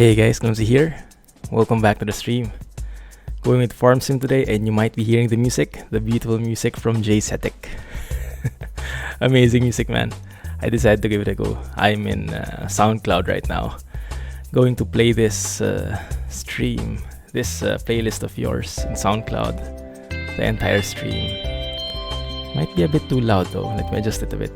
Hey guys, Clumsy here. Welcome back to the stream. Going with Farm Sim today, and you might be hearing the music, the beautiful music from Jay Setek. Amazing music, man. I decided to give it a go. I'm in SoundCloud right now. Going to play this stream, this playlist of yours in SoundCloud, the entire stream. Might be a bit too loud though. Let me adjust it a bit.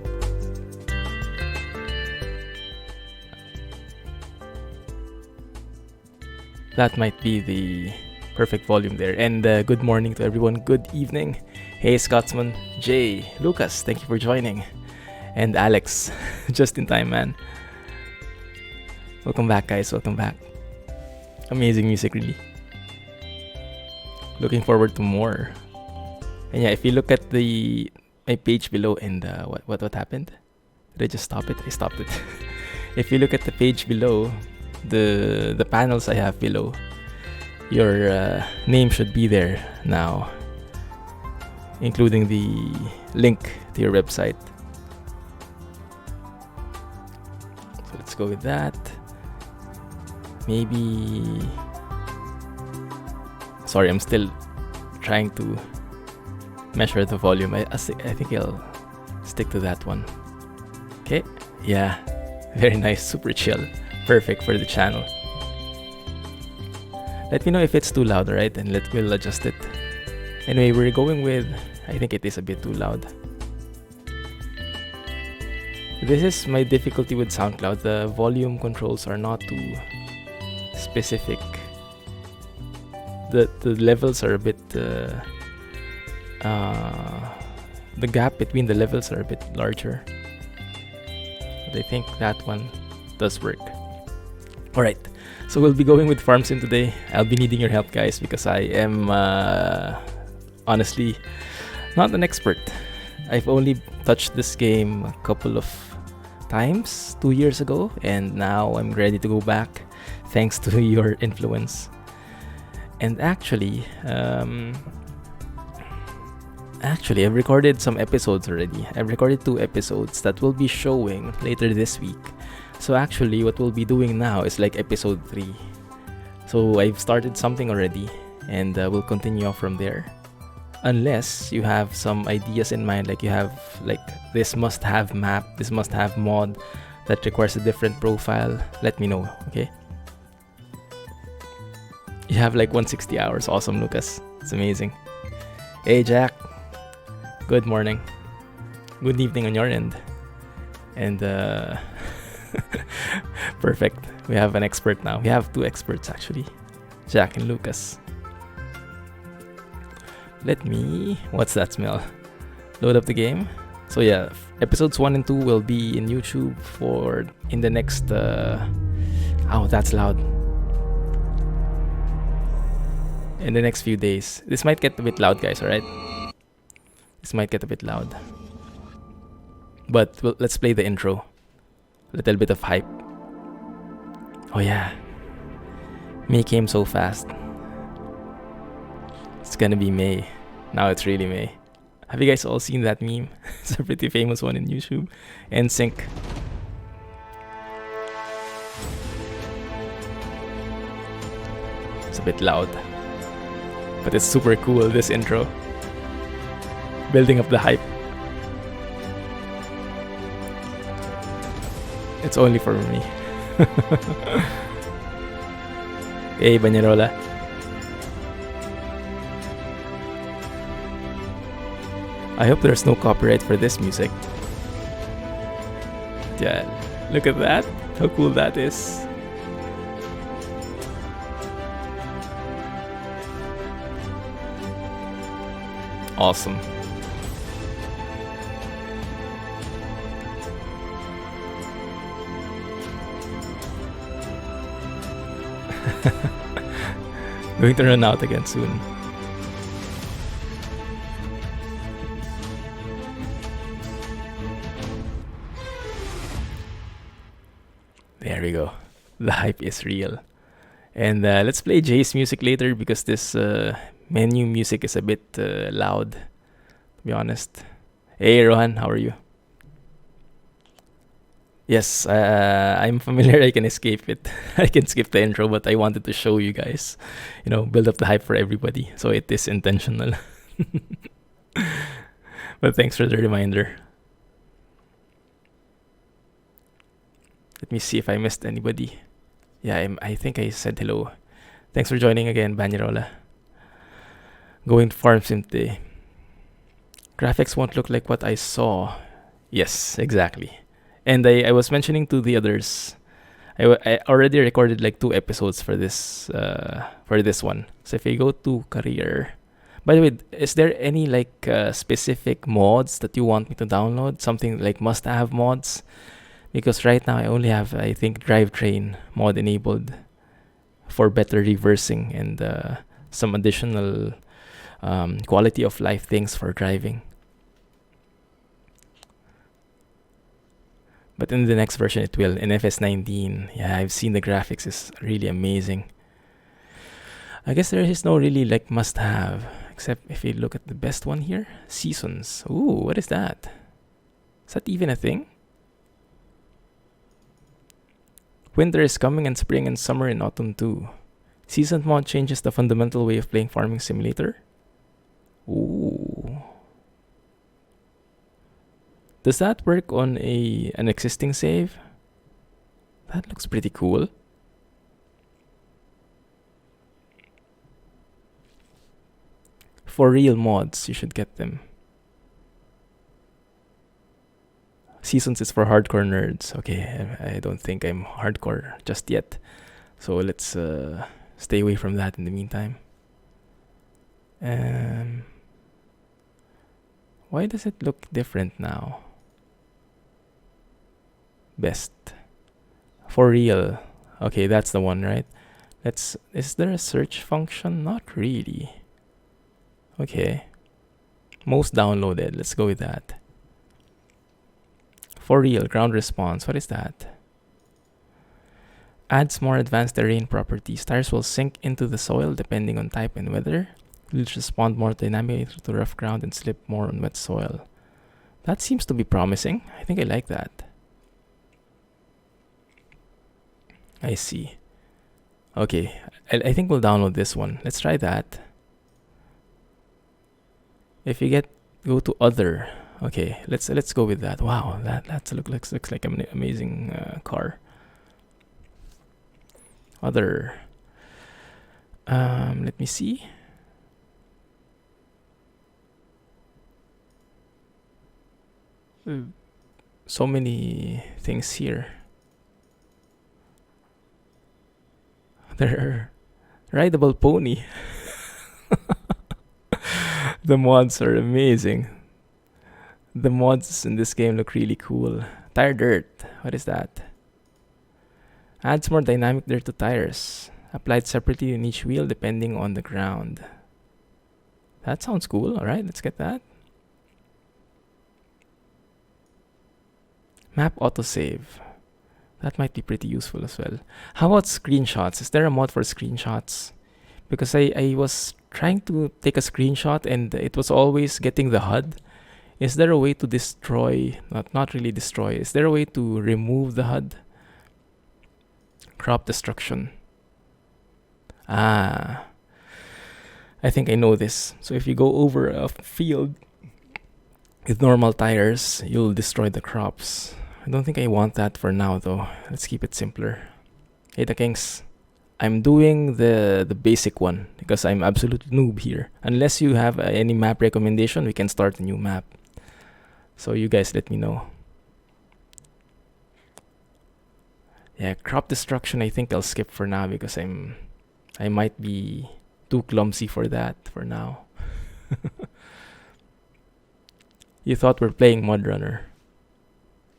That might be the perfect volume there. And good morning to everyone. Good evening. Hey Scotsman, Jay, Lucas, thank you for joining. And Alex, just in time, man. Welcome back, guys. Welcome back. Amazing music, really. Looking forward to more. And yeah, if you look at my page below, and what happened? Did I just stop it? I stopped it. If you look at the page below, the panels I have below, your name should be there now, including the link to your website. So let's go with that. Maybe, sorry, I'm still trying to measure the volume. I think I'll stick to that one. Okay, yeah, very nice, super chill. Perfect for the channel. Let me know if it's too loud, alright? And we'll adjust it. Anyway, we're going with, I think it is a bit too loud. This is my difficulty with SoundCloud. The volume controls are not too specific. The levels are a bit the gap between the levels are a bit larger. But I think that one does work. Alright, so we'll be going with Farm Sim today. I'll be needing your help, guys, because I am honestly not an expert. I've only touched this game a couple of times 2 years ago, and now I'm ready to go back thanks to your influence. And actually I've recorded some episodes already. I've recorded 2 episodes that will be showing later this week. So actually, what we'll be doing now is like episode 3. So I've started something already, and we'll continue off from there. Unless you have some ideas in mind, like you have like this must-have map, this must-have mod that requires a different profile, let me know, okay? You have like 160 hours. Awesome, Lucas. It's amazing. Hey, Jack. Good morning. Good evening on your end. And perfect. We have an expert now. We have 2 experts actually, Jack and Lucas. Let me, what's that smell? Load up the game. So yeah, episodes 1 and 2 will be in YouTube in the next oh, that's loud. In the next few days. This might get a bit loud, guys, alright? This might get a bit loud. But let's play the intro. Little bit of hype. Oh yeah, May came so fast. It's gonna be May. Now it's really May. Have you guys all seen that meme? It's a pretty famous one in YouTube. NSYNC. It's a bit loud, but it's super cool, this intro. Building up the hype. It's only for me. Hey, Banyarola. I hope there's no copyright for this music. Yeah, look at that. How cool that is. Awesome. Going to run out again soon. There we go. The hype is real. And let's play Jay's music later because this menu music is a bit loud, to be honest. Hey Rohan, how are you? Yes, I'm familiar. I can escape it. I can skip the intro, but I wanted to show you guys, build up the hype for everybody. So it is intentional. But thanks for the reminder. Let me see if I missed anybody. Yeah, I think I said hello. Thanks for joining again, Banyarola. Going to farm sim today. Graphics won't look like what I saw. Yes, exactly. And I was mentioning to the others, I already recorded like 2 episodes for this one. So if I go to career, by the way, is there any like specific mods that you want me to download? Something like must-have mods? Because right now I only have, I think, drivetrain mod enabled for better reversing and some additional quality of life things for driving. But in the next version it will. In FS17, yeah, I've seen the graphics is really amazing. I guess there is no really like must-have, except if you look at the best one here, seasons. Ooh, what is that? Is that even a thing? Winter is coming and spring and summer and autumn too. Season mod changes the fundamental way of playing Farming Simulator. Ooh. Does that work on an existing save? That looks pretty cool. For real mods, you should get them. Seasons is for hardcore nerds. Okay, I don't think I'm hardcore just yet. So let's stay away from that in the meantime. Why does it look different now? Best. For real. Okay, that's the one, right? Is there a search function? Not really. Okay. Most downloaded. Let's go with that. For real, ground response. What is that? Adds more advanced terrain properties. Tires will sink into the soil depending on type and weather. Wheels respond more dynamically to rough ground and slip more on wet soil. That seems to be promising. I think I like that. I see. Okay, I think we'll download this one. Let's try that. If you go to other, okay, let's go with that. Wow, that looks like an amazing car. Other. Let me see. So many things here. There, rideable pony. The mods are amazing. The mods in this game look really cool. Tire dirt. What is that? Adds more dynamic dirt to tires. Applied separately in each wheel depending on the ground. That sounds cool. Alright, let's get that. Map autosave. That might be pretty useful as well. How about screenshots? Is there a mod for screenshots? Because I was trying to take a screenshot and it was always getting the HUD. Is there a way to destroy, not really destroy, is there a way to remove the HUD? Crop destruction. I think I know this. So if you go over a field with normal tires, you'll destroy the crops. I don't think I want that for now though. Let's keep it simpler. Hey the Kings. I'm doing the basic one because I'm absolute noob here. Unless you have any map recommendation, we can start a new map. So you guys let me know. Yeah, crop destruction I think I'll skip for now because I might be too clumsy for that for now. You thought we're playing Mud Runner.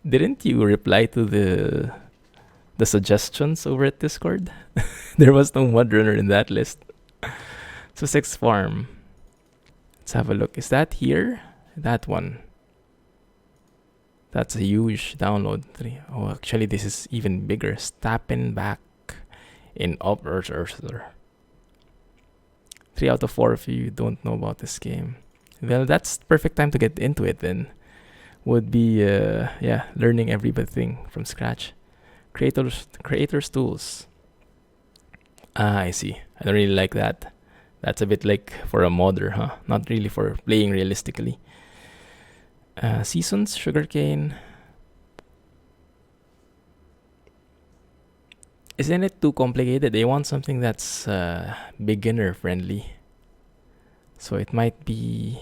Didn't you reply to the suggestions over at Discord? There was no Mud Runner in that list. So 6 farm. Let's have a look. Is that here? That one. That's a huge download. Oh, actually, this is even bigger. Baaaack in Immerse. 3 out of 4 if you don't know about this game. Well, that's perfect time to get into it then. would be yeah, learning everything from scratch. Creators tools. Ah, I see. I don't really like that. That's a bit like for a modder, huh? Not really for playing realistically. Seasons, sugarcane. Isn't it too complicated? They want something that's beginner friendly. So it might be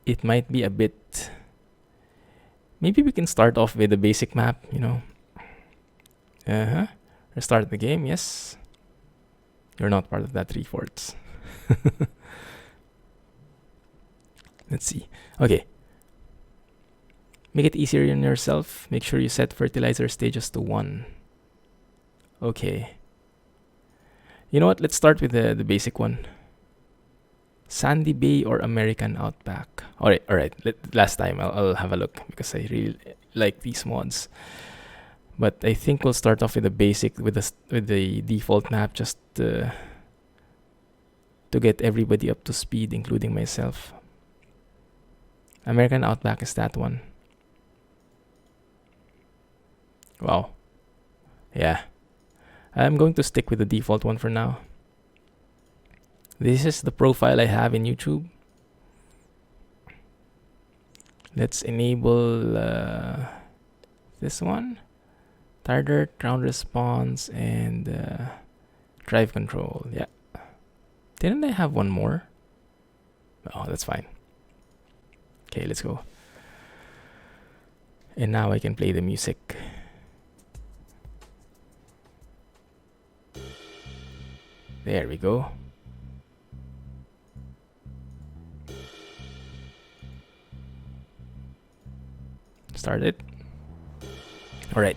a bit. Maybe we can start off with a basic map, you know. Restart the game, yes. You're not part of that 3/4. Let's see. Okay. Make it easier on yourself. Make sure you set fertilizer stages to 1. Okay. You know what? Let's start with the basic one. Sandy Bay or American Outback. Alright. Last time I'll have a look because I really like these mods. But I think we'll start off with the basic, with the default map, just to get everybody up to speed, including myself. American Outback is that one. Wow. Yeah. I'm going to stick with the default one for now. This is the profile I have in YouTube. Let's enable this one. Tire dirt, ground response, and drive control. Yeah. Didn't I have one more? Oh, that's fine. Okay, let's go. And now I can play the music. There we go. Start it. Alright.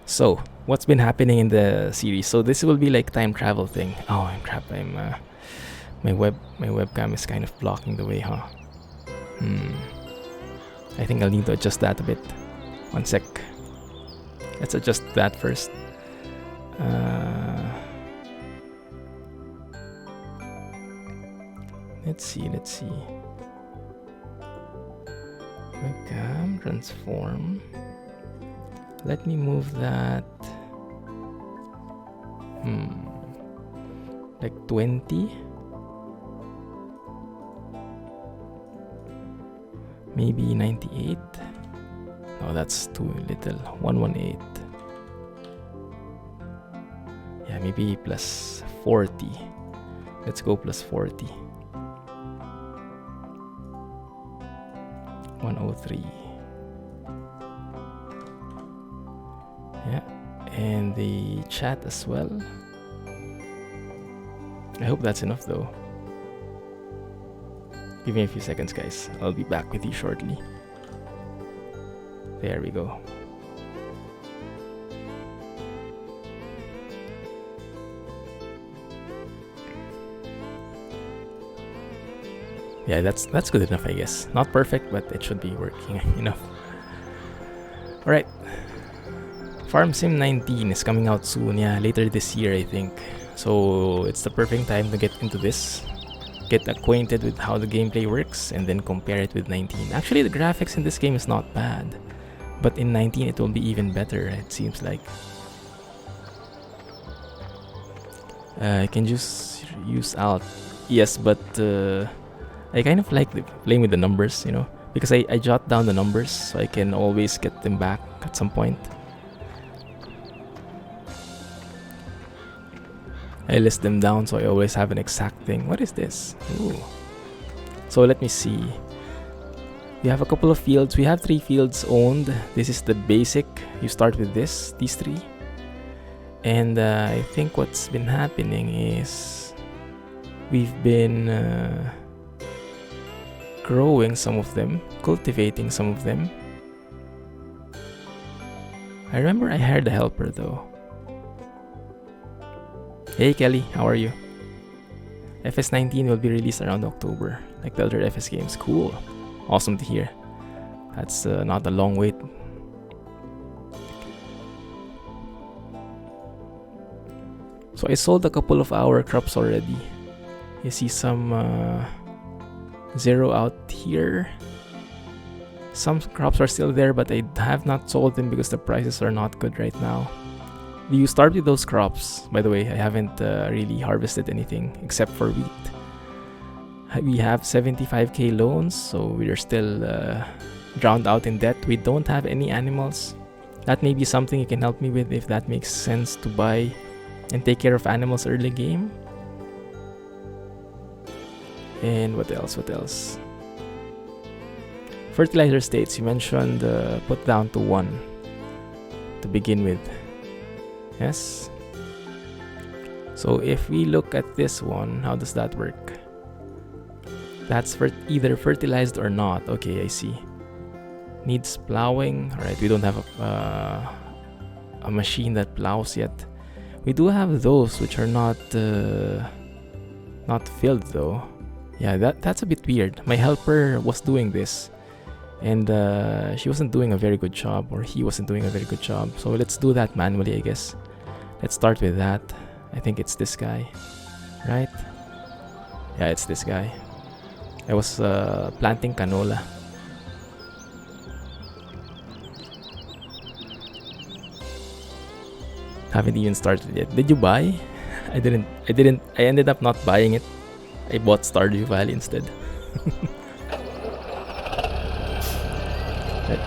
So, what's been happening in the series? So this will be like time travel thing. Oh, crap! My webcam is kind of blocking the way, huh? I think I'll need to adjust that a bit. One sec. Let's adjust that first. Let's see. Webcam transform. Let me move that. Like 20. Maybe 98. No, that's too little. 118. Yeah, maybe plus 40. Let's go plus 40. 103. Yeah, and the chat as well. I hope that's enough though. Give me a few seconds, guys. I'll be back with you shortly. There we go. Yeah, that's good enough, I guess. Not perfect, but it should be working enough. Alright. FS17 is coming out soon, yeah, later this year, I think. So it's the perfect time to get into this. Get acquainted with how the gameplay works, and then compare it with 19. Actually, the graphics in this game is not bad. But in 19, it will be even better, it seems like. I can just use Alt. Yes, but I kind of like playing with the numbers, you know, because I jot down the numbers so I can always get them back at some point. I list them down so I always have an exact thing. What is this? Ooh. So let me see. We have a couple of fields. We have 3 fields owned. This is the basic. You start with these 3. And I think what's been happening is we've been growing some of them, cultivating some of them. I remember I hired a helper though. Hey Kelly, how are you? FS19 will be released around October, like the other FS games. Cool. Awesome to hear. That's not a long wait. So I sold a couple of our crops already. You see some 0 out here. Some crops are still there, but I have not sold them because the prices are not good right now. Do you start with those crops? By the way, I haven't really harvested anything except for wheat. We have 75k loans, so we are still drowned out in debt. We don't have any animals. That may be something you can help me with if that makes sense, to buy and take care of animals early game. And what else? Fertilizer states, you mentioned put down to 1 to begin with. Yes. So if we look at this one, how does that work? That's either fertilized or not. Okay, I see. Needs plowing. Alright, we don't have a machine that plows yet. We do have those which are not filled though. Yeah, that's a bit weird. My helper was doing this, and she wasn't doing a very good job, or he wasn't doing a very good job. So let's do that manually, I guess. Let's start with that. I think it's this guy, right? Yeah, it's this guy. I was planting canola. Haven't even started yet. Did you buy? I didn't. I ended up not buying it. I bought Stardew Valley instead. Right.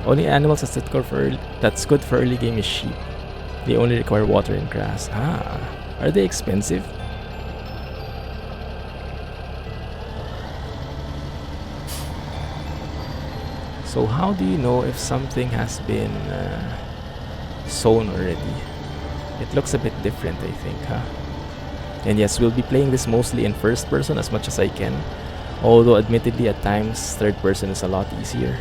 Only animals that's good for early game is sheep. They only require water and grass. Ah, are they expensive? So how do you know if something has been sown already? It looks a bit different, I think, huh? And yes, we'll be playing this mostly in first person as much as I can. Although admittedly at times third person is a lot easier.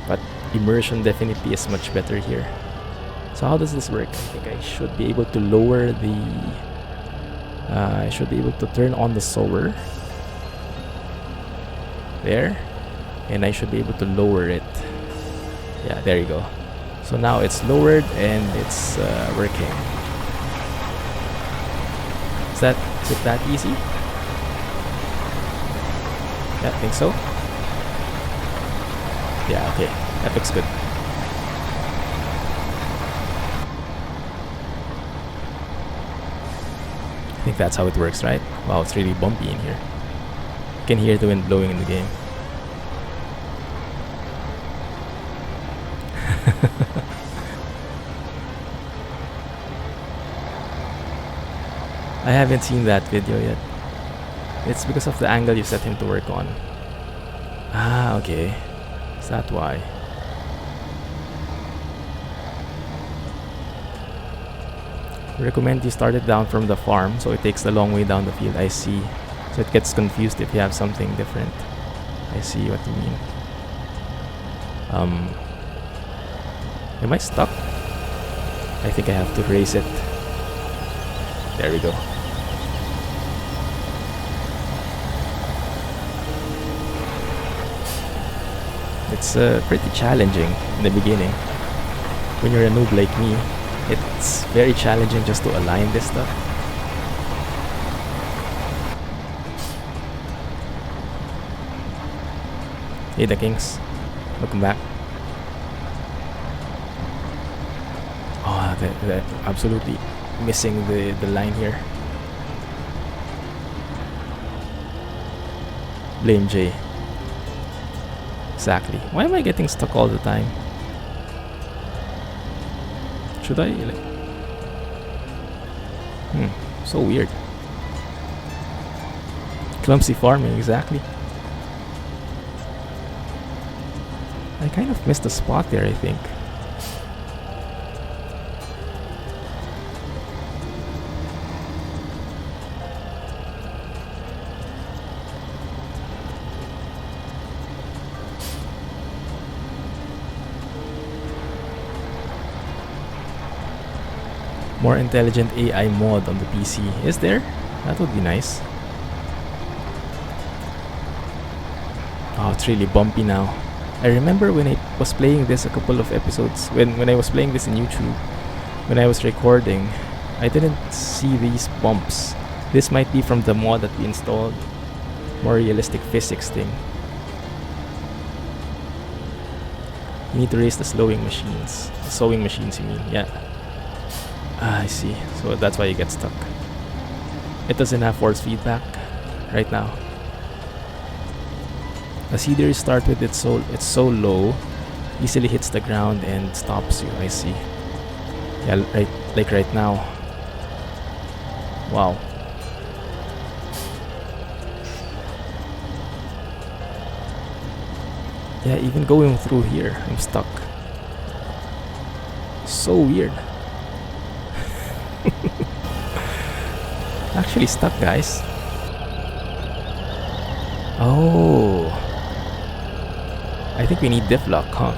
But immersion definitely is much better here. So how does this work? I think I should be able to lower the... I should be able to turn on the sower. There. And I should be able to lower it. Yeah, there you go. So now it's lowered and it's working. Is it that easy? Yeah, I think so. Yeah, okay. That looks good. I think that's how it works, right? Wow, it's really bumpy in here. You can hear the wind blowing in the game. I haven't seen that video yet. It's because of the angle you set him to work on. Ah, okay. Is that why? Recommend you start it down from the farm, so it takes the long way down the field. I see. So it gets confused if you have something different. I see what you mean. Am I stuck? I think I have to raise it. There we go. It's pretty challenging in the beginning. When you're a noob like me, it's very challenging just to align this stuff. Hey, the Kings. Welcome back. Oh, they're absolutely missing the line here. Blame Jay. Exactly. Why am I getting stuck all the time? Should I like... so weird. Clumsy farming, exactly. I kind of missed a spot there, I think. More intelligent AI mod on the PC. Is there? That would be nice. Oh, it's really bumpy now. I remember when I was playing this a couple of episodes, when I was playing this in YouTube, when I was recording, I didn't see these bumps. This might be from the mod that we installed. More realistic physics thing. You need to raise the slowing machines. The sewing machines, you mean? Yeah. I see. So that's why you get stuck. It doesn't have force feedback right now. The seeder you start with, it's so low, easily hits the ground and stops you. I see. Yeah, right now. Wow. Yeah, even going through here, I'm stuck. So weird. Actually stuck, guys. Oh. I think we need diff lock, huh?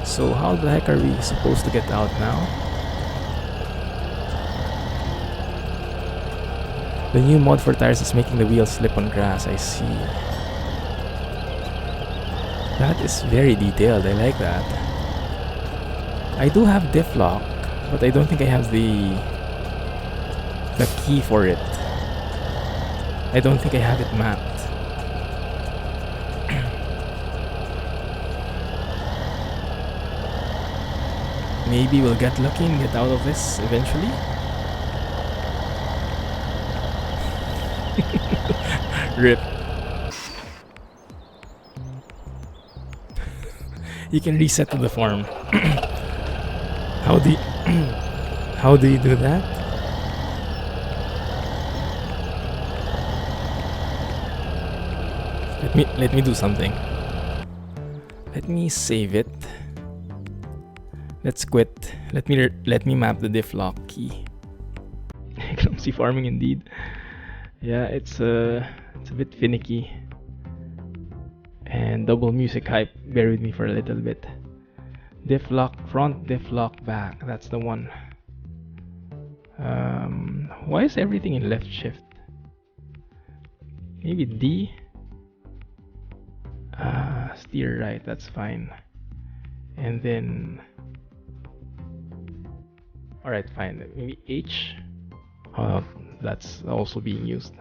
So how the heck are we supposed to get out now? The new mod for tires is making the wheels slip on grass, I see. That is very detailed, I like that. I do have diff lock, but I don't think I have the key for it. I don't think I have it mapped. Maybe we'll get lucky and get out of this eventually. Rip. You can reset to the farm. How do you do that? Let me do something. Let me save it. Let's quit. Let me map the diff lock key. Clumsy farming indeed. Yeah, it's a bit finicky. And double music hype. Bear with me for a little bit. Diff lock front, diff lock back. That's the one. Why is everything in left shift? Maybe D. Steer right. That's fine. And then. Alright, fine. Maybe H. That's also being used.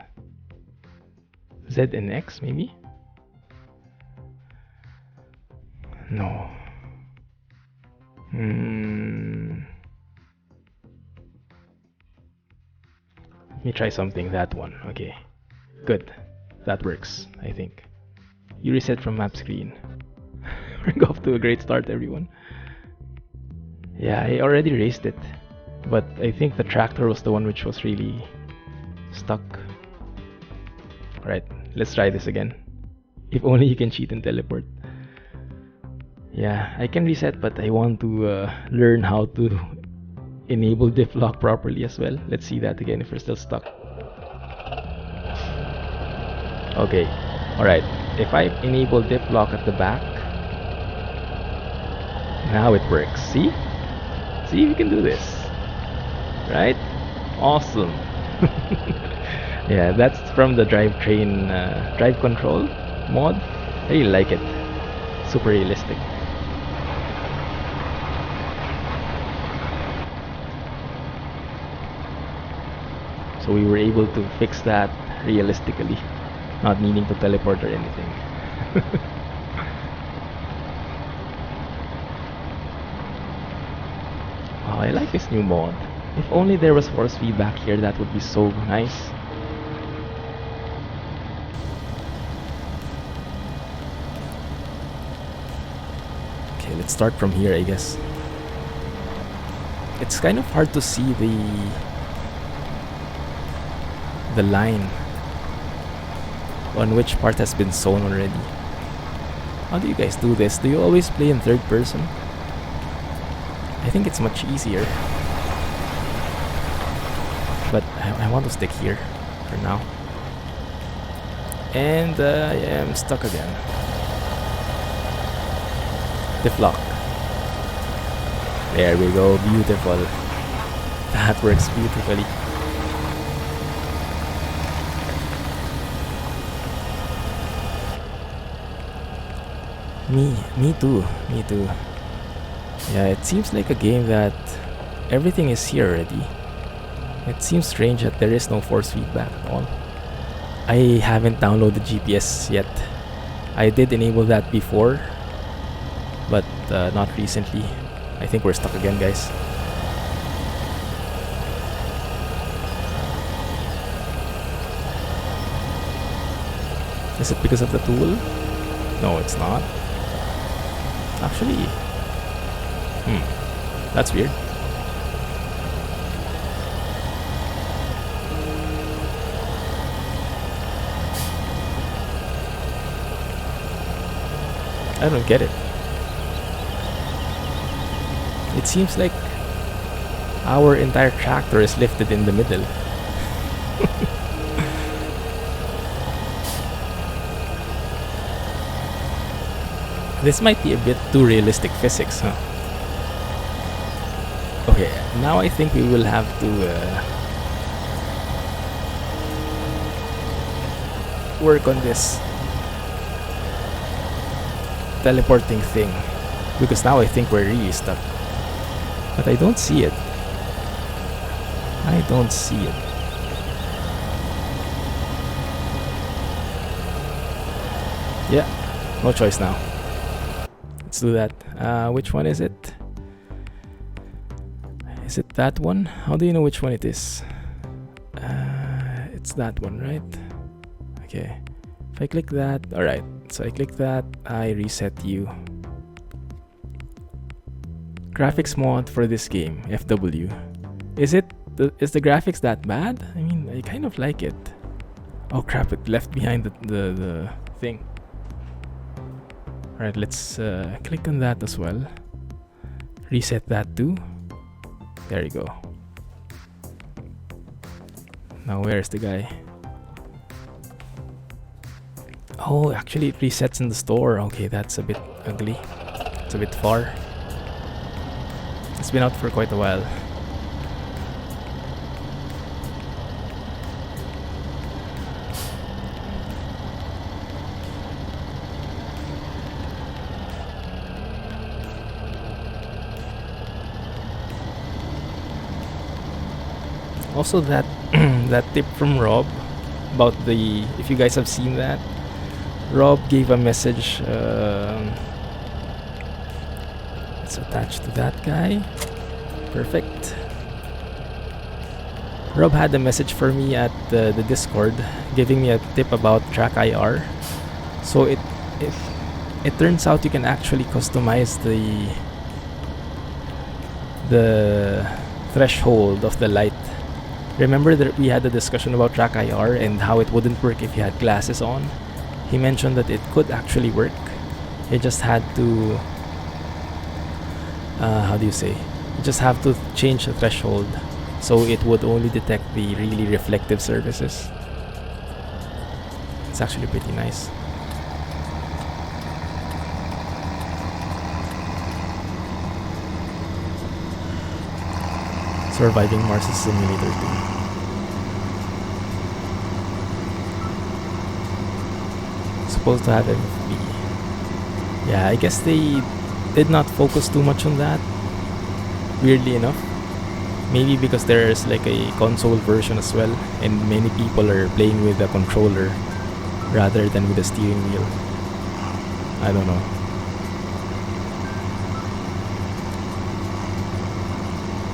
Z and X, maybe? No. Let me try something. That one. Okay. Good. That works, I think. You reset from map screen. We're off to a great start, everyone. Yeah, I already raced it. But I think the tractor was the one which was really stuck. Alright, let's try this again. If only you can cheat and teleport. Yeah, I can reset, but I want to learn how to enable diff lock properly as well. Let's see that again if we're still stuck. Okay, alright. If I enable diff lock at the back, now it works. See? See, we can do this. Right? Awesome. Yeah, that's from the drivetrain drive control mod. I really like it. Super realistic. So we were able to fix that realistically, not needing to teleport or anything. Oh, I like this new mod. If only there was force feedback here, that would be so nice. Okay, let's start from here, I guess. It's kind of hard to see the line on which part has been sewn already. How do you guys do this? Do you always play in third person? I think it's much easier. But I want to stick here for now. And I am stuck again. Diff lock. There we go, beautiful. That works beautifully. Me too. Yeah, it seems like a game that everything is here already. It seems strange that there is no force feedback at all. I haven't downloaded GPS yet. I did enable that before, but not recently. I think we're stuck again, guys. Is it because of the tool? No, it's not. Actually, that's weird. I don't get it. It seems like our entire tractor is lifted in the middle. This might be a bit too realistic physics, huh? Okay, now I think we will have to work on this teleporting thing, because now I think we're really stuck. But I don't see it. I don't see it. Yeah, no choice now. Let's do that. Which one is it? Is it that one? How do you know which one it is? It's that one, right? Okay. If I click that, alright. So I click that, I reset you. Graphics mod for this game, FW. Is the graphics that bad? I mean, I kind of like it. Oh crap, it left behind the thing. Alright, let's click on that as well. Reset that too. There you go. Now where's the guy? Oh, actually it resets in the store. Okay, that's a bit ugly. It's a bit far. It's been out for quite a while. Also, that that tip from Rob about the, if you guys have seen that, Rob gave a message. Let's attach to that guy. Perfect. Rob had a message for me at the Discord, giving me a tip about TrackIR. So it turns out you can actually customize the threshold of the light. Remember that we had a discussion about TrackIR and how it wouldn't work if you had glasses on? He mentioned that it could actually work. You just had to how do you say? You just have to change the threshold so it would only detect the really reflective surfaces. It's actually pretty nice. Surviving Mars Simulator 2. Supposed to have FFB. Yeah, I guess they did not focus too much on that, weirdly enough. Maybe because there's like a console version as well, and many people are playing with a controller rather than with a steering wheel. I don't know.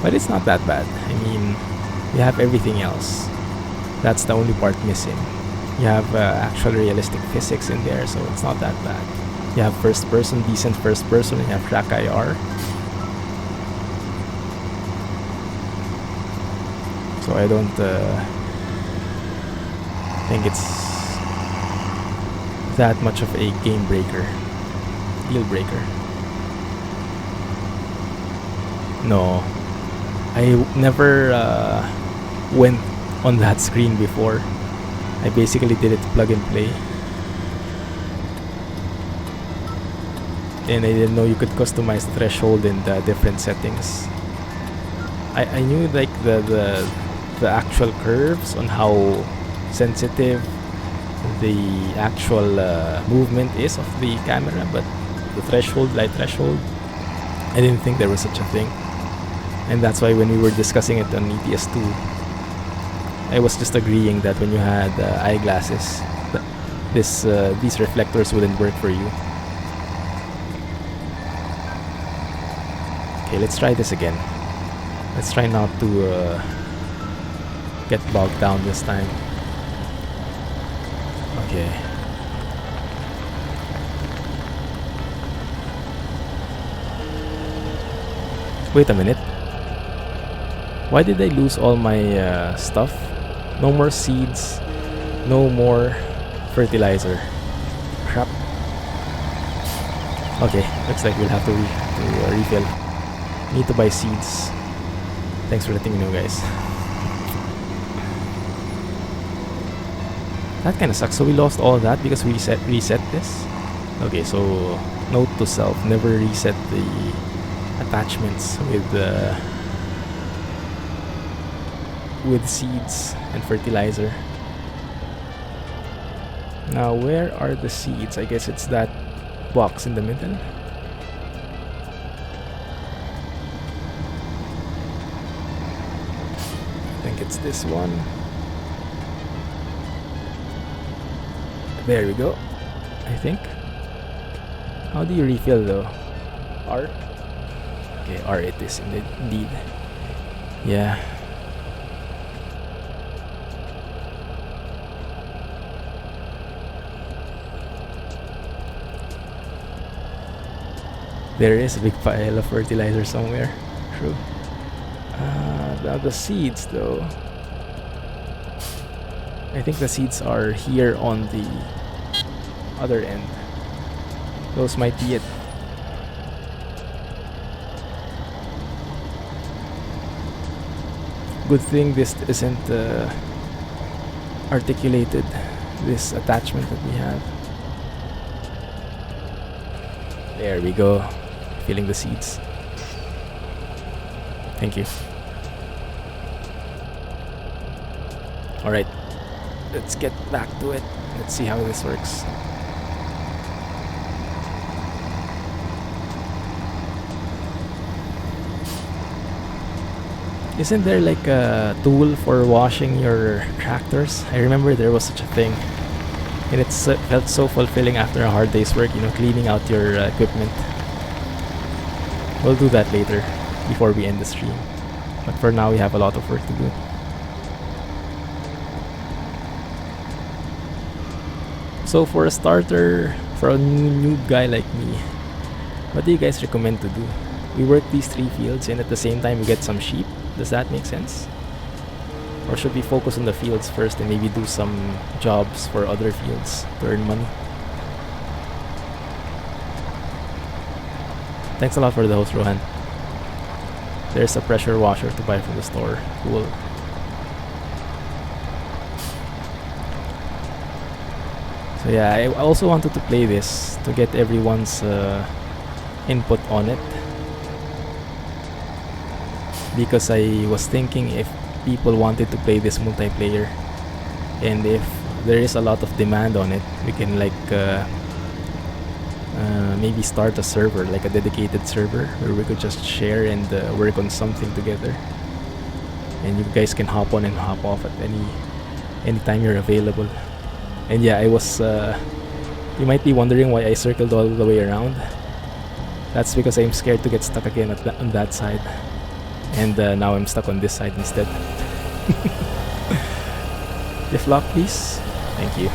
But it's not that bad. I mean, you have everything else. That's the only part missing. You have actual realistic physics in there, so it's not that bad. You have first person, decent first person, and you have TrackIR. So I don't think it's that much of a game breaker, deal breaker. No, I never went on that screen before. I basically did it plug and play. And I didn't know you could customize the threshold in the different settings. I knew like the actual curves on how sensitive the actual movement is of the camera, but the threshold, light threshold, I didn't think there was such a thing. And that's why when we were discussing it on ETS2, I was just agreeing that when you had eyeglasses, these reflectors wouldn't work for you. Okay, let's try this again. Let's try not to get bogged down this time. Okay. Wait a minute. Why did I lose all my stuff? No more seeds. No more fertilizer. Crap. Okay, looks like we'll have to refill. Need to buy seeds. Thanks for letting me know, guys. That kind of sucks. So we lost all that because we reset this. Okay, so note to self: never reset the attachments with seeds and fertilizer. Now, where are the seeds? I guess it's that box in the middle. I think it's this one. There we go. I think. How do you refill though? R? Okay, R it is indeed. Yeah. There is a big pile of fertilizer somewhere. True. Now the seeds though. I think the seeds are here on the other end. Those might be it. Good thing this isn't articulated, this attachment that we have. There we go. Filling the seeds. Thank you. Alright. Let's get back to it. Let's see how this works. Isn't there like a tool for washing your tractors? I remember there was such a thing. And it felt so fulfilling after a hard day's work, you know, cleaning out your equipment. We'll do that later, before we end the stream. But for now, we have a lot of work to do. So for a starter, for a new guy like me, what do you guys recommend to do? We work these 3 fields and at the same time we get some sheep. Does that make sense? Or should we focus on the fields first and maybe do some jobs for other fields to earn money? Thanks a lot for the host, Rohan. There's a pressure washer to buy from the store. Cool. So yeah, I also wanted to play this to get everyone's input on it. Because I was thinking if people wanted to play this multiplayer and if there is a lot of demand on it, we can like maybe start a server, like a dedicated server where we could just share and work on something together, and you guys can hop on and hop off at any time you're available. And yeah, I was you might be wondering why I circled all the way around. That's because I'm scared to get stuck again on that side, and now I'm stuck on this side instead. Lift lock, please. Thank you.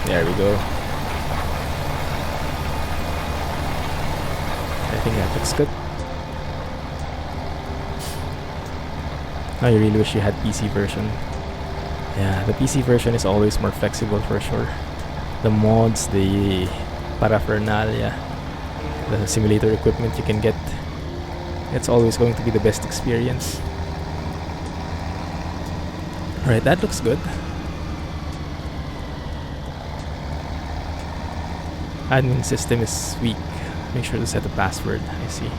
There we go. I think that looks good. I really wish you had PC version. Yeah, the PC version is always more flexible for sure. The mods, the paraphernalia, the simulator equipment you can get, it's always going to be the best experience. Alright, that looks good. Admin system is weak. Make sure to set a password. I see.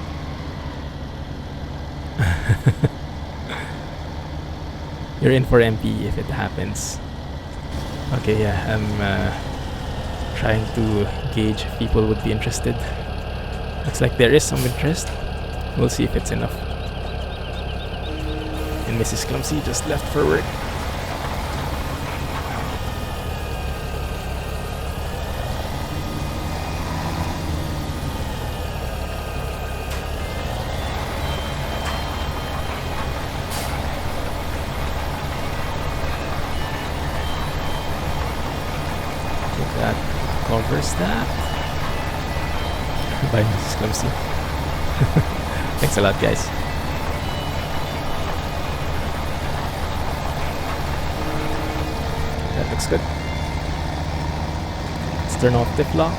You're in for MP if it happens. Okay, yeah, I'm trying to gauge if people would be interested. Looks like there is some interest. We'll see if it's enough. And Mrs. Clumsy just left for work. That covers that. Bye, Mrs. Clumsy. Thanks a lot, guys. That looks good. Let's turn off the lock.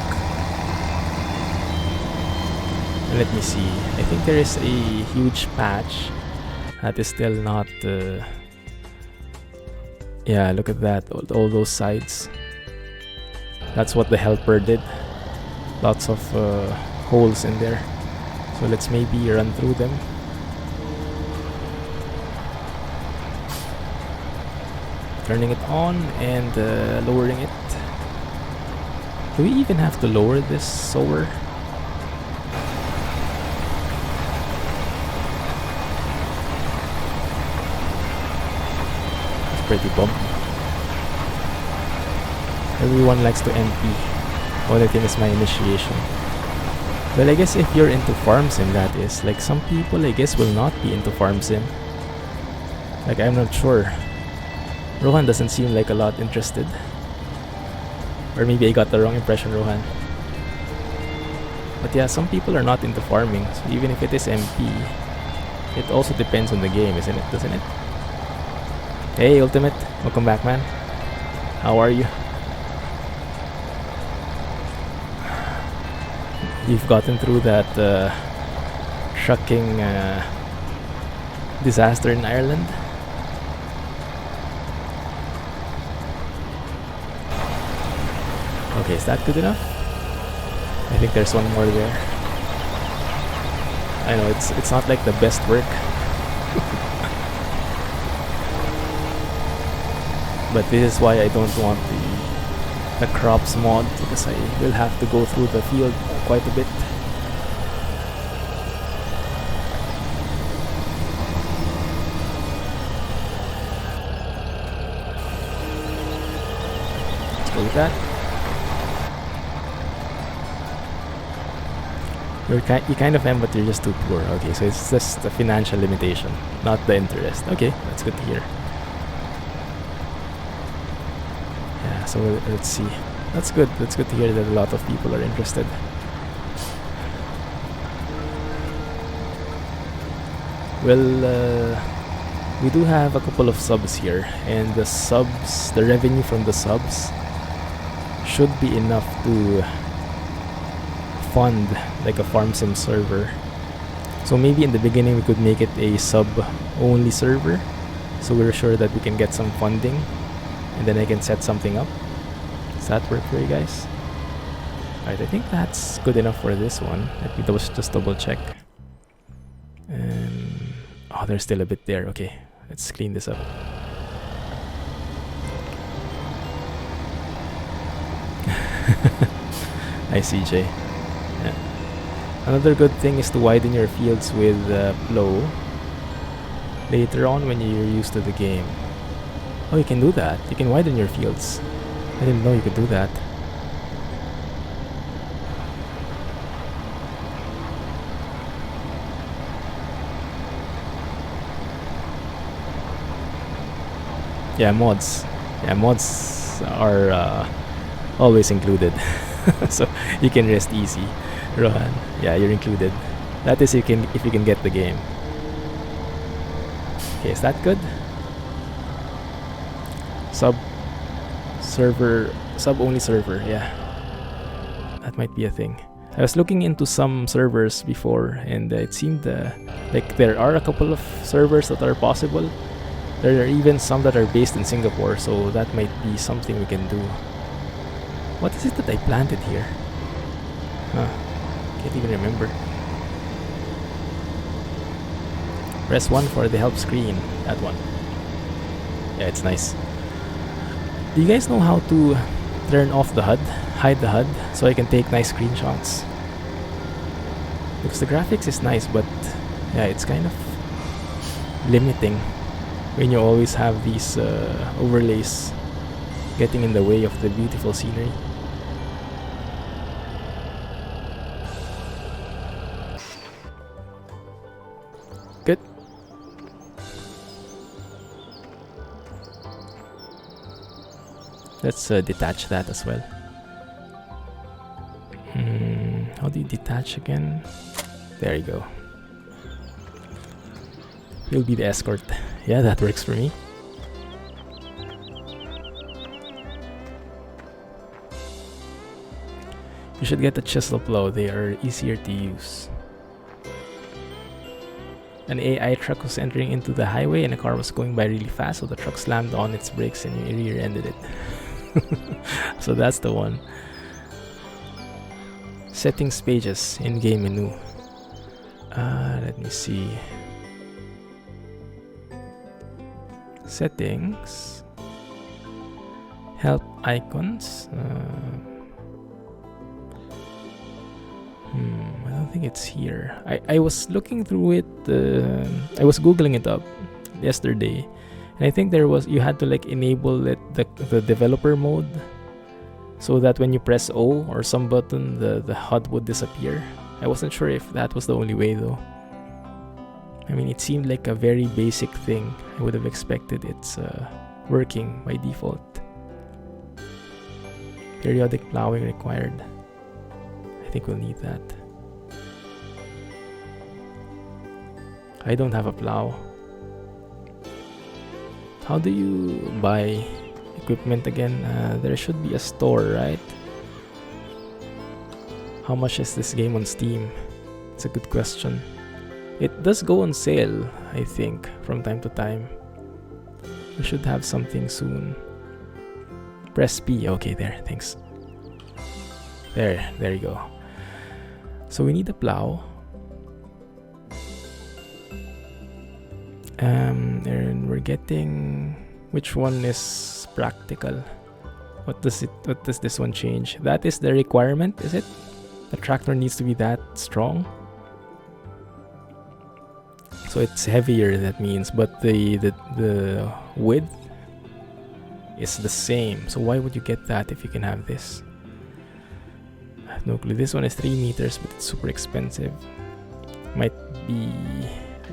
And let me see. I think there is a huge patch that is still not. Yeah, look at that. All those sides. That's what the helper did. Lots of holes in there. So let's maybe run through them. Turning it on and lowering it. Do we even have to lower this sower? It's pretty bumpy. Everyone likes to MP. Only thing is my initiation. Well, I guess if you're into farm sim, that is. Like, some people, I guess, will not be into farm sim. Like, I'm not sure. Rohan doesn't seem like a lot interested. Or maybe I got the wrong impression, Rohan. But yeah, some people are not into farming. So even if it is MP, it also depends on the game, isn't it? Doesn't it? Hey, Ultimate. Welcome back, man. How are you? You've gotten through that trucking disaster in Ireland. Okay, is that good enough? I think there's one more there. I know it's not like the best work. But this is why I don't want the crops mod, because I will have to go through the field quite a bit. Let's go with that. You kind of am, but you're just too poor. Okay, so it's just the financial limitation, not the interest. Okay, that's good to hear. Yeah, so let's see. That's good. That's good to hear that a lot of people are interested. Well, we do have a couple of subs here, and the revenue from the subs should be enough to fund like a farm sim server. So maybe in the beginning we could make it a sub only server, so we're sure that we can get some funding, and then I can set something up. Does that work for you guys? Alright, I think that's good enough for this one. Let me just double check. And oh, there's still a bit there. Okay, let's clean this up. I see, Jay. Yeah. Another good thing is to widen your fields with plow later on when you're used to the game. Oh, you can do that. You can widen your fields. I didn't know you could do that. Yeah, mods. Yeah, mods are always included. So you can rest easy. Rohan, yeah, you're included. That is if you can get the game. Okay, is that good? Sub only server, yeah. That might be a thing. I was looking into some servers before, and it seemed like there are a couple of servers that are possible. There are even some that are based in Singapore, so that might be something we can do. What is it that I planted here? Huh. Can't even remember. Press 1 for the help screen. That one. Yeah, it's nice. Do you guys know how to turn off the HUD, hide the HUD, so I can take nice screenshots? Because the graphics is nice, but yeah, it's kind of limiting when you always have these overlays getting in the way of the beautiful scenery. Good. Let's detach that as well. How do you detach again? There you go. You'll be the escort. Yeah, that works for me. You should get the chisel plow. They are easier to use. An AI truck was entering into the highway and a car was going by really fast, so the truck slammed on its brakes and you rear-ended it. So that's the one. Settings pages, in-game menu. Let me see. Settings. Help icons. I don't think it's here. I was looking through it. I was googling it up yesterday, and I think you had to like enable it the developer mode, so that when you press O or some button, the HUD would disappear. I wasn't sure if that was the only way though. I mean, it seemed like a very basic thing. I would have expected it's working by default. Periodic plowing required. I think we'll need that. I don't have a plow. How do you buy equipment again? There should be a store, right? How much is this game on Steam? It's a good question. It does go on sale, I think, from time to time. We should have something soon. Press P. Okay, there. Thanks. There you go. So we need a plow. And we're getting... Which one is practical? What does this one change? That is the requirement, is it? The tractor needs to be that strong. So it's heavier, that means, but the width is the same. So why would you get that if you can have this? I have no clue. This one is 3 meters, but it's super expensive. Might be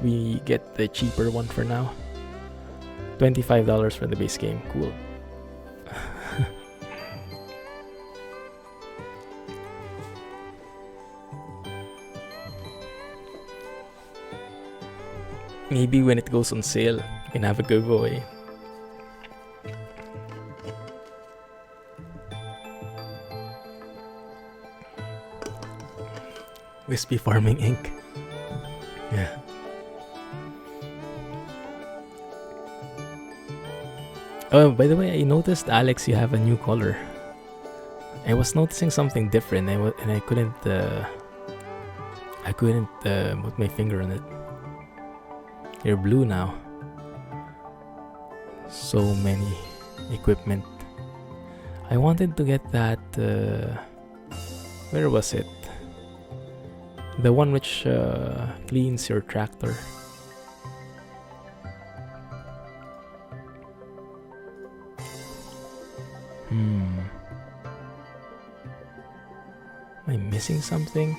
we get the cheaper one for now. $25 for the base game. Cool. Maybe when it goes on sale, you can have a giveaway. Wispy Farming Inc. Yeah. Oh, by the way, I noticed, Alex, you have a new color. I was noticing something different, and I couldn't put my finger on it. You're blue now. So many equipment. I wanted to get that. Where was it? The one which cleans your tractor. Am I missing something?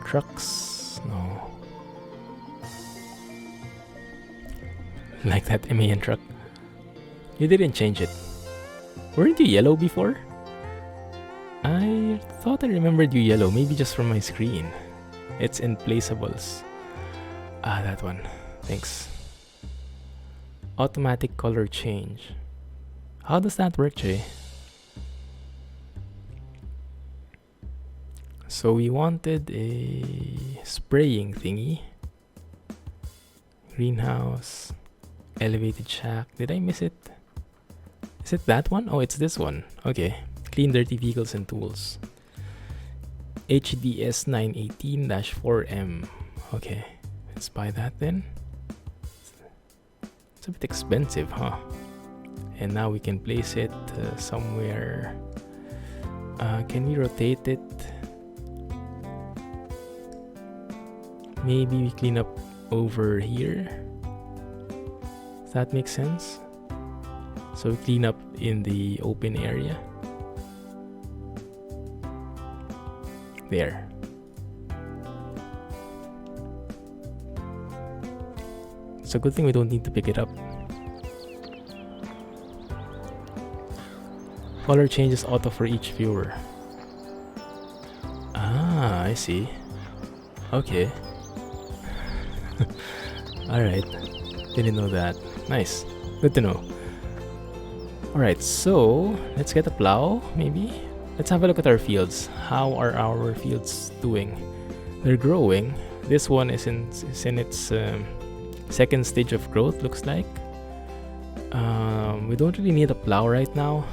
Trucks? No. Like that MAN truck. You didn't change it. Weren't you yellow before? I thought I remembered you yellow, maybe just from my screen. It's in placeables. Ah, that one. Thanks. Automatic color change. How does that work, Jay? So we wanted a spraying thingy. Greenhouse. Elevated shack. Did I miss it? Is it that one? Oh, it's this one. Okay. Clean dirty vehicles and tools. HDS 918-4M. Okay. Let's buy that then. It's a bit expensive, huh? And now we can place it somewhere. Can we rotate it? Maybe we clean up over here. Does that make sense? So we clean up in the open area. There. It's a good thing we don't need to pick it up. Color changes auto for each viewer. Ah, I see. Okay. Alright. Didn't know that. Nice. Good to know. Alright, so let's get a plow, maybe? Let's have a look at our fields. How are our fields doing? They're growing. This one is in its second stage of growth, looks like. We don't really need a plow right now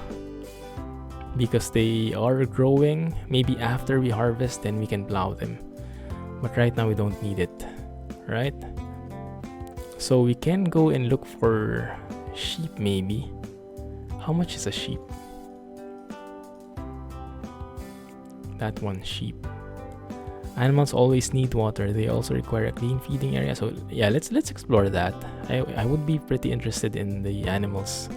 because they are growing. Maybe after we harvest, then we can plow them. But right now we don't need it, right? So we can go and look for sheep maybe. How much is a sheep? That one, sheep. Animals always need water. They also require a clean feeding area. So yeah, let's explore that. I would be pretty interested in the animals.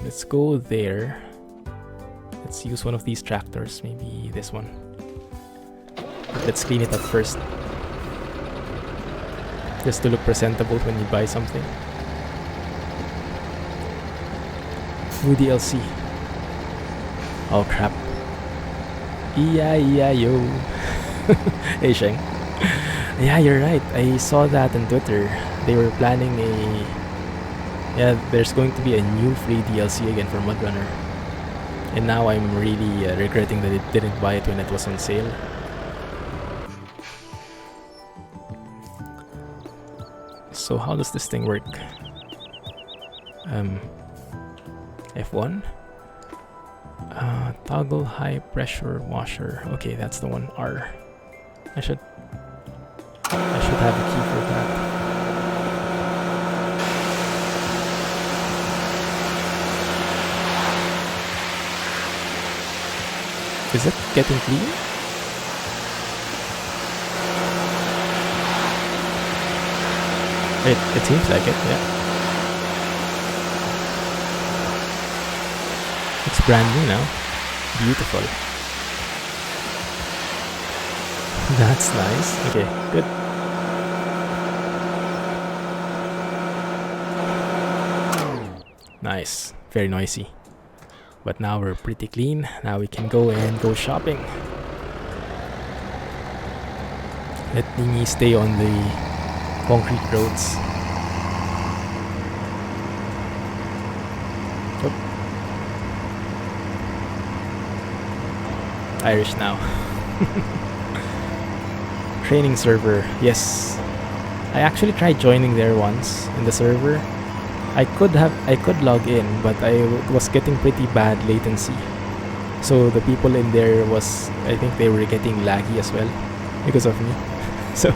Let's go there. Let's use one of these tractors, maybe this one. Let's clean it up first, just to look presentable when you buy something. VOD. Oh crap. E-I-E-I-O. Hey Sheng. Yeah, you're right. I saw that on Twitter. They were planning there's going to be a new free DLC again for Mudrunner. And now I'm really regretting that I didn't buy it when it was on sale. So how does this thing work? F1? Toggle high pressure washer. Okay, that's the one. R. I should have a key for that. Is it getting clean? It seems like it, yeah. It's brand new now. Beautiful. That's nice. Okay, good. Nice. Very noisy. But now we're pretty clean. Now we can go shopping. Let me stay on the concrete roads. Oh. Irish now. Training server. Yes. I actually tried joining there once in the server. I could log in, but I was getting pretty bad latency. So the people in there I think they were getting laggy as well because of me. So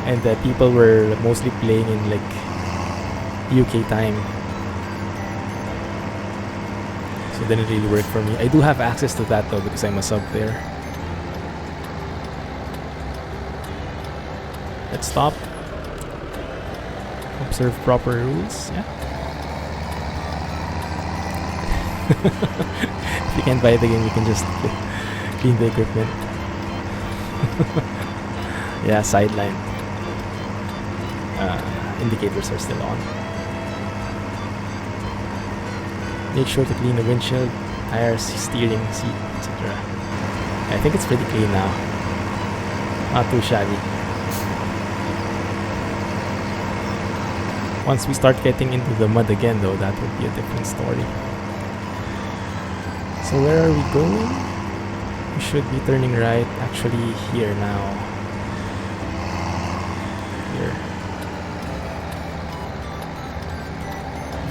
and the people were mostly playing in like UK time, so it didn't really work for me. I do have access to that though because I'm a sub there. Let's stop. Observe proper rules. Yeah. If you can't buy the game, you can just clean the equipment. Yeah, sideline. Indicators are still on. Make sure to clean the windshield, tires, steering, seat, etc. I think it's pretty clean now. Not too shabby. Once we start getting into the mud again though, that would be a different story. So where are we going? We should be turning right, actually here now. Here.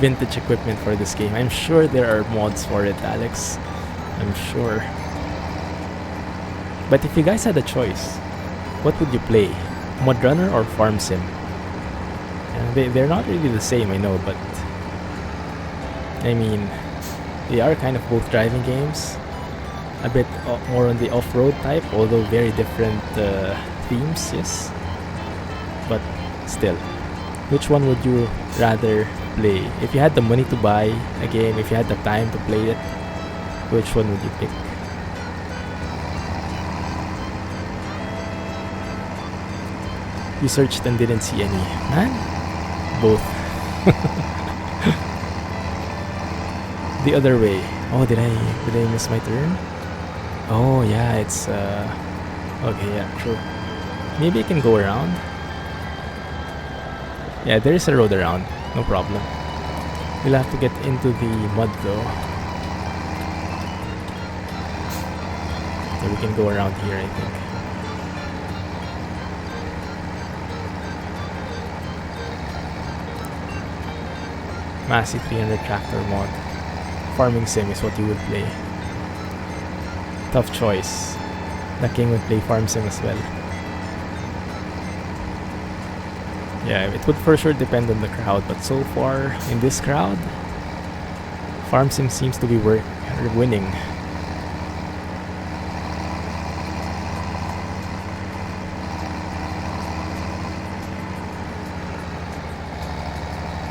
Vintage equipment for this game. I'm sure there are mods for it, Alex. I'm sure. But if you guys had a choice, what would you play? Mud Runner or Farm Sim? They're not really the same, I know, but I mean, they are kind of both driving games. A bit more on the off-road type, although very different themes, yes. But still, which one would you rather play? If you had the money to buy a game, if you had the time to play it, which one would you pick? You searched and didn't see any. Man, both. The other way. Oh, did I miss my turn? Oh yeah, it's okay, yeah, true. Maybe I can go around. Yeah, there is a road around, no problem. We'll have to get into the mud though. Yeah, we can go around here, I think. Massey 300 tractor mod. Farming sim is what you would play. Tough choice. The king would play farm sim as well. Yeah, it would for sure depend on the crowd, but so far in this crowd, farm sim seems to be winning.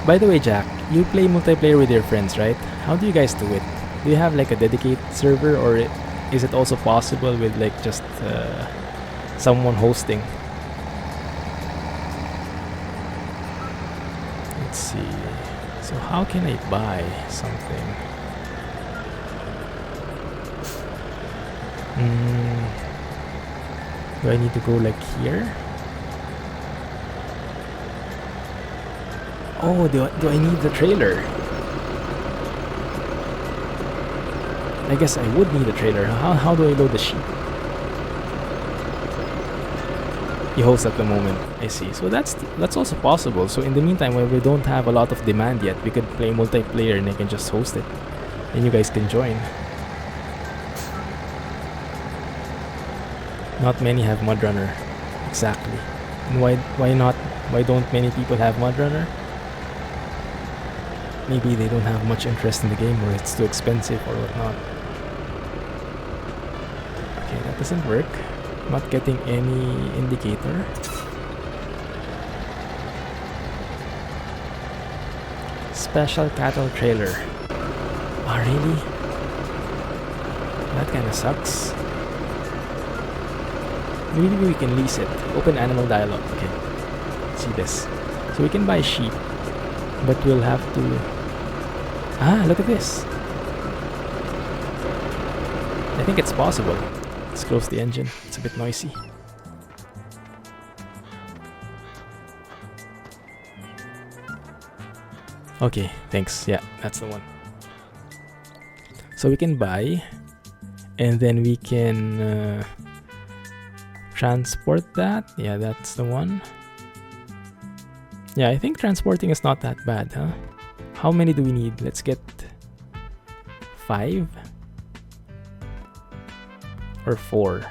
By the way, Jack, you play multiplayer with your friends, right? How do you guys do it? Do you have like a dedicated server, or is it also possible with like just someone hosting? Let's see. So how can I buy something? Do I need to go like here? Oh, do I need the trailer? I guess I would need a trailer. How do I load the sheep? You host at the moment. I see. So that's also possible. So in the meantime, while we don't have a lot of demand yet, we could play multiplayer and I can just host it, and you guys can join. Not many have Mud Runner. Exactly. And why not? Why don't many people have Mud Runner? Maybe they don't have much interest in the game, or it's too expensive or whatnot. Okay, that doesn't work. Not getting any indicator. Special cattle trailer. Oh, really? That kinda sucks. Maybe we can lease it. Open animal dialogue. Okay. See this. So we can buy sheep, but we'll have to... Ah, look at this. I think it's possible. Let's close the engine. It's a bit noisy. Okay, thanks. Yeah, that's the one. So we can buy, and then we can transport that. Yeah, that's the one. Yeah, I think transporting is not that bad, huh? How many do we need? Let's get 5 or 4.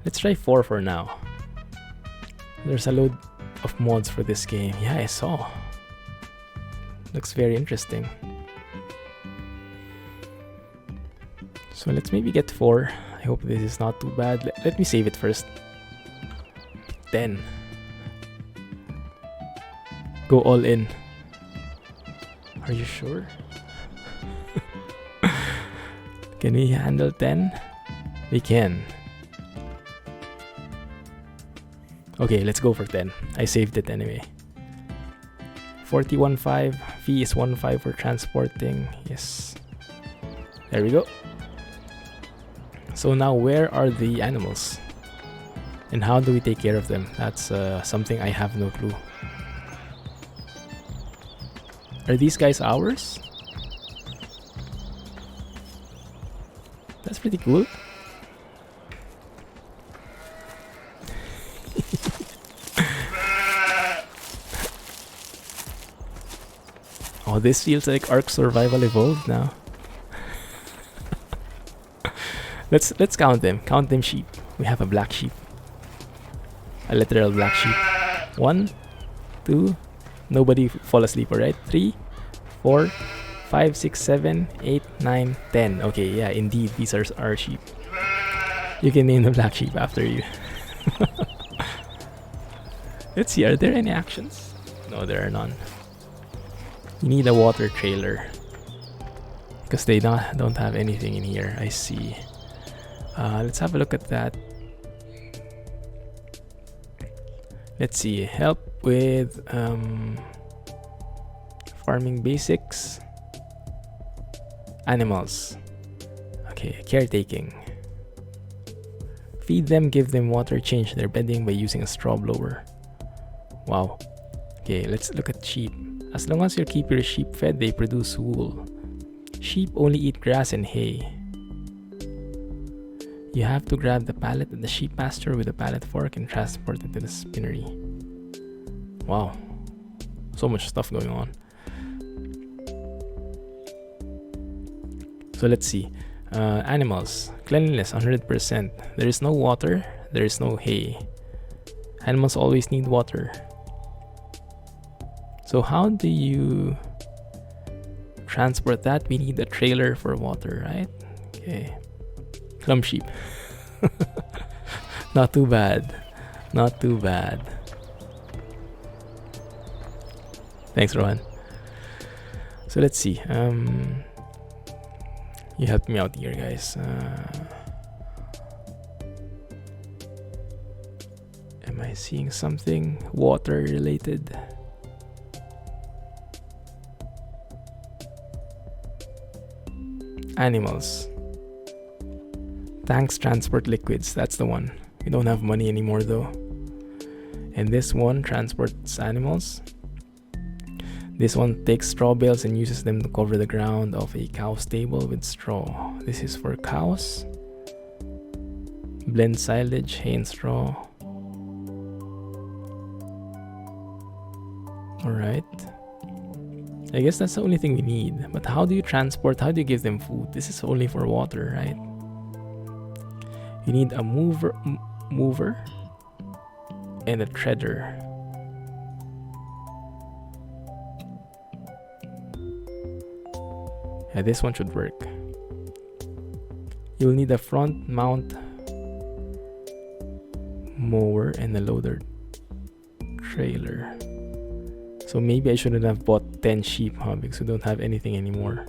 Let's try 4 for now. There's a load of mods for this game. Yeah, I saw. Looks very interesting. So let's maybe get 4. I hope this is not too bad. Let me save it first. 10. Go all in. Are you sure? Can we handle 10? We can. Okay, let's go for 10. I saved it anyway. 41.5. Fee is 1.5 for transporting. Yes. There we go. So now where are the animals? And how do we take care of them? That's something I have no clue. Are these guys ours? That's pretty cool. Oh, this feels like Ark Survival Evolved now. Let's count them. Count them sheep. We have a black sheep. A literal black sheep. 1, 2. Nobody fall asleep, alright? 3, 4, 5, 6, 7, 8, 9, 10. Okay, yeah, indeed, these are our sheep. You can name the black sheep after you. Let's see, are there any actions? No, there are none. You need a water trailer. Because they don't have anything in here, I see. Let's have a look at that. Let's see, help with farming basics. Animals. Okay, caretaking. Feed them, give them water, change their bedding by using a straw blower. Wow. Okay, let's look at sheep. As long as you keep your sheep fed, they produce wool. Sheep only eat grass and hay. You have to grab the pallet at the sheep pasture with a pallet fork and transport it to the spinnery. Wow. So much stuff going on. So let's see. Animals. Cleanliness 100%. There is no water. There is no hay. Animals always need water. So how do you transport that? We need a trailer for water, right? Okay. Clump sheep. Not too bad. Not too bad. Thanks, Rohan. So let's see. You helped me out here, guys. Am I seeing something water related? Animals. Tanks transport liquids. That's the one. We don't have money anymore though. And this one transports animals. This one takes straw bales and uses them to cover the ground of a cow stable with straw. This is for cows. Blend silage, hay and straw. Alright. I guess that's the only thing we need. But how do you transport? How do you give them food? This is only for water, right? You need a mover and a treader. Yeah, this one should work. You'll need a front mount mower and a loader trailer. So maybe I shouldn't have bought 10 sheep, huh? Because we don't have anything anymore.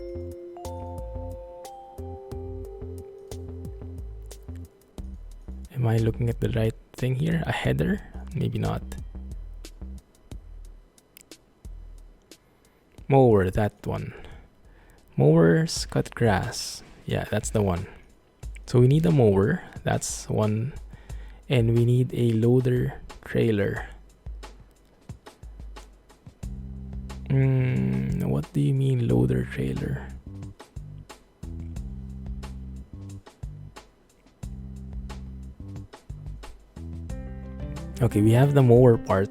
Am I looking at the right thing here? A header? Maybe not. Mower, that one. Mowers cut grass. Yeah, that's the one. So we need a mower. That's one. And we need a loader trailer. What do you mean loader trailer? Okay, we have the mower part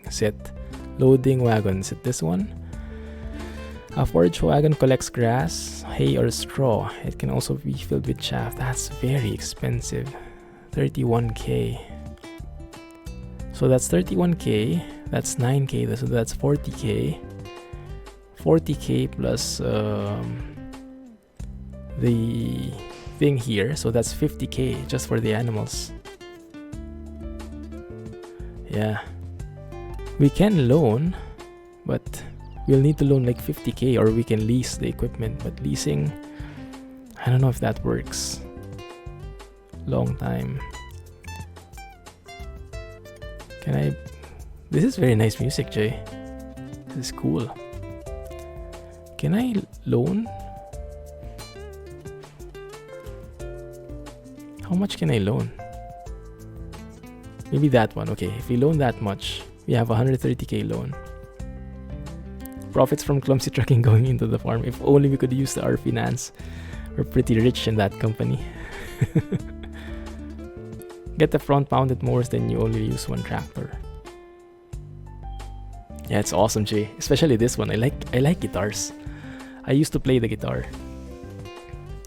set. Loading wagon, set this one. A forage wagon collects grass, hay or straw. It can also be filled with chaff. That's very expensive. 31k. So that's 31k. That's 9k. So that's 40k. 40k plus the thing here. So that's 50k just for the animals. Yeah. We can loan, but we'll need to loan like 50k, or we can lease the equipment. But leasing, I don't know if that works. Long time. Can I? This is very nice music, Jay. This is cool. Can I loan? How much can I loan? Maybe that one. Okay, if we loan that much, we have 130k loan. Profits from Clumsy trucking going into the farm. If only we could use our finance. We're pretty rich in that company. Get the front mounted mowers, then you only use one tractor. Yeah, it's awesome, Jay. Especially this one. I like guitars. I used to play the guitar.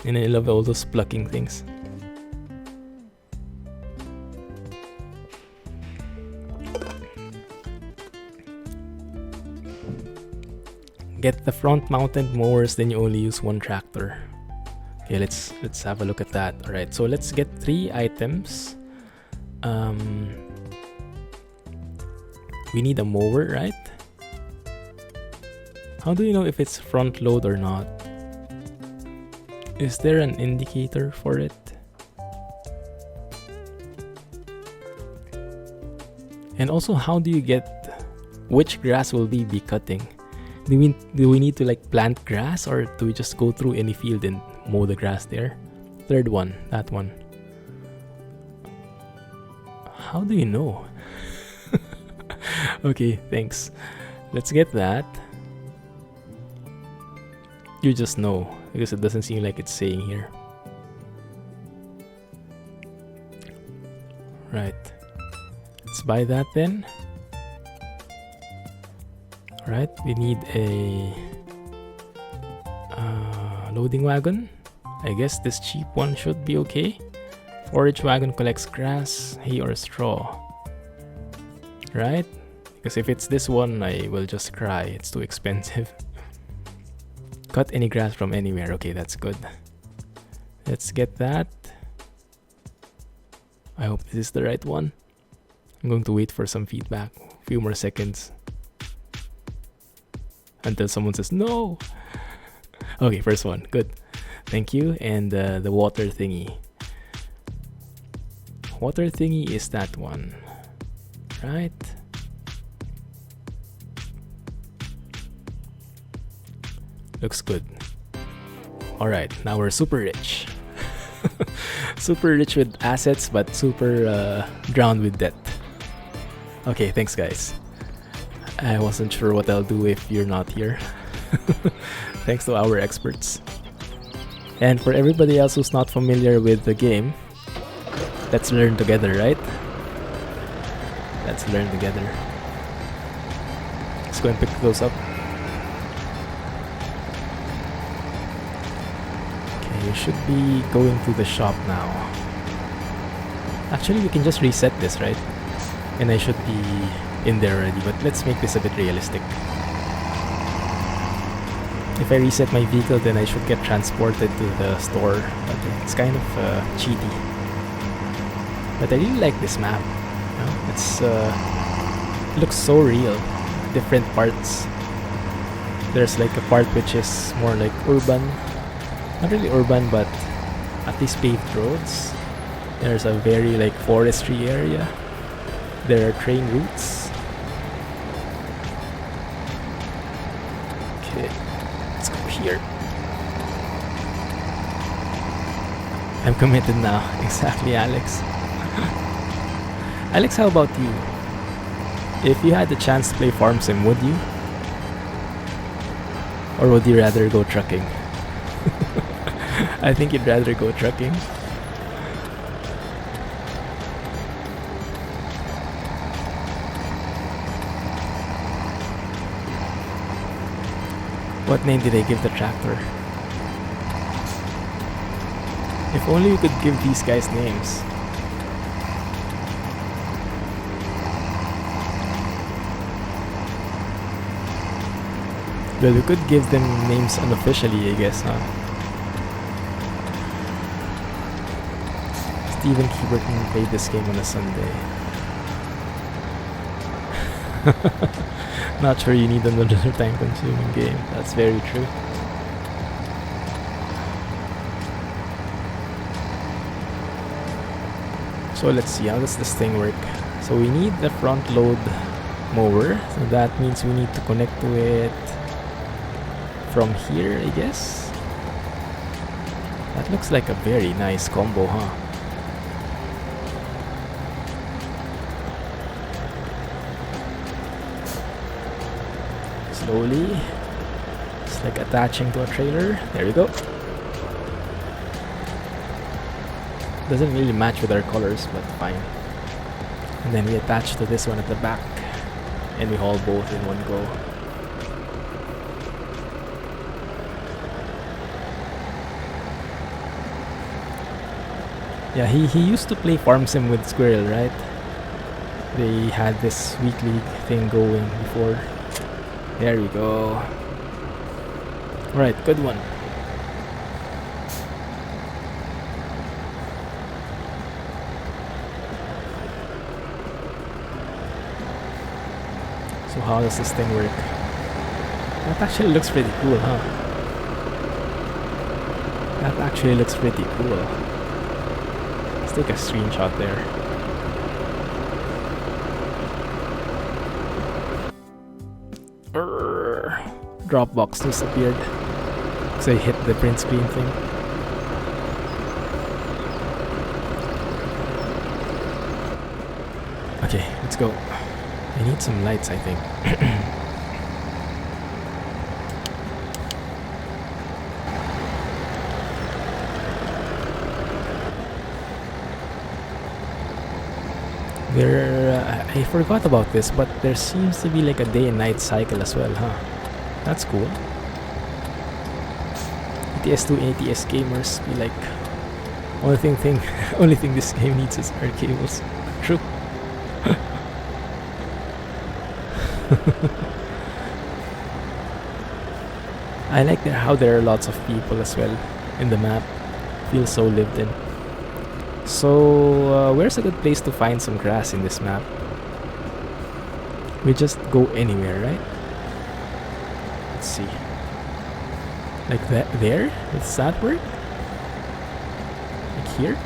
And I love all those plucking things. get the front mounted mowers, then you only use one tractor. Okay, let's have a look at that. All right, so let's get 3 items. We need a mower, right? How do you know if it's front load or not? Is there an indicator for it? And also, how do you get which grass will we be cutting? Do we need to like plant grass, or do we just go through any field and mow the grass there? Third one, that one. How do you know? Okay, thanks. Let's get that. You just know, because it doesn't seem like it's saying here. Right. Let's buy that then. Alright, we need a loading wagon. I guess this cheap one should be okay. Forage wagon collects grass, hay or straw. Right? Because if it's this one, I will just cry. It's too expensive. Cut any grass from anywhere. Okay, that's good. Let's get that. I hope this is the right one. I'm going to wait for some feedback. A few more seconds. Until someone says no. Okay, first one. Good. Thank you. And the water thingy. Water thingy is that one. Right? Looks good. Alright, now we're super rich. Super rich with assets, but super drowned with debt. Okay, thanks guys. I wasn't sure what I'll do if you're not here. Thanks to our experts. And for everybody else who's not familiar with the game, let's learn together, right? Let's learn together. Let's go and pick those up. Okay, you should be going to the shop now. Actually, we can just reset this, right? And I should be in there already, but let's make this a bit realistic. If I reset my vehicle, then I should get transported to the store, but it's kind of cheaty. But I really like this map. You know, it's it looks so real. Different parts. There's like a part which is more like urban, not really urban, but at least paved roads. There's a very like forestry area. There are train routes. Okay, let's go here. I'm committed now. Exactly, Alex. Alex, how about you? If you had the chance to play Farm Sim, would you? Or would you rather go trucking? I think you'd rather go trucking. What name did I give the tractor? If only we could give these guys names. Well, we could give them names unofficially, I guess, huh? Steven Keeberton played this game on a Sunday. Not sure you need another time-consuming game. That's very true. So let's see, how does this thing work? So we need the front load mower. So that means we need to connect to it from here, I guess. That looks like a very nice combo, huh? Slowly. It's like attaching to a trailer. There we go. Doesn't really match with our colors, but fine. And then we attach to this one at the back. And we haul both in one go. Yeah, he used to play Farm Sim with Squirrel, right? They had this weekly thing going before. There we go. Alright, good one. So how does this thing work? That actually looks pretty cool, huh? That actually looks pretty cool. Let's take a screenshot there. Dropbox disappeared because I hit the print screen thing. Okay, let's go. I need some lights, I think. I forgot about this, but there seems to be like a day and night cycle as well, huh? That's cool. ATS2 ATS gamers be like, only thing this game needs is our cables. True. I like how there are lots of people as well in the map. Feels so lived in. So, where's a good place to find some grass in this map? We just go anywhere, right? Let's see. Like that there? Does that work? Like here?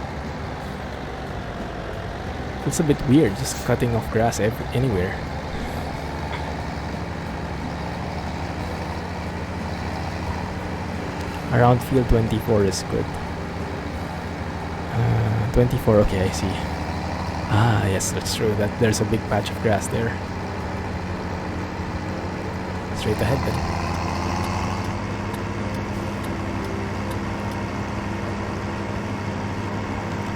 It's a bit weird, just cutting off grass anywhere. Around field 24 is good. 24, okay, I see. Ah, yes, that's true. That there's a big patch of grass there. Straight ahead then.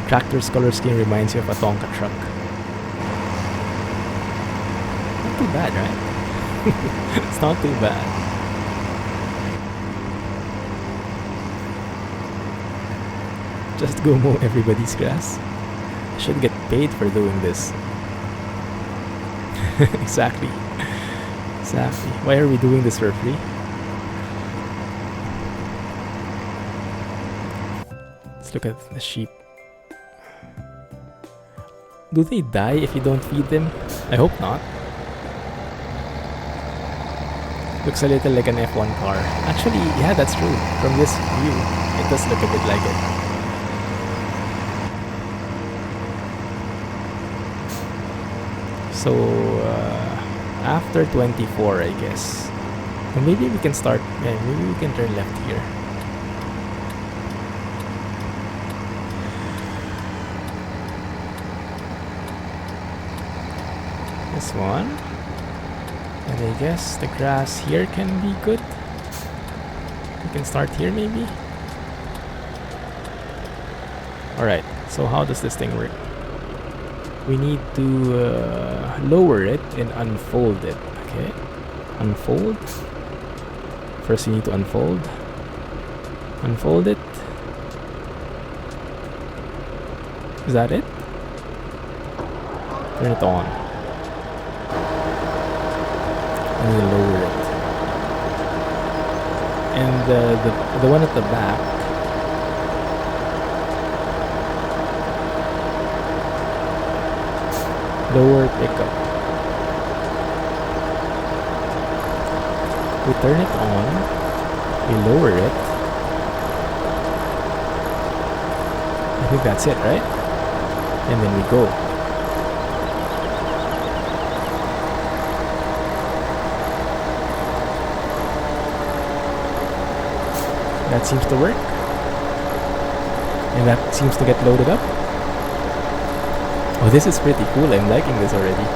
Tractor's color scheme reminds you of a Tonka truck. Not too bad, right? It's not too bad. Just go mow everybody's grass. I should get paid for doing this. Exactly. Exactly. Why are we doing this for free? Let's look at the sheep. Do they die if you don't feed them? I hope not. Looks a little like an F1 car. Actually, yeah, that's true. From this view, it does look a bit like it. So, after 24, I guess. Or maybe we can start, yeah, maybe we can turn left here. This one. And I guess the grass here can be good. We can start here maybe. Alright, so how does this thing work? We need to lower it and unfold it. Okay, unfold. First you need to unfold. Unfold it. Is that it? Turn it on. And then lower it. And the one at the back, lower pickup. We turn it on, we lower it. I think that's it, right? And then we go. That seems to work. And that seems to get loaded up. Oh, this is pretty cool. I'm liking this already.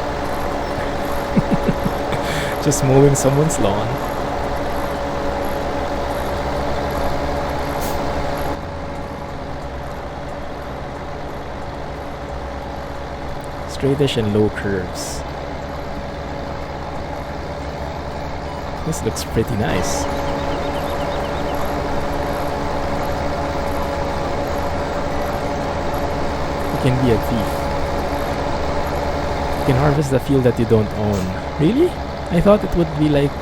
Just mowing someone's lawn. Straightish and low curves. This looks pretty nice. You can be a thief. You can harvest the field that you don't own. Really? I thought it would be like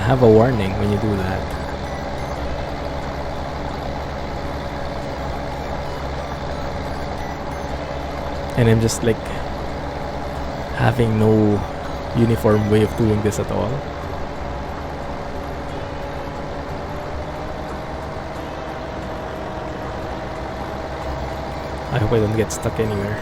have a warning when you do that. And I'm just like having no uniform way of doing this at all. I hope I don't get stuck anywhere.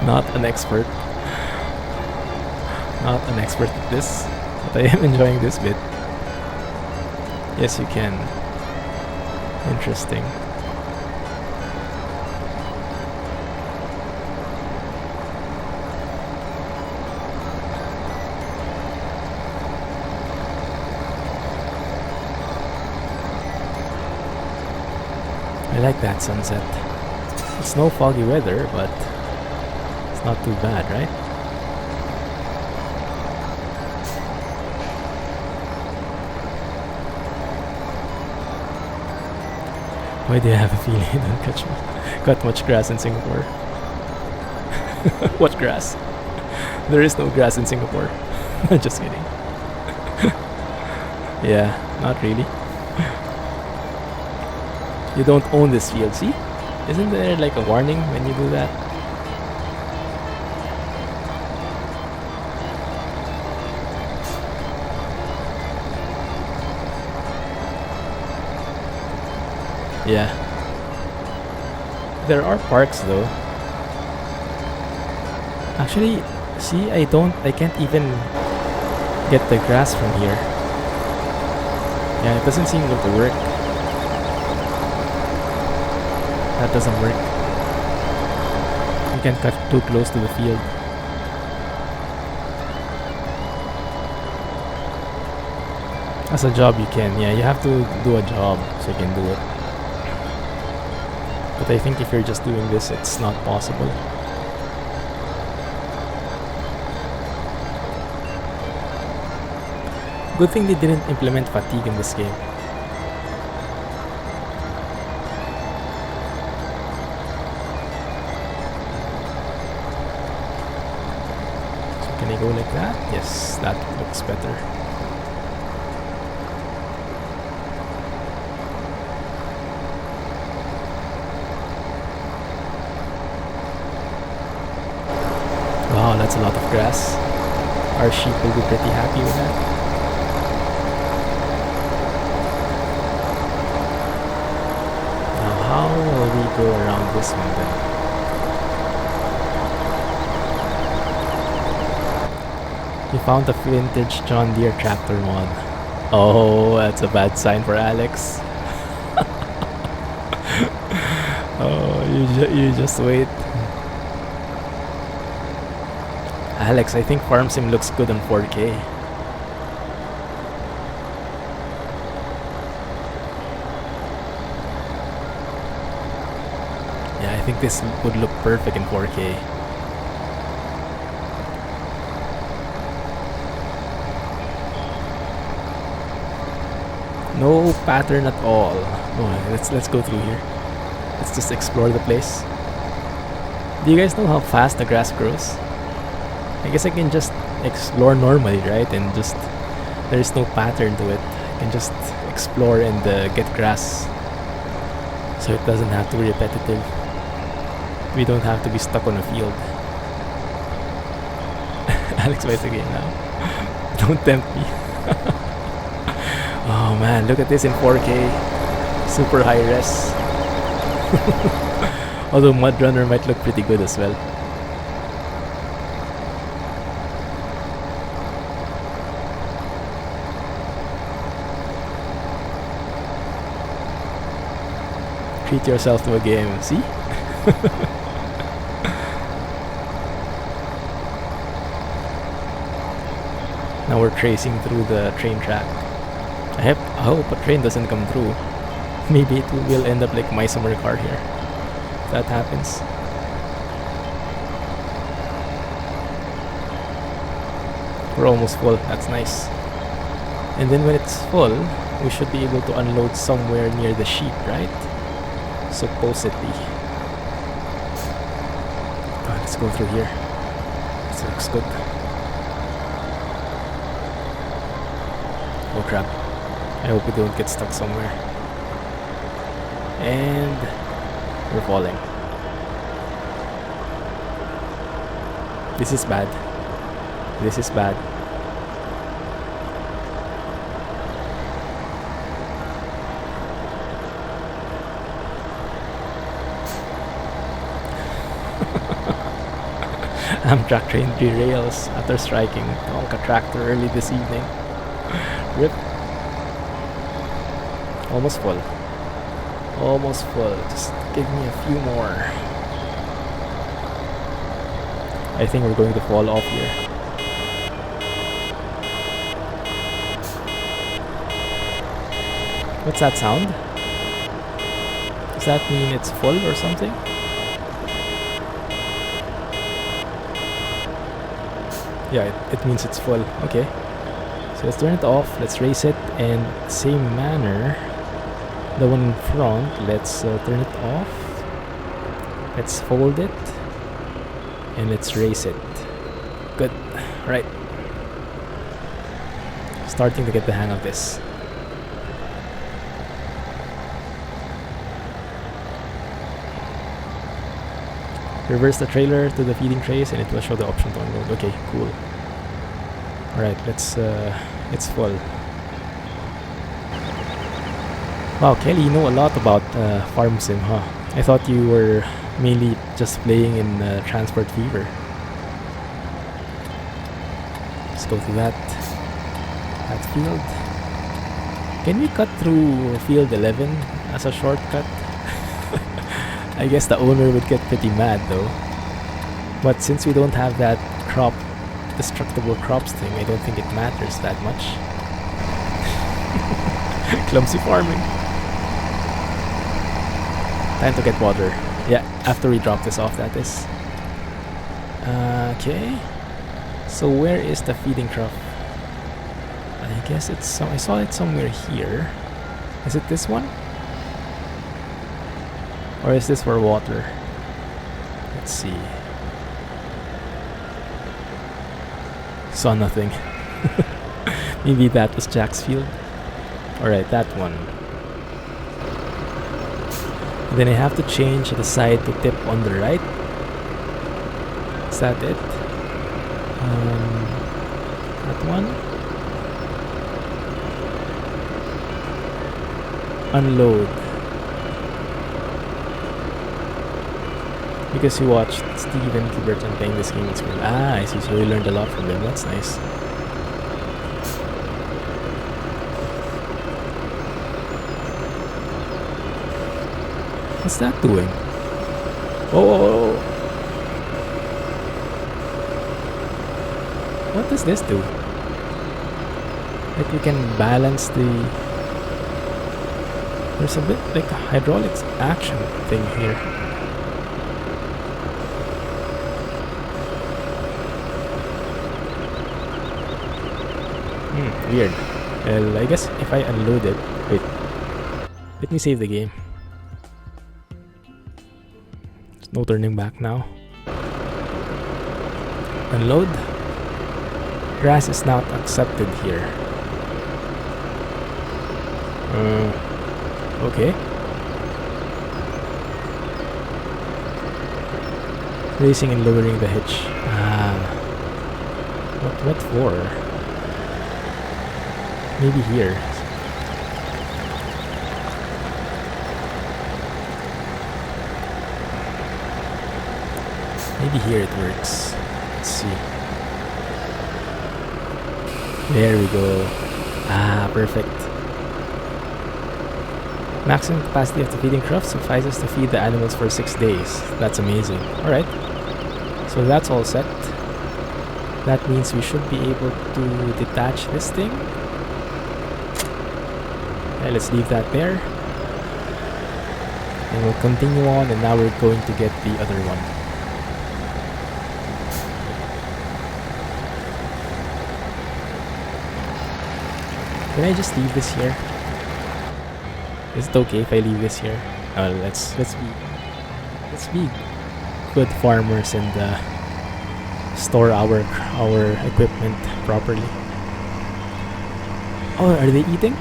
Not an expert. Not an expert at this, but I am enjoying this bit. Yes, you can. Interesting. I like that sunset. It's no foggy weather, but it's not too bad, right? Why do you have a feeling you don't cut much grass in Singapore? What grass? There is no grass in Singapore. Just kidding. Yeah, not really. You don't own this field, see? Isn't there like a warning when you do that? Yeah. There are parks though. Actually, see, I can't even get the grass from here. Yeah, it doesn't seem to work. That doesn't work. You can't cut too close to the field. As a job you can, yeah, you have to do a job so you can do it. But I think if you're just doing this, it's not possible. Good thing they didn't implement fatigue in this game. So can I go like that? Yes, that looks better. Wow, that's a lot of grass. Our sheep will be pretty happy with that. Now how will we go around this one then? You found a vintage John Deere tractor mod. Oh, that's a bad sign for Alex. Oh, you just wait. Alex, I think Farm Sim looks good on 4K. Yeah, I think this would look perfect in 4K. No pattern at all. Oh, let's go through here. Let's just explore the place. Do you guys know how fast the grass grows? I guess I can just explore normally, right? And just, there's no pattern to it. I can just explore and get grass. So it doesn't have to be repetitive. We don't have to be stuck on a field. Alex buys the game now. Don't tempt me. Oh man, look at this in 4K. Super high res. Although Mud Runner might look pretty good as well. Treat yourself to a game, see? Now we're tracing through the train track. I hope a train doesn't come through. Maybe it will end up like my summer car here. If that happens. We're almost full, that's nice. And then when it's full, we should be able to unload somewhere near the sheep, right? Supposedly. Oh, let's go through here. This looks good. Oh crap. I hope we don't get stuck somewhere. And we're falling. This is bad. This is bad. Amtrak train derails after striking Tonka tractor early this evening. Rip. Almost full. Almost full. Just give me a few more. I think we're going to fall off here. What's that sound? Does that mean it's full or something? Yeah, it means it's full. Okay. So let's turn it off. Let's race it. And same manner, the one in front, let's turn it off. Let's fold it. And let's race it. Good. Right. Starting to get the hang of this. Reverse the trailer to the feeding trays and it will show the option to unload. Okay, cool. Alright, it's full. Wow, Kelly, you know a lot about Farm Sim, huh? I thought you were mainly just playing in Transport Fever. Let's go to that field. Can we cut through field 11 as a shortcut? I guess the owner would get pretty mad though. But since we don't have that crop, destructible crops thing, I don't think it matters that much. Clumsy farming. Time to get water. Yeah, after we drop this off, that is. Okay. So where is the feeding trough? I guess it's I saw it somewhere here. Is it this one? Or is this for water? Let's see. Saw nothing. Maybe that was Jack's field. Alright, that one. Then I have to change the side to tip on the right. Is that it? That one. Unload. Because you watched Steven Gilberton playing this game in school. Ah, I see. So you learned a lot from them. That's nice. What's that doing? Oh! What does this do? Like you can balance the... There's a bit like a hydraulics action thing here. Weird. Well, I guess if I unload it... Wait. Let me save the game. There's no turning back now. Unload. Grass is not accepted here. Okay. Raising and lowering the hitch. Ah. What for? Maybe here. Maybe here it works. Let's see. There we go. Ah, perfect. Maximum capacity of the feeding trough suffices to feed the animals for 6 days. That's amazing. Alright. So that's all set. That means we should be able to detach this thing. Okay, let's leave that there. And we'll continue on, and now we're going to get the other one. Can I just leave this here? Is it okay if I leave this here? Let's be good farmers and store our equipment properly. Oh, are they eating?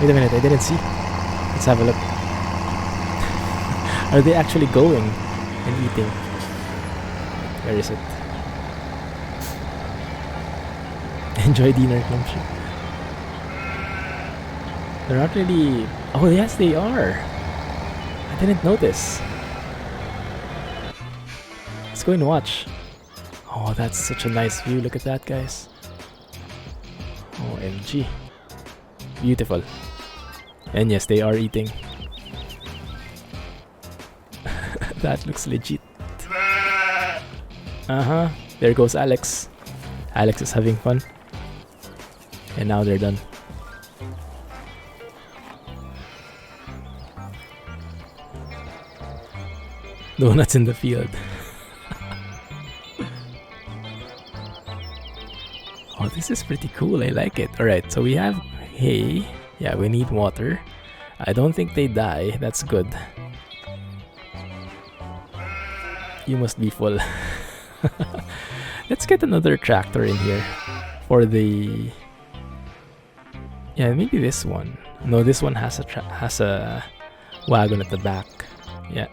Wait a minute, I didn't see. Let's have a look. Are they actually going and eating? Where is it? Enjoy dinner, Clumsy. They're not really... Oh yes, they are. I didn't notice. Let's go and watch. Oh, that's such a nice view. Look at that, guys. OMG. Beautiful. And yes, they are eating. That looks legit. Uh-huh. There goes Alex. Alex is having fun. And now they're done. Donuts in the field. Oh, this is pretty cool. I like it. Alright, so we have hay. Yeah, we need water. I don't think they die. That's good. You must be full. Let's get another tractor in here. For the... Yeah, maybe this one. No, this one has a wagon at the back. Yeah.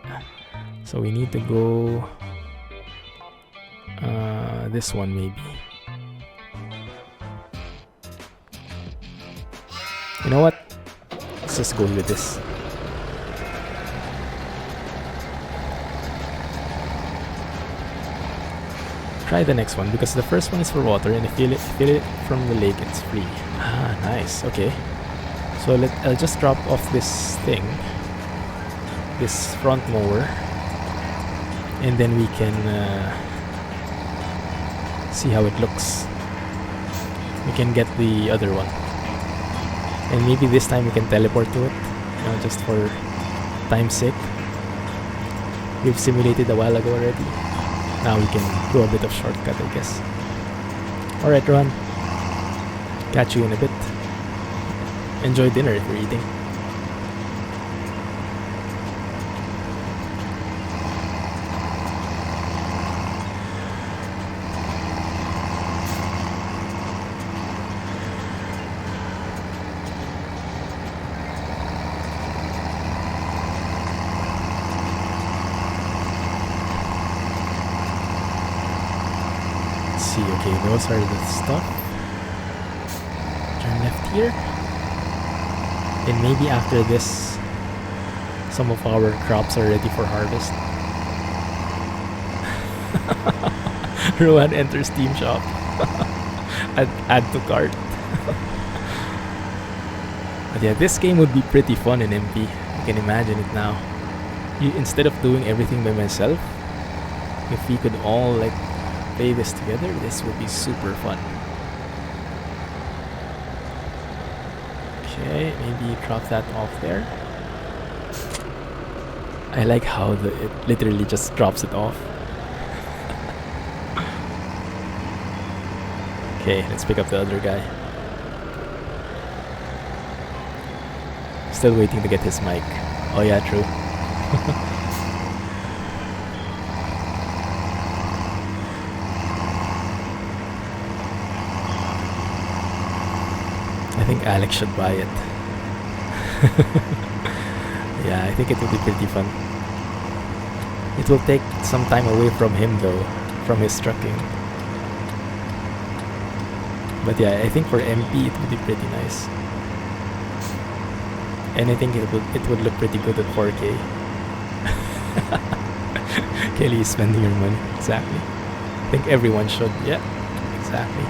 So we need to go... this one maybe. You know what? Let's just go with this. Try the next one because the first one is for water, and if you fill it from the lake, it's free. Ah, nice. Okay. So I'll just drop off this thing, this front mower, and then we can see how it looks. We can get the other one. And maybe this time we can teleport to it, you know, just for time's sake. We've simulated a while ago already. Now we can do a bit of shortcut, I guess. Alright, Rohan. Catch you in a bit. Enjoy dinner if you're eating. See, okay, those are the stuff. Turn left here. And maybe after this, some of our crops are ready for harvest. Rohan enters Steam Shop. add to cart. But yeah, this game would be pretty fun in MP. I can imagine it now. Instead of doing everything by myself, if we could all like play this together, this would be super fun. Okay, maybe drop that off there. I like how it literally just drops it off. Okay, let's pick up the other guy. Still waiting to get his mic. Oh yeah, true. I think Alex should buy it. Yeah, I think it will be pretty fun. It will take some time away from him though, from his trucking. But yeah, I think for MP it would be pretty nice. And I think it would look pretty good at 4K. Kelly is spending your money. Exactly. I think everyone should. Yeah, exactly.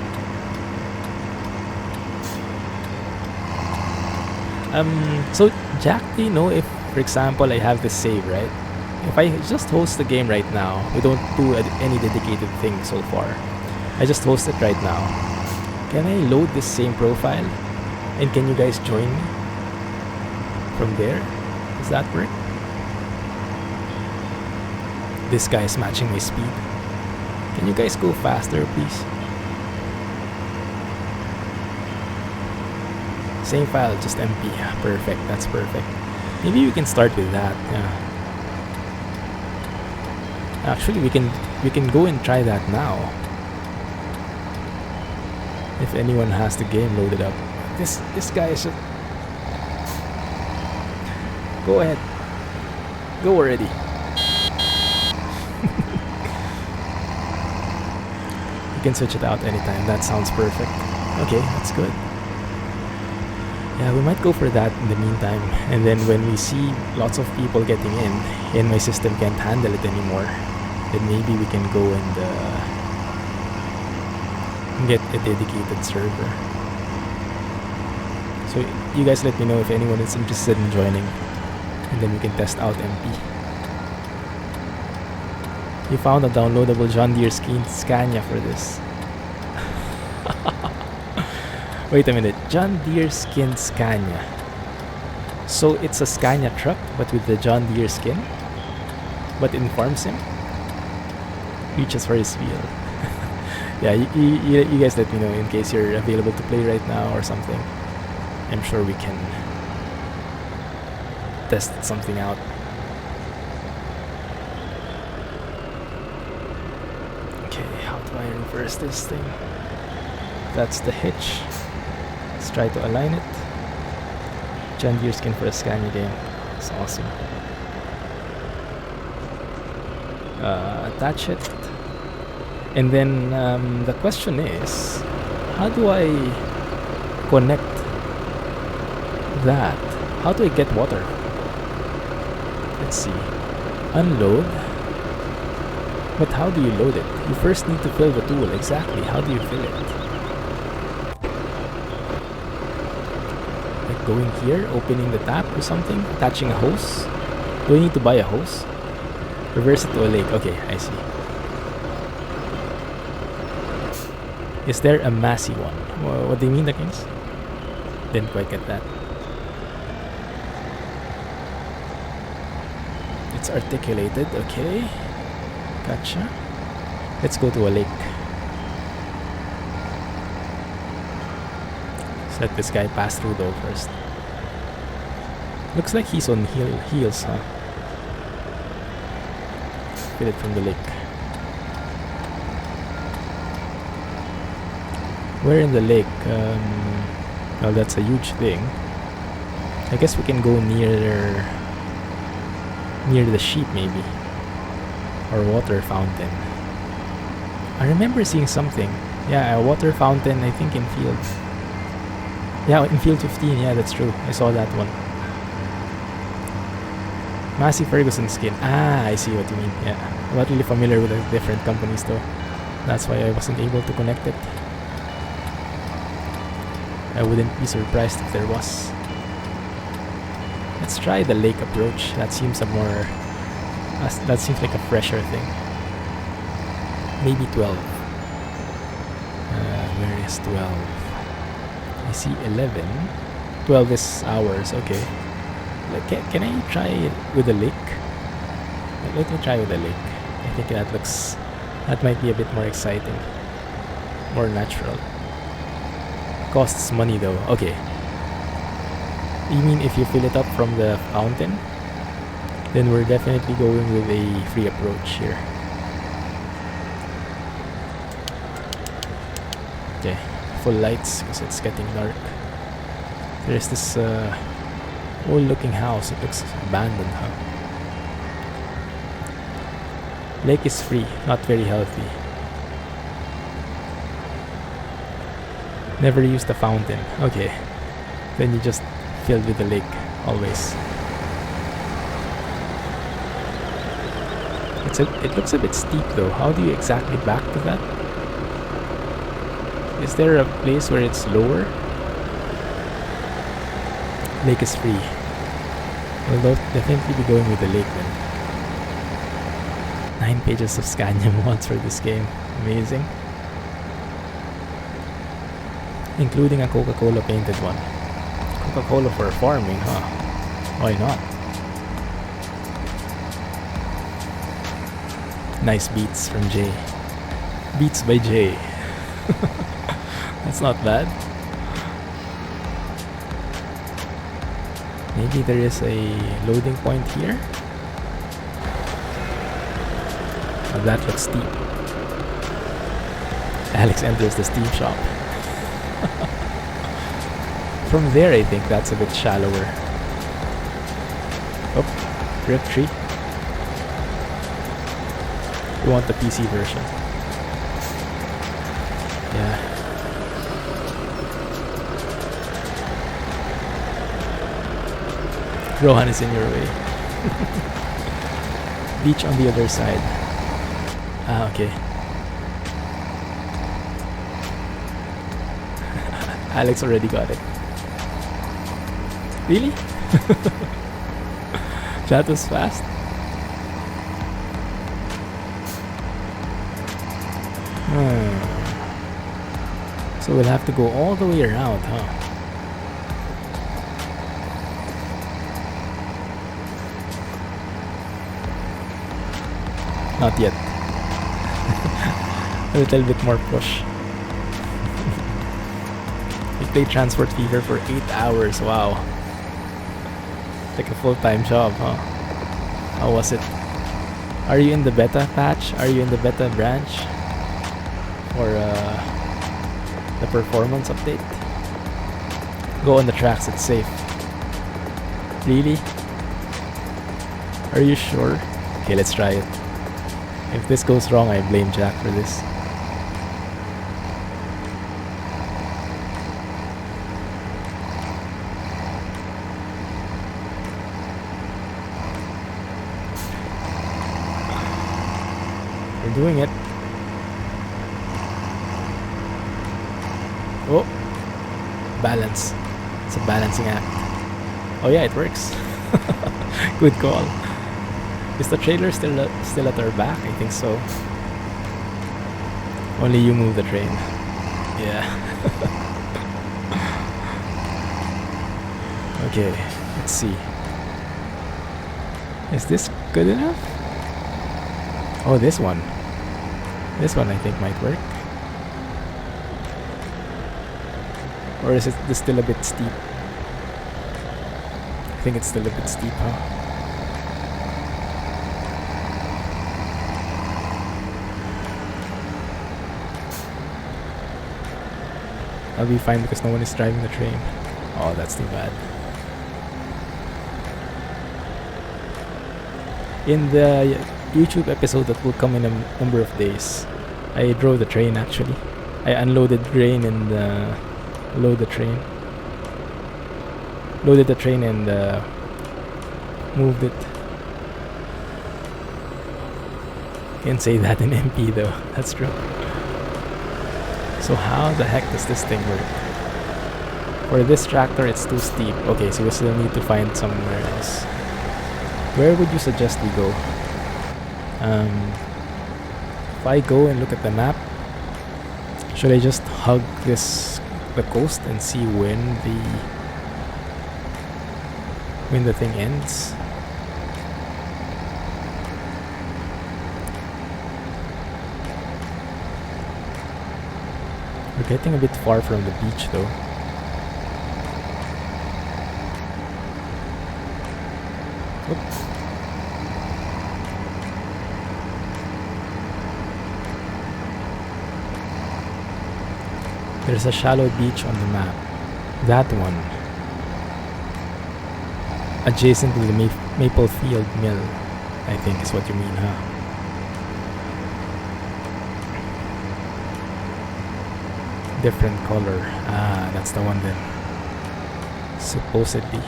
So Jack, do you know if, for example, I have this save, right? If I just host the game right now, we don't do any dedicated thing so far. I just host it right now. Can I load this same profile? And can you guys join me from there? Does that work? This guy is matching my speed. Can you guys go faster, please? Same file, just MP. Yeah, perfect. That's perfect. Maybe we can start with that. Yeah. Actually, we can go and try that now. If anyone has the game loaded up. This guy is Go ahead. Go already. You can switch it out anytime. That sounds perfect. Okay, that's good. Yeah, we might go for that in the meantime. And then when we see lots of people getting in and my system can't handle it anymore, then maybe we can go and get a dedicated server. So you guys let me know if anyone is interested in joining, and then we can test out MP. You found a downloadable John Deere Scania for this. Wait a minute, John Deere skin Scania. So it's a Scania truck, but with the John Deere skin? But in farm sim? Reaches for his wheel. Yeah, you guys let me know in case you're available to play right now or something. I'm sure we can test something out. Okay, how do I reverse this thing? That's the hitch. Let's try to align it. John Deere skin for a Scania game. It's awesome. Attach it. And then the question is, how do I connect that? How do I get water? Let's see. Unload. But how do you load it? You first need to fill the tool. Exactly. How do you fill it? Like going here, opening the tap or something? Attaching a hose? Do I need to buy a hose? Reverse it to a lake. Okay, I see. Is there a massy one? What do you mean, the kings? Didn't quite get that. It's articulated, okay. Gotcha. Let's go to a lake. Let's let this guy pass through though first. Looks like he's on heels, huh? Fill it from the lake. We're in the lake. Well, that's a huge thing. I guess we can go near the sheep maybe, or water fountain. I remember seeing something. Yeah, a water fountain. I think in field. Yeah, in field 15. Yeah, that's true. I saw that one. Massey Ferguson skin. Ah, I see what you mean. Yeah, I'm not really familiar with the different companies though. That's why I wasn't able to connect it. I wouldn't be surprised if there was. Let's try the lake approach. That seems a more... that seems like a fresher thing. Maybe 12. Where is 12? I see 11. 12 is ours, okay. Can I try it with the lake? Let me try with the lake. I think that might be a bit more exciting. More natural. Costs money though. Okay. You mean if you fill it up from the fountain? Then we're definitely going with a free approach here. Okay. Full lights because it's getting dark. There's this old looking house. It looks abandoned, huh? Lake is free, not very healthy. Never used the fountain. Okay. Then you just fill with the lake, always. It looks a bit steep though. How do you exactly back to that? Is there a place where it's lower? Lake is free. We'll definitely be going with the lake then. 9 pages of Scania mods for this game. Amazing. Including a Coca-Cola painted one. Coca-Cola for farming, huh? Why not? Nice beats from Jay. Beats by Jay. That's not bad. Maybe there is a loading point here. Oh, that looks steep. Alex enters the Steam shop. From there, I think that's a bit shallower. Oh, rip tree. We want the PC version. Yeah. Rohan is in your way. Beach on the other side. Ah, okay. Alex already got it. Really? That was fast. So we'll have to go all the way around, huh? Not yet. A little bit more push. We played Transport Fever for 8 hours, wow. Like a full-time job, huh? How was it? Are you in the beta patch? Are you in the beta branch? Or the performance update? Go on the tracks, it's safe. Really? Are you sure? Okay, let's try it. If this goes wrong, I blame Jack for this. We're doing it. Oh, balance. It's a balancing act. Oh yeah, it works. Good call. Is the trailer still at our back? I think so. Only you move the train. Yeah. Okay, let's see. Is this good enough? Oh, this one. This one I think might work. Or is it still a bit steep? I think it's still a bit steep, huh? I'll be fine because no one is driving the train. Oh, that's too bad. In the YouTube episode that will come in a number of days, I drove the train actually. I unloaded grain and loaded the train and moved it. Can't say that in MP though. That's true. So how the heck does this thing work? For this tractor, it's too steep. Okay, so we still need to find somewhere else. Where would you suggest we go? If I go and look at the map, should I just hug the coast and see when the thing ends? We're getting a bit far from the beach though. Oops. There's a shallow beach on the map. That one. Adjacent to the Maple Field Mill, I think is what you mean, huh? Different color. Ah, that's the one then. Supposedly.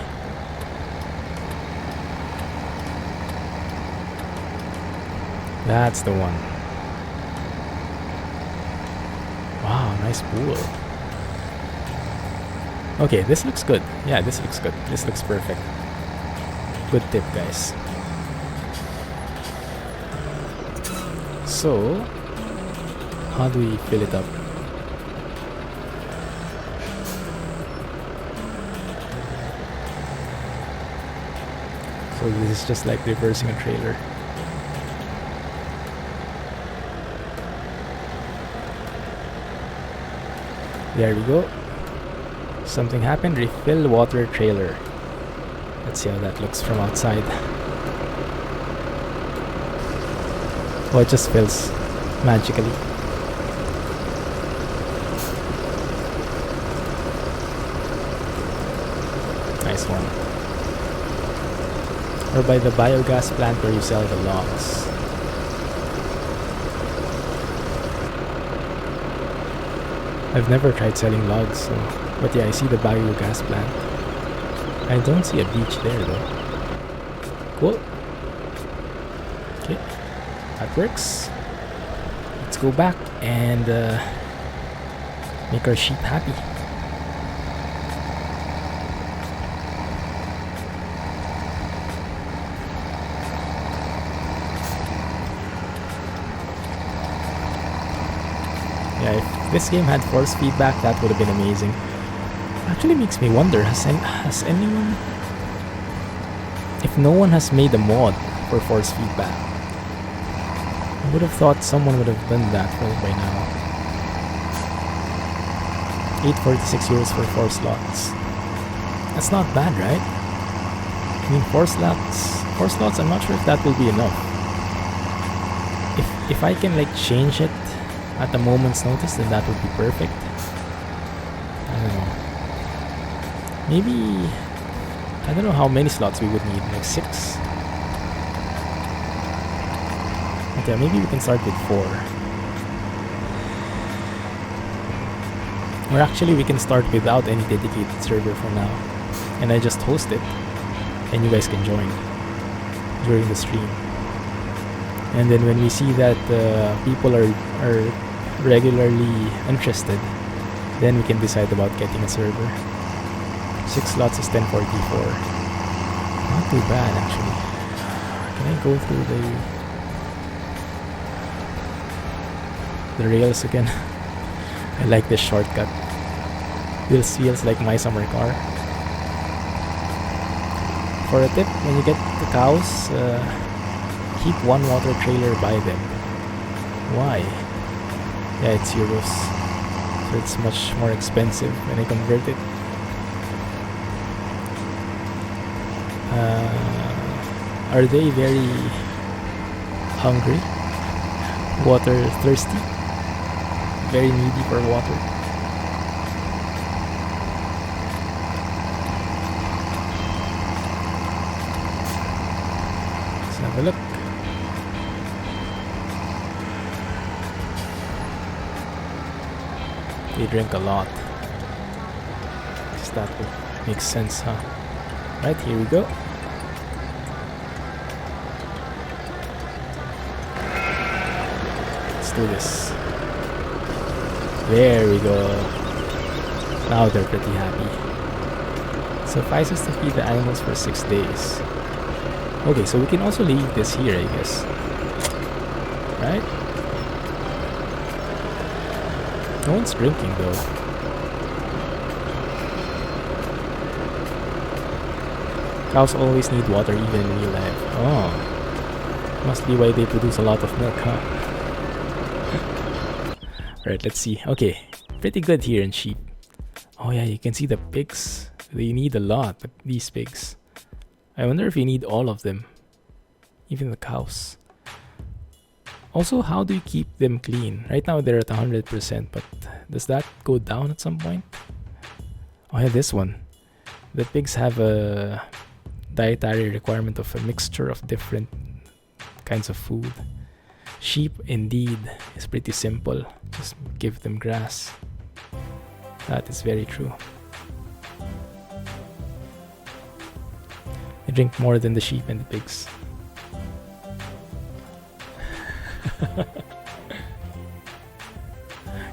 That's the one. Wow, nice pool. Okay, this looks good. Yeah, this looks good. This looks perfect. Good tip, guys. So, how do we fill it up? So this is just like reversing a trailer. There we go. Something happened. Refill water trailer. Let's see how that looks from outside. Oh, it just fills magically. Nice one. or by the biogas plant where you sell the logs. I've never tried selling logs, so but yeah, I see the biogas plant. I don't see a beach there though. Cool. Okay, that works. Let's go back and make our sheep happy. Yeah, if this game had force feedback, that would have been amazing. Actually makes me wonder, has anyone... If no one has made a mod for force feedback, I would have thought someone would have done that by now. 846 euros for 4 slots. That's not bad, right? I mean, 4 slots, I'm not sure if that will be enough. If I can like change it at a moment's notice, then that would be perfect. I don't know. Maybe... I don't know how many slots we would need, like 6? But yeah, maybe we can start with 4. Or actually we can start without any dedicated server for now. And I just host it. And you guys can join during the stream. And then when we see that people are regularly interested, then we can decide about getting a server. 6 slots is 1044. Not too bad actually. Can I go through the rails again? I like this shortcut. Feels like my summer car. For a tip, when you get the cows, keep one water trailer by them. Why? Yeah, it's euros, so it's much more expensive when I convert it. Are they very hungry? Water thirsty? Very needy for water? Let's have a look. They drink a lot. Guess that would make sense, huh? Right, here we go. Let's do this. There we go. Now they're pretty happy. Suffices to feed the animals for 6 days. Okay, so we can also leave this here, I guess. Right? No one's drinking though. Cows always need water even in real life. Oh. Must be why they produce a lot of milk, huh? Alright, let's see. Okay. Pretty good here in sheep. Oh yeah, you can see the pigs. They need a lot, these pigs. I wonder if you need all of them. Even the cows. Also, how do you keep them clean? Right now they're at 100%, but does that go down at some point? Oh yeah, this one. The pigs have a dietary requirement of a mixture of different kinds of food. Sheep, indeed, is pretty simple. Just give them grass. That is very true. They drink more than the sheep and the pigs.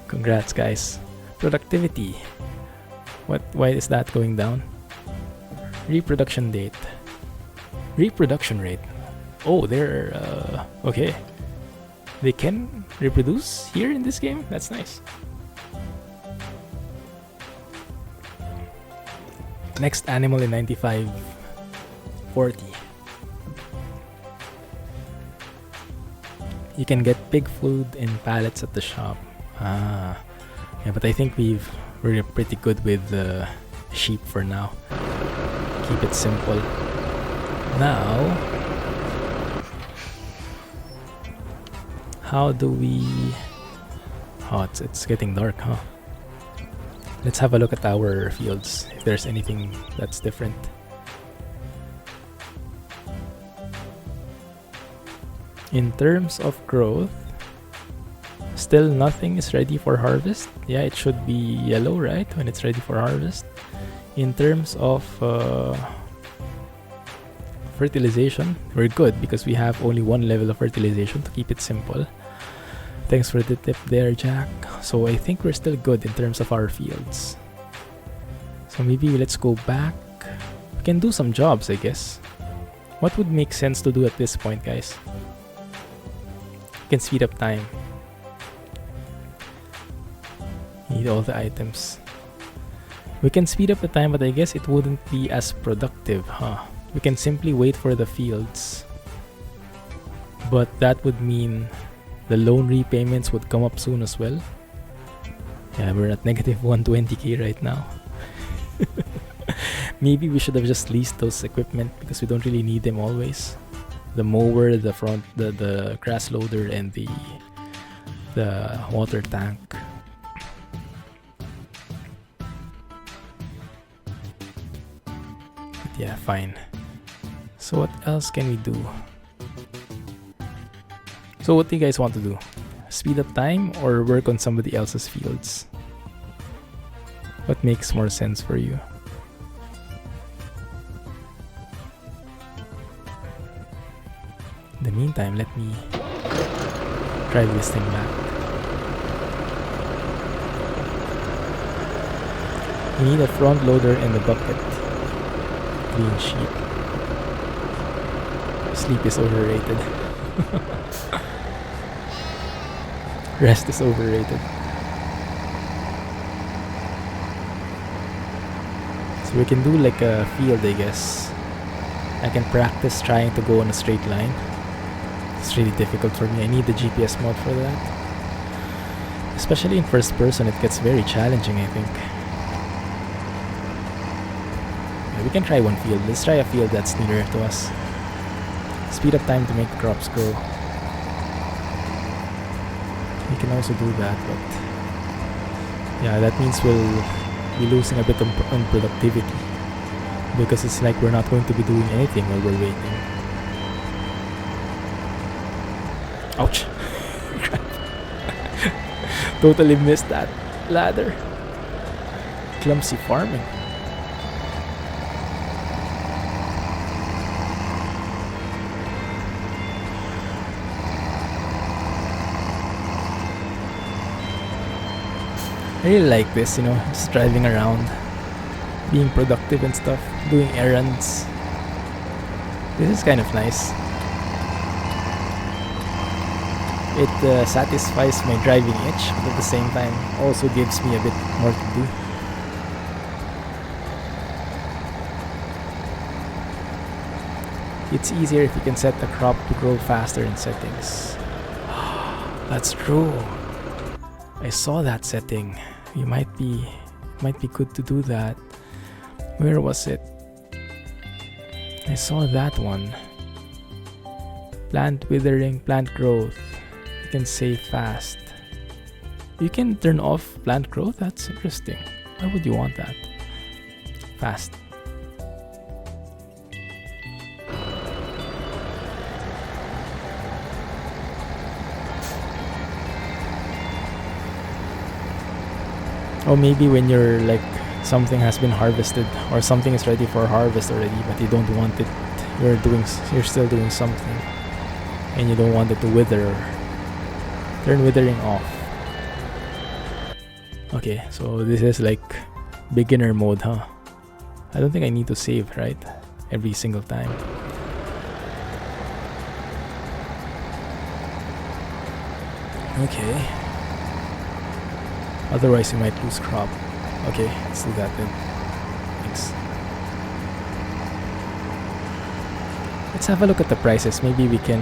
Congrats, guys. Productivity. Why is that going down? Reproduction date. Reproduction rate. Oh, they're okay. They can reproduce here in this game? That's nice. Next animal in 9540. You can get pig food in pallets at the shop. Ah, yeah, but I think we're pretty good with sheep for now. Keep it simple. Now, how do we... Oh, it's getting dark, huh? Let's have a look at our fields, if there's anything that's different. In terms of growth, still nothing is ready for harvest. Yeah, it should be yellow, right, when it's ready for harvest. In terms of fertilization, we're good because we have only one level of fertilization to keep it simple. Thanks for the tip there, Jack. So I think we're still good in terms of our fields. So maybe let's go back. We can do some jobs, I guess. What would make sense to do at this point, guys? We can speed up time. Need all the items. We can speed up the time, but I guess it wouldn't be as productive, huh? We can simply wait for the fields. But that would mean the loan repayments would come up soon as well. Yeah, we're at negative 120k right now. Maybe we should have just leased those equipment because we don't really need them always. The mower, the grass loader, and the water tank. Yeah, fine. So what else can we do? So what do you guys want to do? Speed up time or work on somebody else's fields? What makes more sense for you? In the meantime, let me drive this thing back. We need a front loader and a bucket. Clean sheet. Sleep is overrated. Rest is overrated. So we can do like a field, I guess. I can practice trying to go on a straight line. It's really difficult for me. I need the GPS mode for that. Especially in first person, it gets very challenging, I think. We can try one field. Let's try a field that's nearer to us. Speed up time to make crops grow. We can also do that, but yeah, that means we'll be losing a bit on productivity because it's like we're not going to be doing anything while we're waiting. Ouch! Totally missed that ladder. Clumsy farming. I really like this, you know, just driving around, being productive and stuff, doing errands. This is kind of nice. It satisfies my driving itch, but at the same time also gives me a bit more to do. It's easier if you can set the crop to grow faster in settings. That's true. I saw that setting. It might be good to do that. Where was it? I saw that one. Plant withering, plant growth. You can save fast. You can turn off plant growth? That's interesting. Why would you want that? Fast. Or maybe when you're like something has been harvested or something is ready for harvest already, but you don't want it. You're still doing something, and you don't want it to wither. Turn withering off. Okay, so this is like beginner mode, huh? I don't think I need to save, right? Every single time. Okay. Otherwise, you might lose crop. Okay, let's do that then. Thanks. Let's have a look at the prices. Maybe we can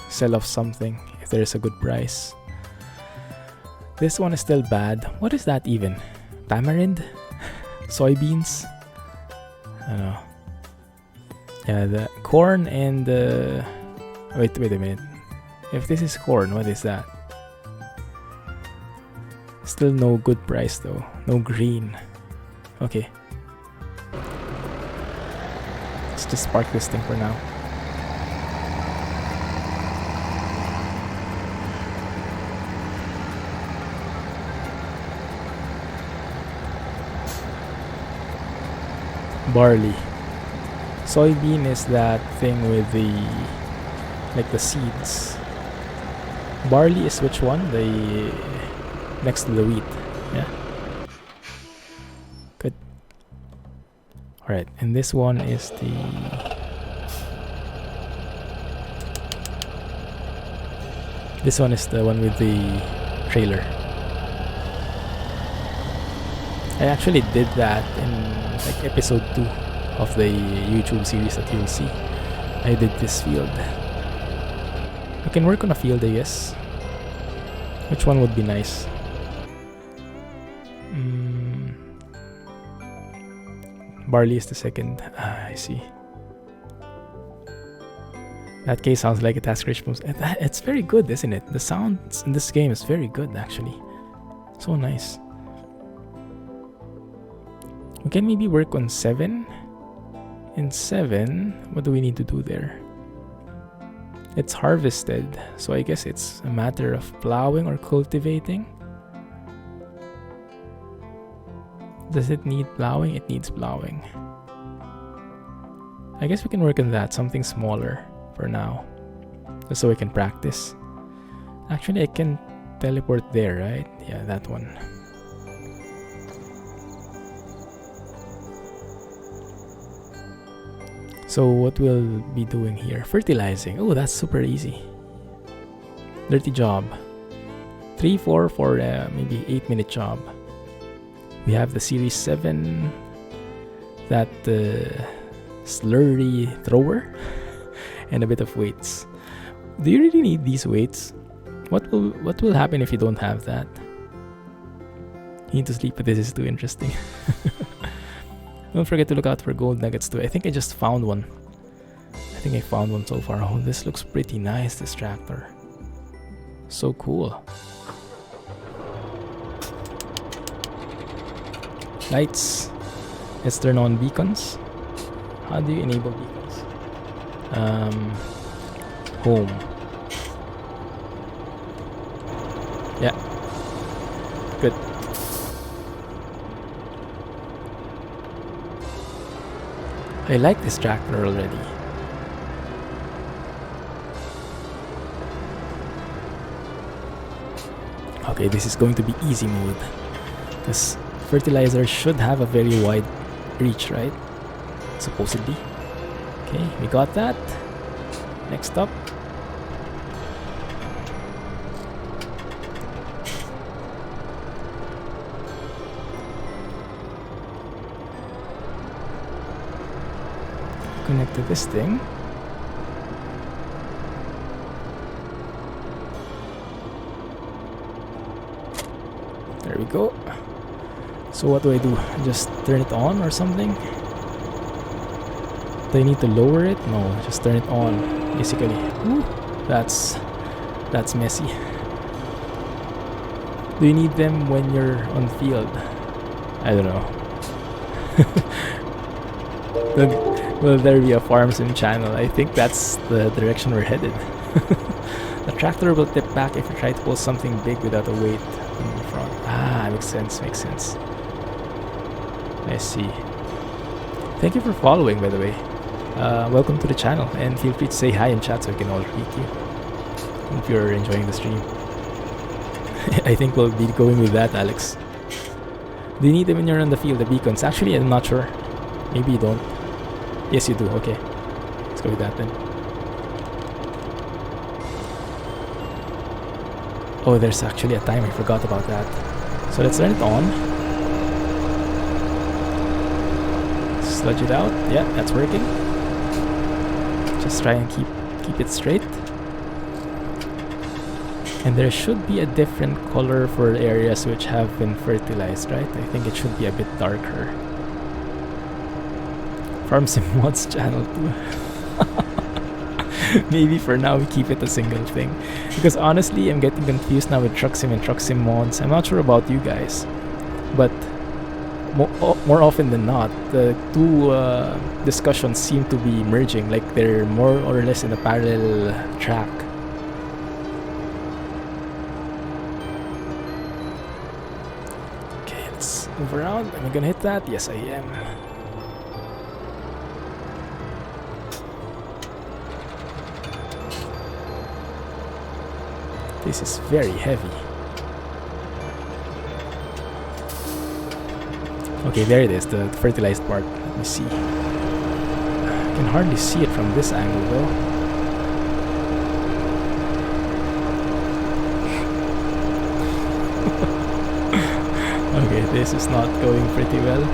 sell off something if there is a good price. This one is still bad. What is that even? Tamarind? Soybeans? I don't know. Yeah, the corn and the... Wait a minute. If this is corn, what is that? Still no good price though. No green. Okay. Let's just park this thing for now. Barley. Soybean is that thing with the like the seeds. Barley is which one? The next to the wheat. Yeah. Good. Alright, and this one is the one with the trailer. I actually did that in like episode 2 of the YouTube series that you'll see. I did this field. I can work on a field, I guess. Which one would be nice? Barley is the second. I see. That case sounds like it has rich moves. It's very good, isn't it? The sounds in this game is very good, actually. So nice. We can maybe work on 7. In 7, what do we need to do there? It's harvested, so I guess it's a matter of plowing or cultivating. Does it need plowing? It needs plowing. I guess we can work on that, something smaller for now, just so we can practice. Actually, I can teleport there, right? Yeah, that one. So what we'll be doing here, fertilizing. Oh, that's super easy. Dirty job. 3, 4 for maybe 8-minute job. We have the Series 7, that slurry thrower, and a bit of weights. Do you really need these weights? What will happen if you don't have that? You need to sleep, but this is too interesting. Don't forget to look out for gold nuggets too. I think I just found one. I think I found one so far. Oh, this looks pretty nice, this tractor. So cool. Lights. Let's turn on beacons. How do you enable beacons? Home. Yeah. Good. I like this tractor already. Okay, this is going to be easy mode. Because fertilizer should have a very wide reach, right? Supposedly. Okay, we got that. Next up. Connect to this thing. There we go. So what do I do? Just turn it on or something? Do I need to lower it? No, just turn it on. Basically. Ooh, that's messy. Do you need them when you're on field? I don't know. Will there be a farm sim channel? I think that's the direction we're headed. The tractor will tip back if you try to pull something big without a weight in the front. Ah, makes sense, makes sense. I see. Thank you for following, by the way. Welcome to the channel, and feel free to say hi in chat so we can all read you. Hope you're enjoying the stream. I think we'll be going with that, Alex. Do you need them when you're on the field, the beacons? Actually, I'm not sure. Maybe you don't. Yes, you do. Okay. Let's go with that then. Oh, there's actually a timer. I forgot about that. So let's turn it on. Sludge it out. Yeah, that's working. Just try and keep it straight. And there should be a different color for areas which have been fertilized, right? I think it should be a bit darker. Farm Sim Mods channel too. Maybe for now we keep it a single thing. Because honestly, I'm getting confused now with Truck Sim and Truck Sim Mods. I'm not sure about you guys. But more often than not, the two discussions seem to be merging. Like they're more or less in a parallel track. Okay, let's move around. Am I gonna hit that? Yes, I am. This is very heavy. Okay, there it is, the fertilized part. Let me see. I can hardly see it from this angle though. Okay, this is not going pretty well.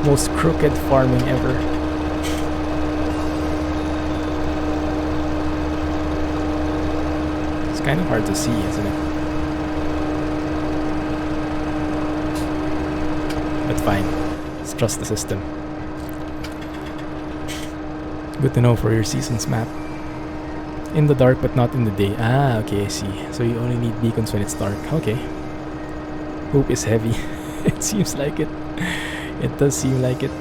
Most crooked farming ever. It's kind of hard to see, isn't it? But fine, let's trust the system. Good to know for your seasons map. In the dark but not in the day. Ah, okay, I see. So you only need beacons when it's dark. Okay. Hope is heavy. It seems like it. It does seem like it.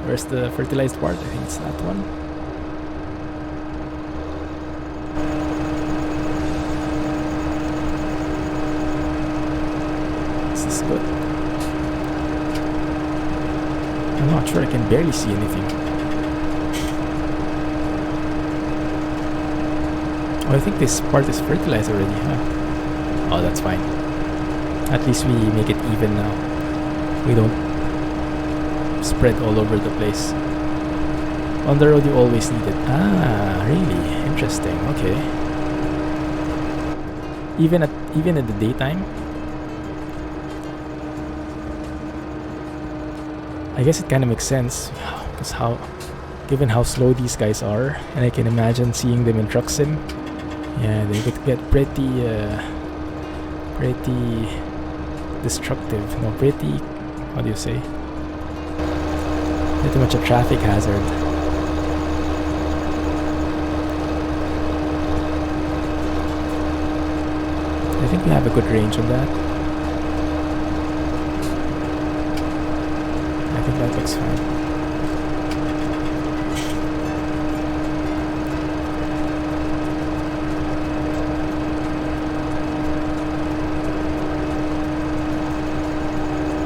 Where's the fertilized part? I think it's that one. This is good. I'm not sure, I can barely see anything. Oh, I think this part is fertilized already, huh? Oh, that's fine. At least we make it even now. We don't spread all over the place. On the road you always need it. Ah, really? Interesting. Okay. Even in the daytime? I guess it kind of makes sense, because given how slow these guys are, and I can imagine seeing them in truck sim. Yeah, they could get pretty destructive. No, pretty, how do you say? Pretty much a traffic hazard. I think we have a good range on that. I think that looks fine.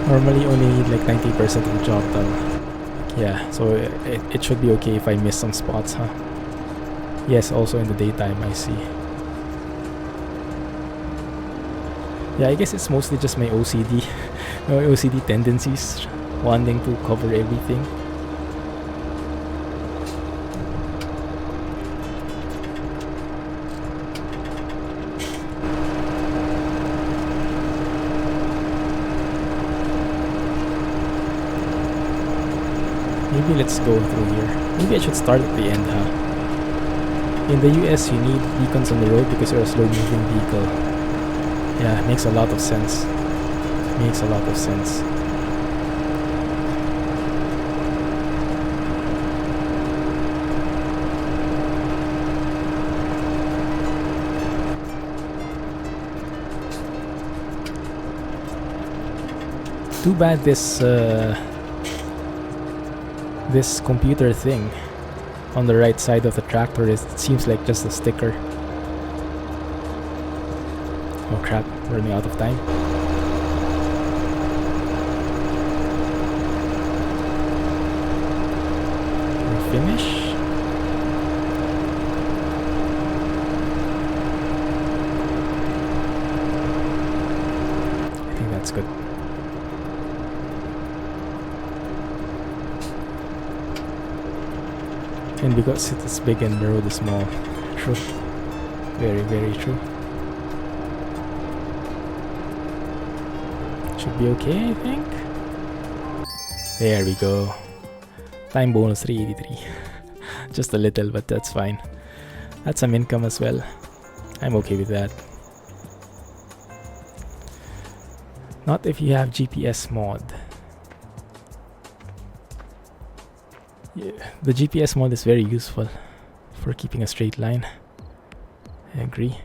Normally only need like 90% of the job done. Yeah, so it should be okay if I miss some spots, huh? Yes, also in the daytime, I see. Yeah, I guess it's mostly just my OCD. My OCD tendencies, wanting to cover everything. Maybe let's go through here. Maybe I should start at the end, huh? In the US, you need beacons on the road because you're a slow-moving vehicle. Yeah, it makes a lot of sense. Makes a lot of sense. Too bad this computer thing on the right side of the tractor it seems like just a sticker. Oh crap, running out of time. Can we finish? I think that's good. And because it is big and the road is small. True. Very, very true. Should be okay, I think. There we go. Time bonus 383. Just a little, but that's fine. That's some income as well. I'm okay with that. Not if you have GPS mod. Yeah, the GPS mod is very useful for keeping a straight line. I agree.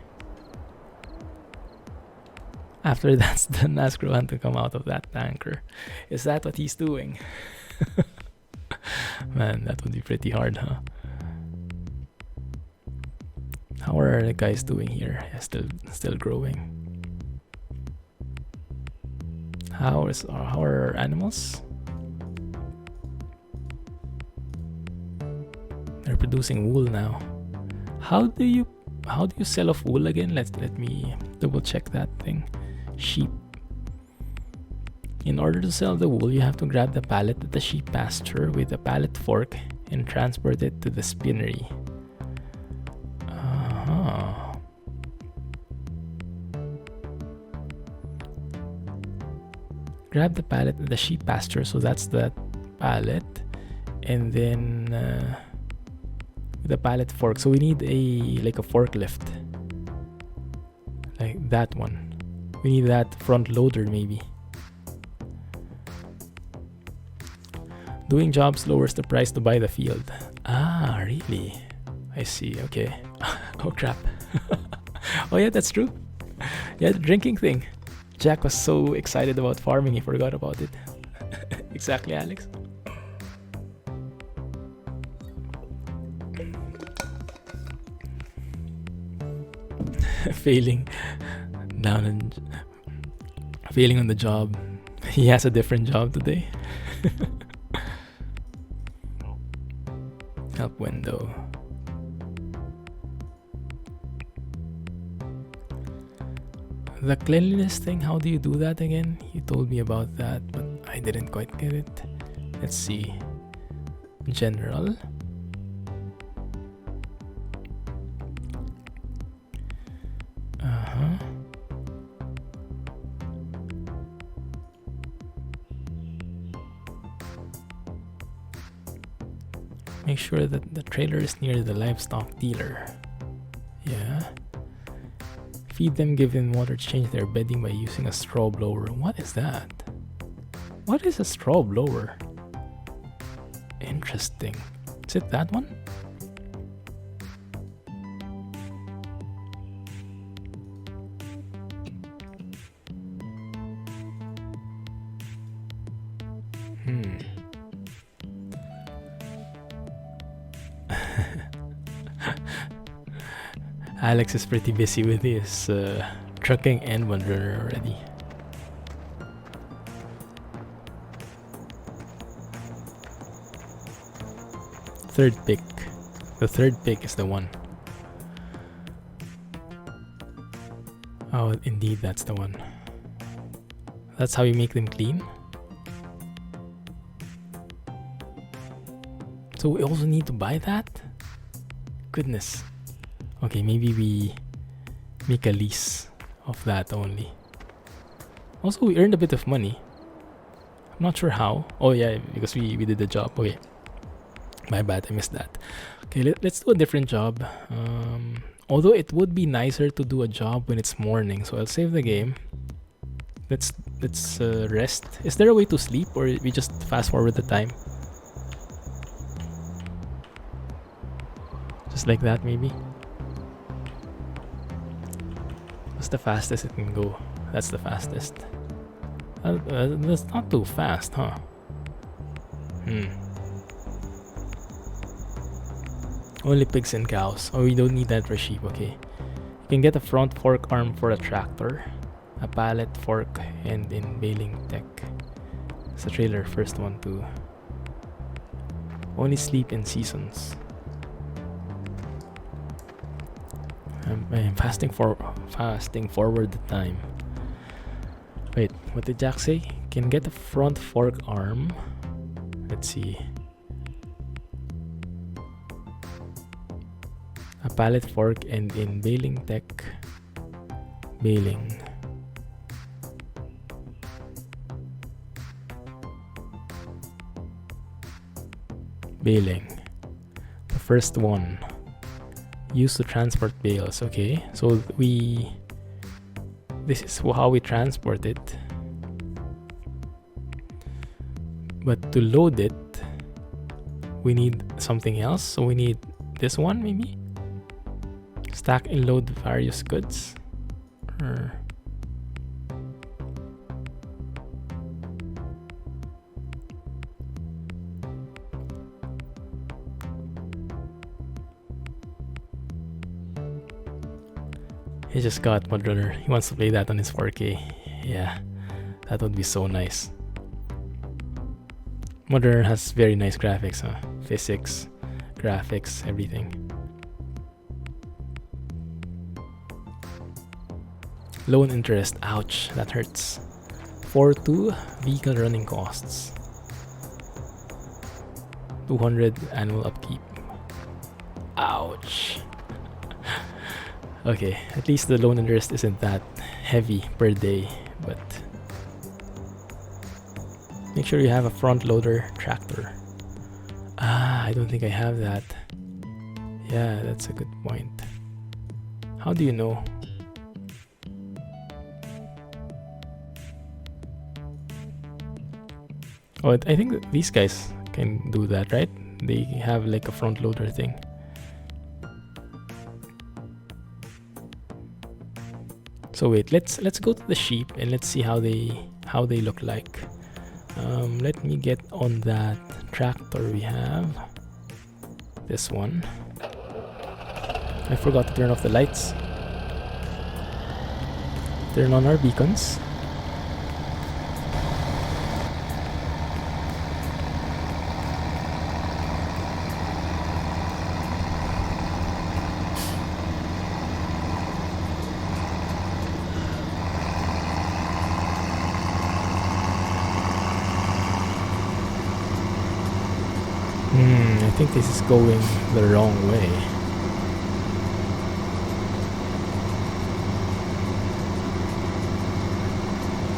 After that's done, ask Rohan to come out of that tanker. Is that what he's doing? Man, that would be pretty hard, huh? How are the guys doing here? Yeah, still growing. How are our animals? They're producing wool now. How do you sell off wool again? Let me double check that thing. Sheep. In order to sell the wool, you have to grab the pallet at the sheep pasture with a pallet fork and transport it to the spinnery. Grab the pallet at the sheep pasture, so that's the pallet, and then with a pallet fork. So we need a forklift, like that one. We need that front loader maybe. Doing jobs lowers the price to buy the field. Ah, really? I see. Okay. Oh crap. Oh yeah, that's true. Yeah, the drinking thing. Jack was so excited about farming, he forgot about it. Exactly, Alex. Failing on the job. He has a different job today. Help window. The cleanliness thing, how do you do that again? You told me about that, but I didn't quite get it. Let's see. General. Make sure that the trailer is near the livestock dealer. Yeah. Feed them, give them water, change their bedding by using a straw blower. What is that? What is a straw blower? Interesting. Is it that one? Alex is pretty busy with his trucking and windrunner already. Third pick. The third pick is the one. Oh, indeed, that's the one. That's how you make them clean. So we also need to buy that? Goodness. Okay, maybe we make a lease of that only. Also, we earned a bit of money. I'm not sure how. Oh yeah, because we did the job. Okay. My bad, I missed that. Okay, let's do a different job. Although it would be nicer to do a job when it's morning, so I'll save the game. Let's rest. Is there a way to sleep, or we just fast forward the time? Just like that, maybe. What's the fastest it can go? That's the fastest. That's not too fast, huh? Only pigs and cows. Oh, we don't need that for sheep. Okay. You can get a front fork arm for a tractor, a pallet fork, and in baling tech. It's a trailer, first one too. Only sleep in seasons. I'm fasting forward the time. Wait, what did Jack say? Can get a front fork arm. Let's see. A pallet fork and in baling tech. Baling. Baling. The first one. Used to transport bales. Okay, so this is how we transport it. But to load it, we need something else. So we need this one maybe. Stack and load various goods. He just got Mudrunner. He wants to play that on his 4K. Yeah, That would be so nice. Modern has very nice graphics, huh? Physics, graphics, everything. Loan interest, ouch, that hurts. 4.2 vehicle running costs. 200 annual upkeep. Ouch. Okay, at least the loan interest isn't that heavy per day, but make sure you have a front loader tractor. I don't think I have that. Yeah, that's a good point. How do you know? Oh, I think these guys can do that, right? They have like a front loader thing. So wait, let's go to the sheep and let's see how they look like. Let me get on that tractor we have. This one. I forgot to turn off the lights. Turn on our beacons. I think this is going the wrong way.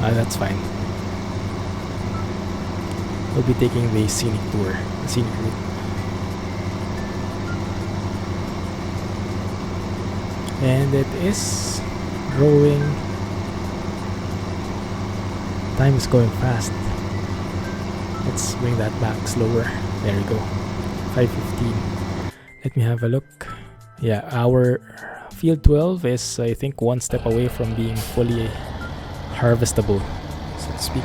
That's fine. We'll be taking the scenic tour, the scenic route. And it is growing. Time is going fast. Let's bring that back slower. There we go. 5:15. Let me have a look. Yeah, our field 12 is, I think, one step away from being fully harvestable, so to speak.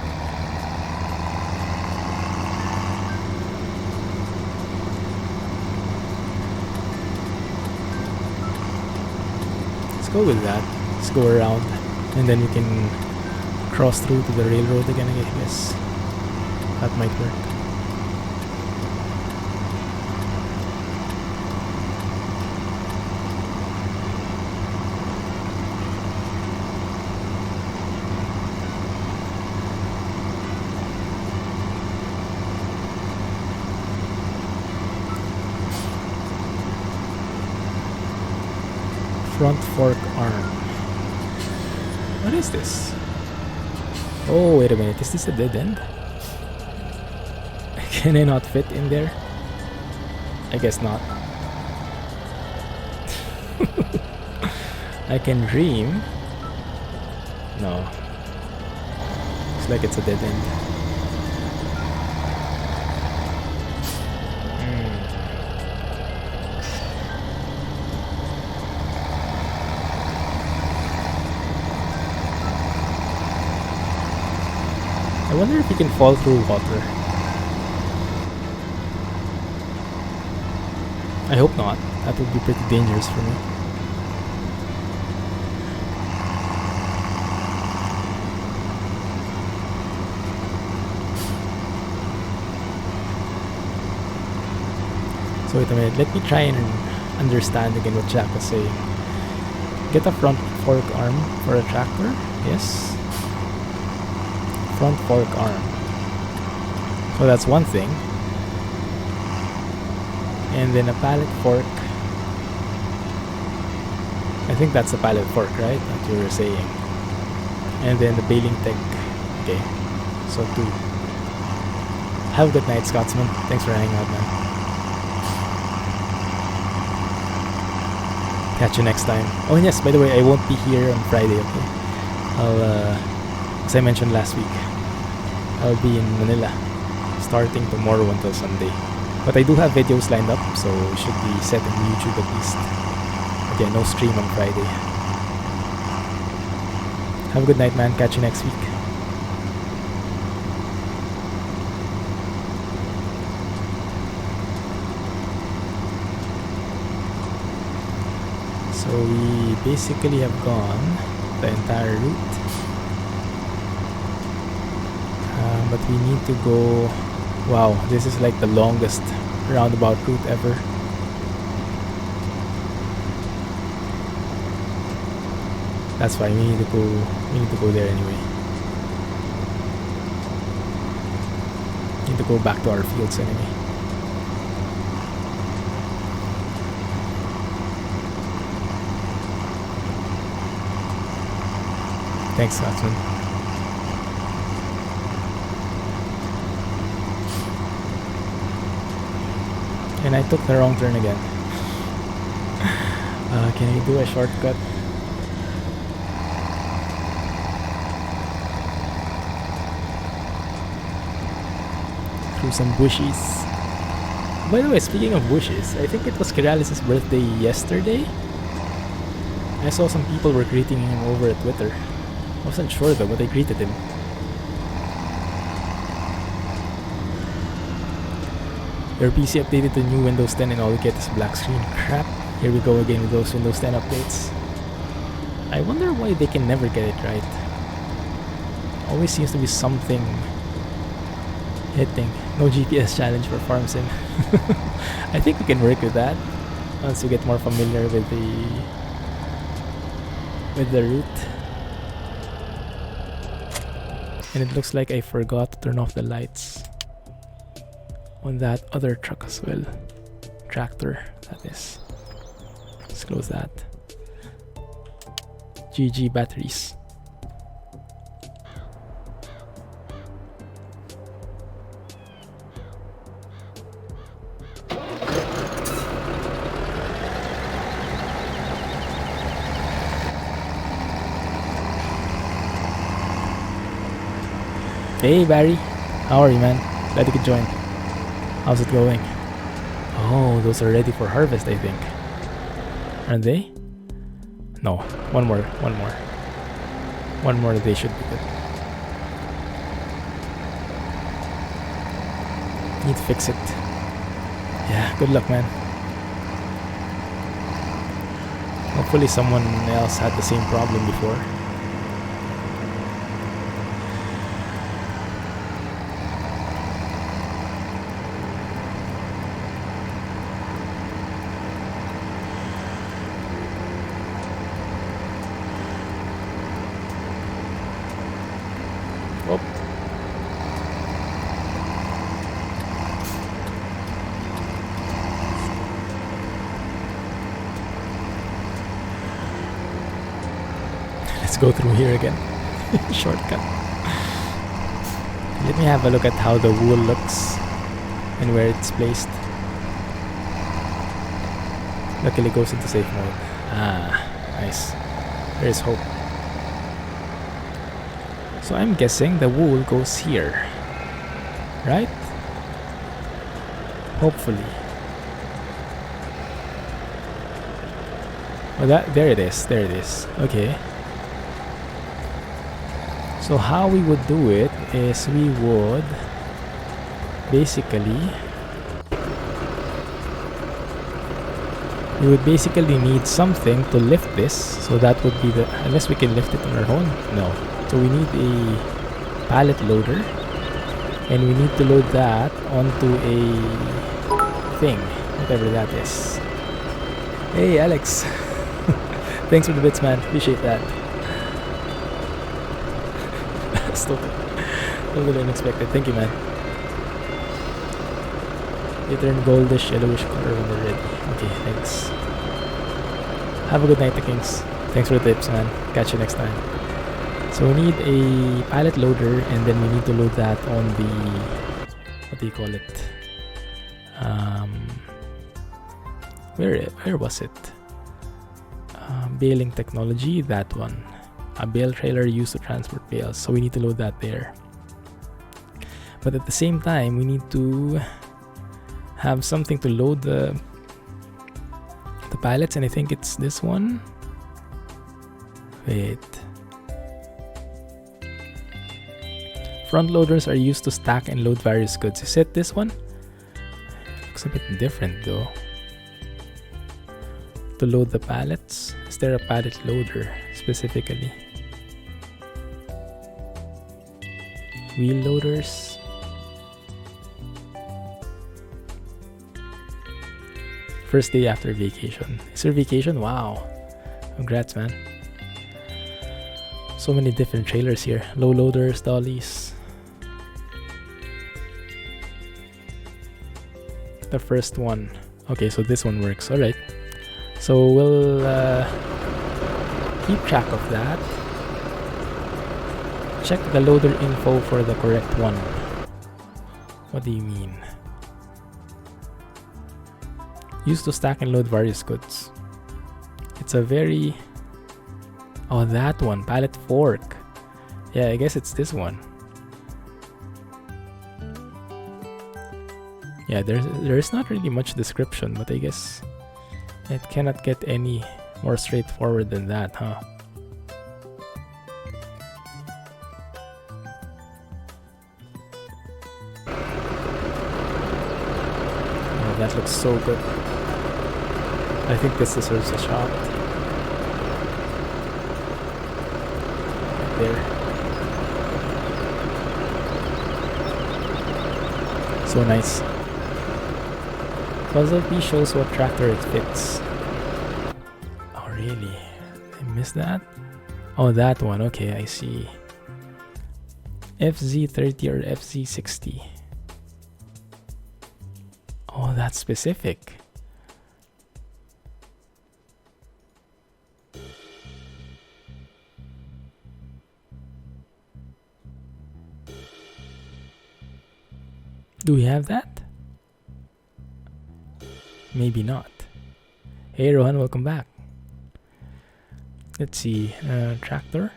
Let's go with that. Let's go around, and then we can cross through to the railroad again, I guess. That might work. Front fork arm. What is this? Oh, wait a minute. Is this a dead end? Can I not fit in there? I guess not. I can dream. No. Looks like it's a dead end. I wonder if you can fall through water. I hope not. That would be pretty dangerous for me. So wait a minute, let me try and understand again what Jack was saying. Get a front fork arm for a tractor? Yes. Front fork arm. So that's one thing. And then a pallet fork. I think that's a pallet fork, right? That you were saying. And then the baling tech. Okay. So 2. Have a good night, Scotsman. Thanks for hanging out, man. Catch you next time. Oh yes, by the way, I won't be here on Friday, okay? As I mentioned last week, I'll be in Manila starting tomorrow until Sunday. But I do have videos lined up, so it should be set on YouTube at least. But yeah, no stream on Friday. Have a good night, man. Catch you next week. So we basically have gone the entire route. But we need to go... Wow, this is like the longest roundabout route ever. That's why we need to go there anyway. Need to go back to our fields anyway. Thanks, Scotsman. And I took the wrong turn again. Can I do a shortcut? Through some bushes. By the way, speaking of bushes, I think it was Kiralis's birthday yesterday. I saw some people were greeting him over at Twitter. I wasn't sure though, but I greeted him. Your PC updated to new Windows 10 and all you get is black screen. Crap. Here we go again with those Windows 10 updates. I wonder why they can never get it right. Always seems to be something hitting. No GPS challenge for farm sim. I think we can work with that once we get more familiar with the route. And it looks like I forgot to turn off the lights on that other truck as well. Tractor, that is. Let's close that. GG batteries. Hey Barry, how are you, man? Glad you could join. How's it going? Oh, those are ready for harvest, I think. Aren't they? No, one more. They should be good. Need to fix it. Yeah, good luck, man. Hopefully someone else had the same problem before. Let's go through here again. Shortcut. Let me have a look at how the wool looks and where it's placed. Luckily it goes into safe mode. Ah, nice. There's hope. So I'm guessing the wool goes here, right? Hopefully. Oh, there it is. Okay. So how we would do it is we would basically need something to lift this. So that would be unless we can lift it on our own. No. So we need a pallet loader, and we need to load that onto a thing, whatever that is. Hey Alex. Thanks for the bits, man. Appreciate that. That's totally unexpected. Thank you, man. They turn goldish, yellowish color when they're ready. Okay, thanks. Have a good night, the Kings. Thanks for the tips, man. Catch you next time. So we need a pallet loader, and then we need to load that on the... what do you call it? Where was it? Baling technology, that one. A bale trailer used to transport bales, so we need to load that there. But at the same time, we need to have something to load the pallets, and I think it's this one. Wait. Front loaders are used to stack and load various goods. Is it this one? Looks a bit different though. To load the pallets? Is there a pallet loader specifically? wheel loaders. First day after vacation. Is there vacation? Wow. Congrats, man. So many different trailers here. Low loaders, dollies. The first one. Okay, so this one works. Alright. So we'll keep track of that. Check the loader info for the correct one. What do you mean? Used to stack and load various goods. It's a very... Oh, that one. Pallet fork. Yeah, I guess it's this one. Yeah, there's not really much description, but I guess it cannot get any more straightforward than that, huh? Oh, that looks so good. I think this deserves a shot. Right there. So nice. Puzzle piece shows what tractor it fits. Oh really? I missed that? Oh, that one. Okay, I see. FZ30 or FZ60. Oh, that's specific. Do we have that? Maybe not. Hey Rohan, welcome back. Let's see. Tractor.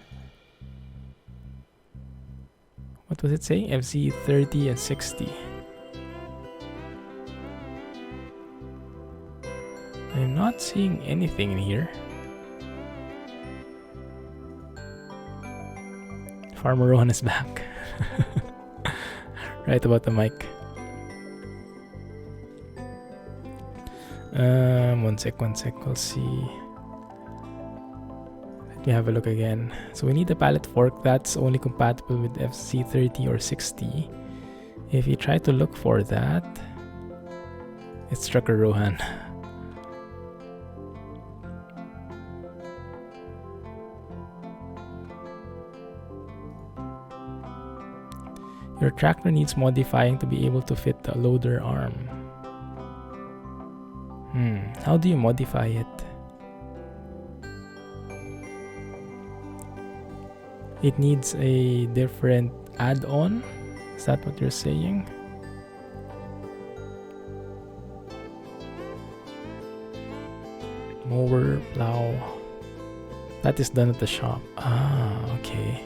What was it saying? FZ30 and 60. I'm not seeing anything in here. Farmer Rohan is back. Right about the mic. One sec, we'll see. Let me have a look again. So we need a pallet fork that's only compatible with FZ30 or 60. If you try to look for that, it's Trucker Rohan. Your tractor needs modifying to be able to fit the loader arm. How do you modify it? It needs a different add-on? Is that what you're saying? Mower, plow. That is done at the shop. Ah, okay.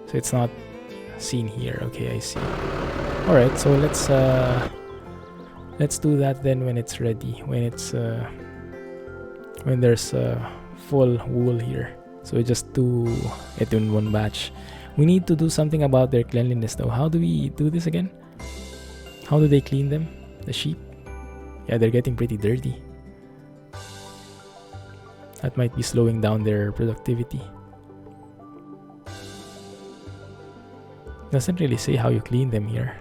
So it's not seen here. Okay, I see. Alright, so let's do that then when it's ready. When there's full wool here. So we just do it in one batch. We need to do something about their cleanliness though. How do we do this again? How do they clean them? The sheep? Yeah, they're getting pretty dirty. That might be slowing down their productivity. Doesn't really say how you clean them here.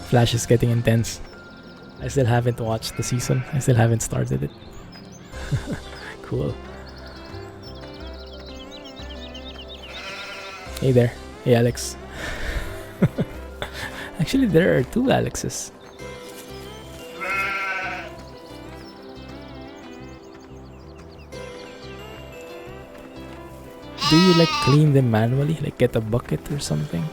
Flash is getting intense. I still haven't watched the season. I still haven't started it. Cool. Hey there. Hey Alex. Actually, there are two Alexes. Do you like clean them manually? Like get a bucket or something?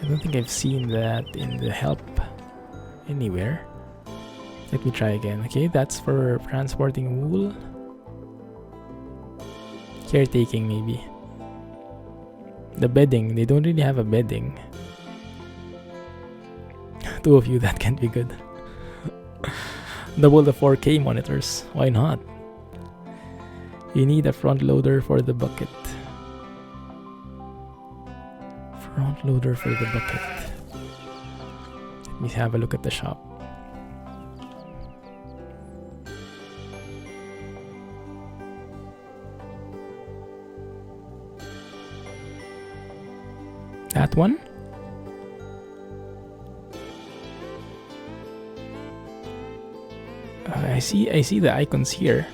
I don't think I've seen that in the help anywhere. Let me try again. Okay, that's for transporting wool. Caretaking maybe. The bedding, they don't really have a bedding. Two of you, that can't be good. Double the 4K monitors. Why not? You need a front loader for the bucket. Front loader for the bucket. Let me have a look at the shop. That one? I see the icons here.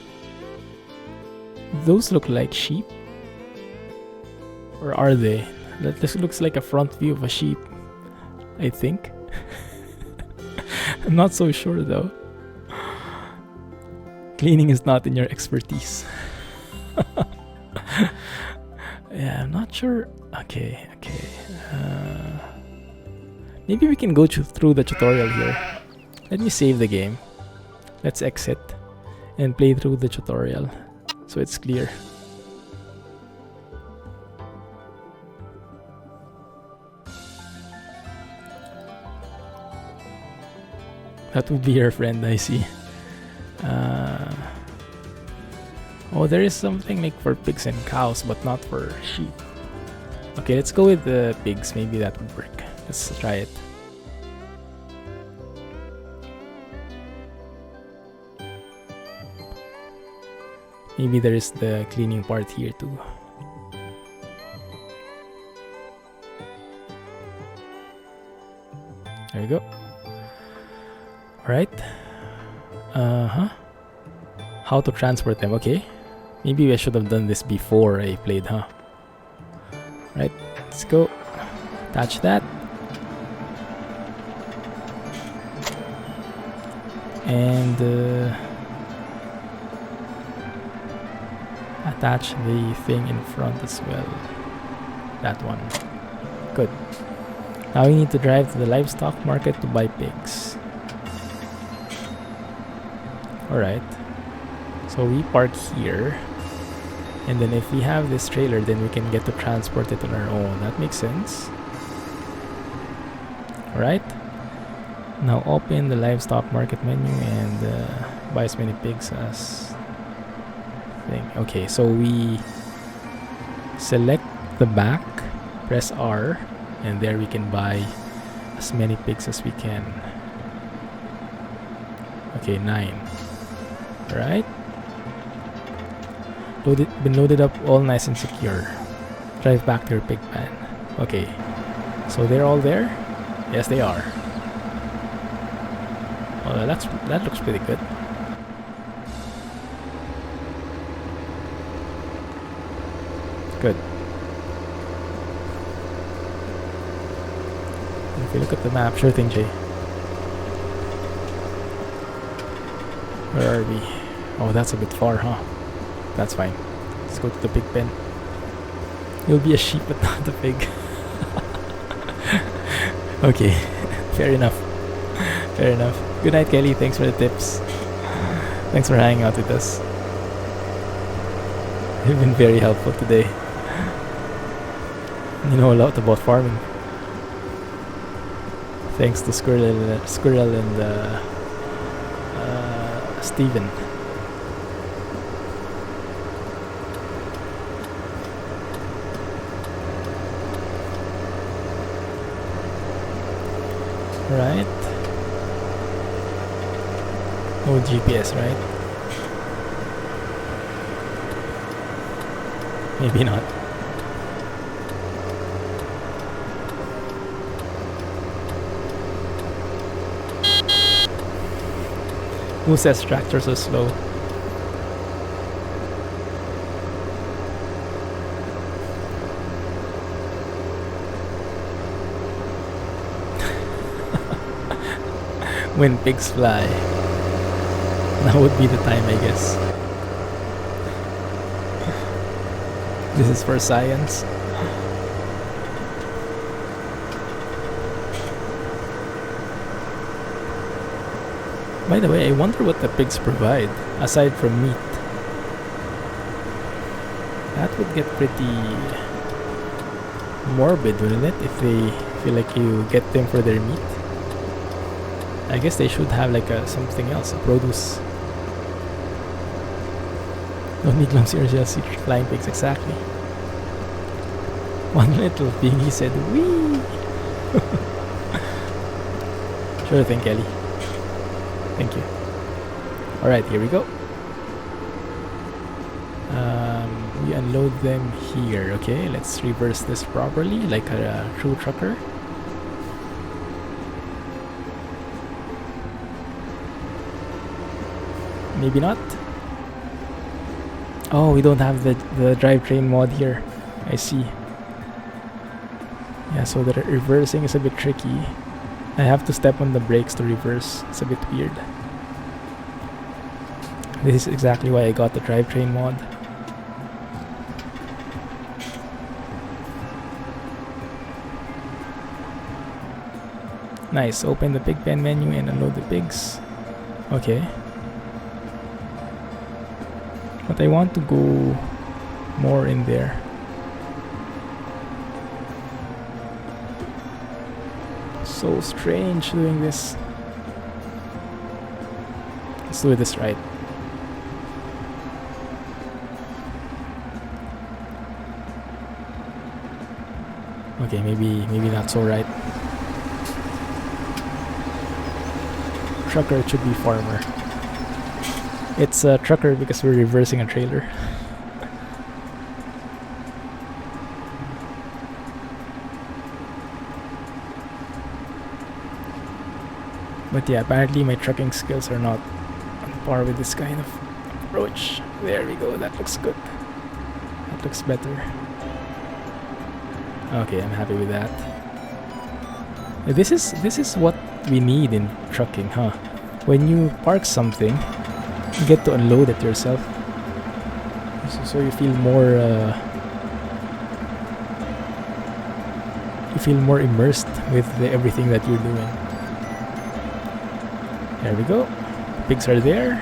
Those look like sheep. Or are they? This looks like a front view of a sheep, I think. I'm not so sure though. Cleaning is not in your expertise. Yeah, I'm not sure. Okay. Maybe we can go through the tutorial here. Let me save the game. Let's exit and play through the tutorial so it's clear. That would be your friend, I see. Oh, there is something like for pigs and cows, but not for sheep. Okay, let's go with the pigs. Maybe that would work. Let's try it. Maybe there is the cleaning part here too. There we go. Alright. How to transport them, okay. Maybe I should have done this before I played, huh? Right, let's go. Attach that. And attach the thing in front as well. That one. Good. Now we need to drive to the livestock market to buy pigs. Alright. So we park here. And then if we have this trailer, then we can get to transport it on our own. That makes sense. Alright. Now open the livestock market menu and buy as many pigs as thing. Okay, so we select the back, press R, and there we can buy as many pigs as we can. Okay, 9. Alright. Been loaded up, all nice and secure. Drive back to your pig pen. Okay, so they're all there? Yes, they are. Oh, that looks pretty good. Good. If you look at the map, sure thing, Jay. Where are we? Oh, that's a bit far, huh? That's fine. Let's go to the pig pen. You'll be a sheep, but not a pig. Okay, fair enough. Fair enough. Good night, Kelly. Thanks for the tips. Thanks for hanging out with us. You've been very helpful today. You know a lot about farming. Thanks to Squirrel and Steven. Right. No GPS, right? Maybe not. Who says tractors are slow? When pigs fly. Now would be the time, I guess. This is for science. By the way, I wonder what the pigs provide, aside from meat. That would get pretty morbid, wouldn't it? If they feel like you get them for their meat. I guess they should have like something else, a produce. Don't need Clumsy or just flying pigs, exactly. One little piggy said, "Wee!" Sure thing, Kelly. Thank you. Alright, here we go. We unload them here. Okay, let's reverse this properly like a true trucker. Maybe not. Oh, we don't have the drivetrain mod here. I see. Yeah, so the reversing is a bit tricky. I have to step on the brakes to reverse. It's a bit weird. This is exactly why I got the drivetrain mod. Nice. Open the pig pen menu and unload the pigs. Okay. But I want to go more in there. So strange doing this. Let's do this right. Okay, maybe not so right. Trucker, it should be farmer. It's a trucker because we're reversing a trailer. But yeah, apparently my trucking skills are not on par with this kind of approach. There we go, that looks good. That looks better. Okay, I'm happy with that. This is what we need in trucking, huh? When you park something, you get to unload it yourself. So you feel more immersed with everything that you're doing. There we go. Pigs are there.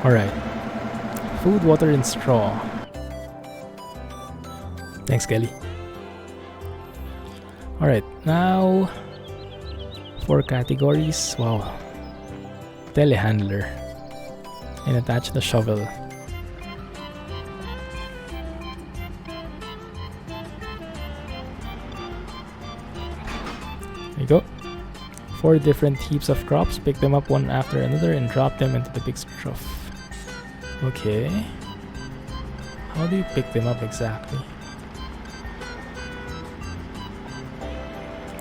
Alright. Food, water, and straw. Thanks, Kelly. Alright, now 4 categories. Wow. Telehandler. And attach the shovel. There you go. 4 different heaps of crops. Pick them up one after another and drop them into the pig's trough. Okay. How do you pick them up exactly?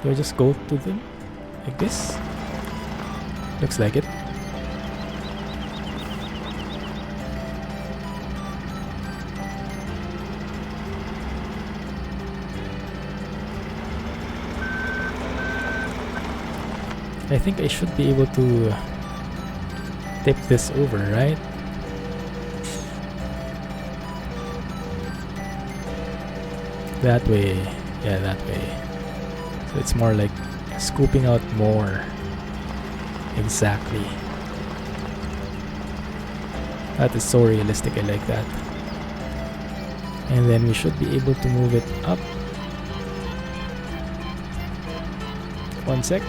Do I just go to them like this? Looks like it. I think I should be able to tip this over, right? That way. Yeah, that way. So it's more like scooping out more. Exactly. That is so realistic, I like that. And then we should be able to move it up. 1 sec.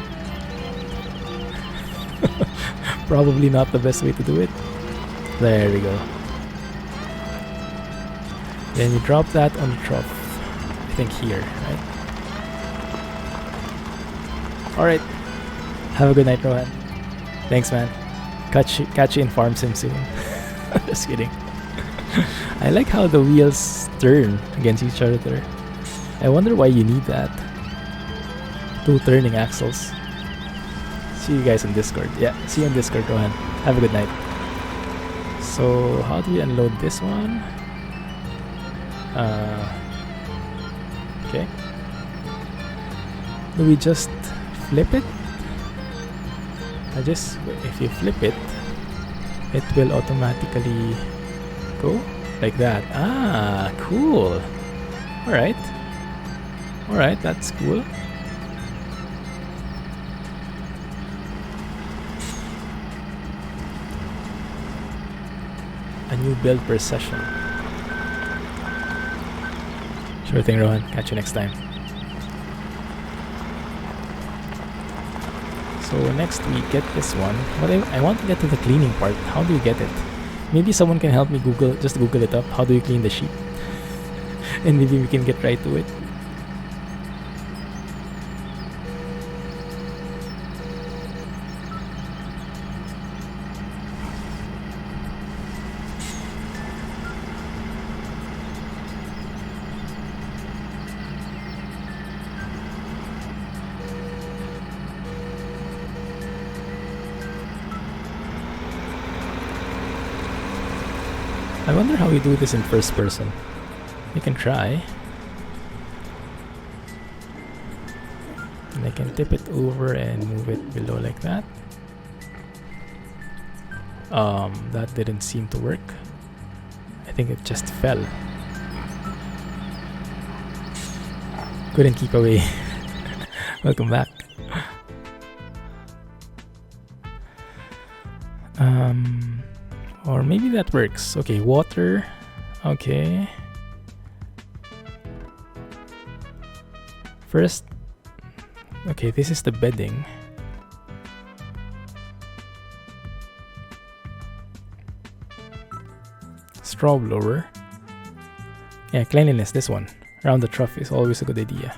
Probably not the best way to do it. There we go. Then you drop that on the trough. I think here, right? Alright. Have a good night, Rohan. Thanks, man. Catch you in Farm Sim soon. Just kidding. I like how the wheels turn against each other. I wonder why you need that. 2 turning axles. See you guys on Discord. Yeah, see you on Discord, Rohan. Have a good night. So, how do we unload this one? Okay. Do we just flip it? If you flip it, it will automatically go like that. Ah, cool. Alright. Alright, that's cool. A new build per session. Sure thing, Rohan. Catch you next time. So next we get this one. But I want to get to the cleaning part. How do you get it? Maybe someone can help me just Google it up. How do you clean the sheep? And maybe we can get right to it. I wonder how we do this in first person. We can try. And I can tip it over and move it below like that. That didn't seem to work. I think it just fell. Couldn't keep away. Welcome back. Or maybe that works. Okay, water. Okay. First, okay, this is the bedding. Straw blower. Yeah, cleanliness, this one. Around the trough is always a good idea.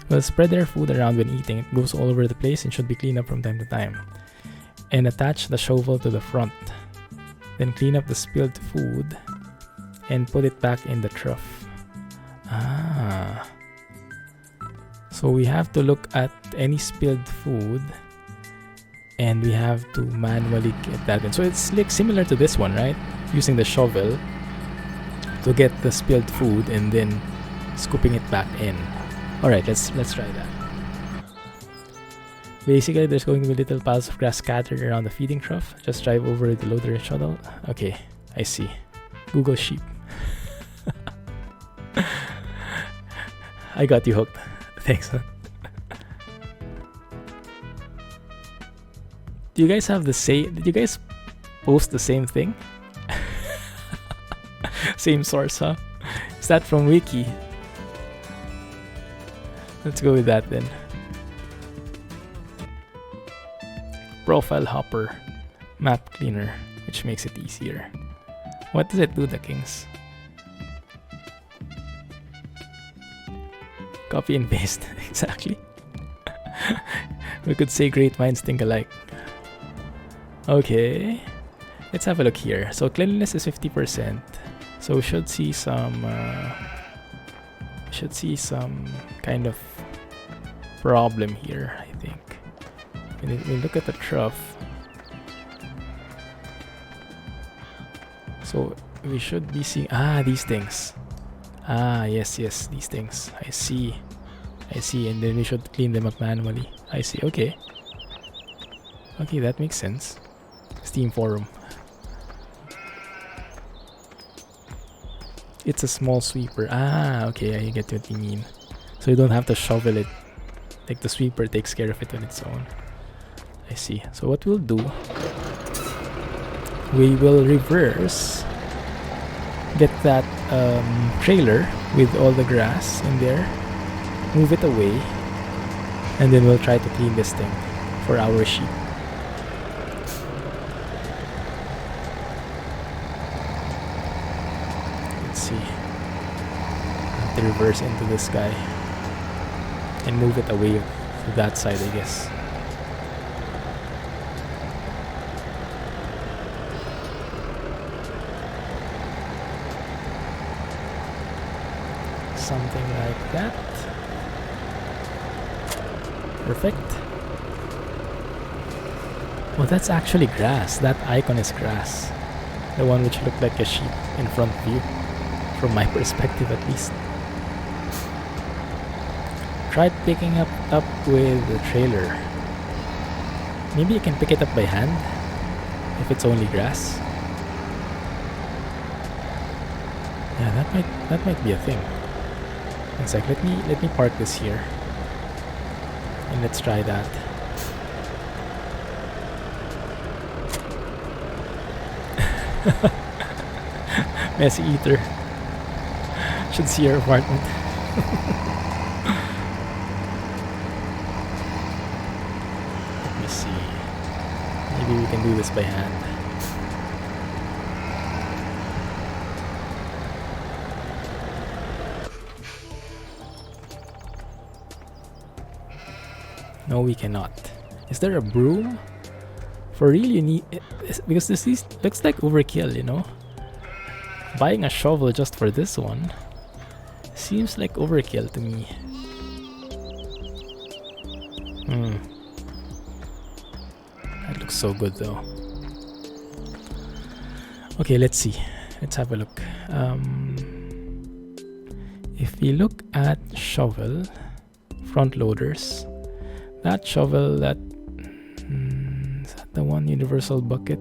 Well, spread their food around when eating. It goes all over the place and should be cleaned up from time to time. And attach the shovel to the front. Then clean up the spilled food and put it back in the trough. Ah. So we have to look at any spilled food and we have to manually get that in. So it's like similar to this one, right? Using the shovel to get the spilled food and then scooping it back in. Alright, let's try that. Basically, there's going to be little piles of grass scattered around the feeding trough. Just drive over the loader and shuttle. Okay, I see. Google Sheep. I got you hooked. Thanks, man. Do you guys have the same? Did you guys post the same thing? Same source, huh? Is that from Wiki? Let's go with that then. Profile hopper, map cleaner, which makes it easier. What does it do, the kings? Copy and paste, exactly. We could say great minds think alike. Okay, let's have a look here. So cleanliness is 50%. So we should see some kind of problem here, I think. When we look at the trough, so we should be seeing these things. Yes, these things. I see, and then we should clean them up manually. I see. Okay, that makes sense. Steam forum. It's a small sweeper. Okay, I get what you mean. So you don't have to shovel it. Like the sweeper takes care of it on its own. I see. So what we'll do, we will reverse, get that trailer with all the grass in there, move it away, and then we'll try to clean this thing for our sheep. Let's see. I have to reverse into this guy and move it away to that side, I guess. Something like that. Perfect. Oh, that's actually grass. That icon is grass. The one which looked like a sheep in front view. From my perspective, at least. Try picking up with the trailer. Maybe you can pick it up by hand if it's only grass. Yeah, that might be a thing. It's like let me park this here and let's try that. Messy eater. Should see your apartment. Let me see. Maybe we can do this by hand. No, we cannot. Is there a broom? For real, you need it, because this looks like overkill, you know? Buying a shovel just for this one seems like overkill to me. That looks so good though. Okay, let's see Let's have a look. If we look at shovel, front loaders, that shovel, that is that the one universal bucket?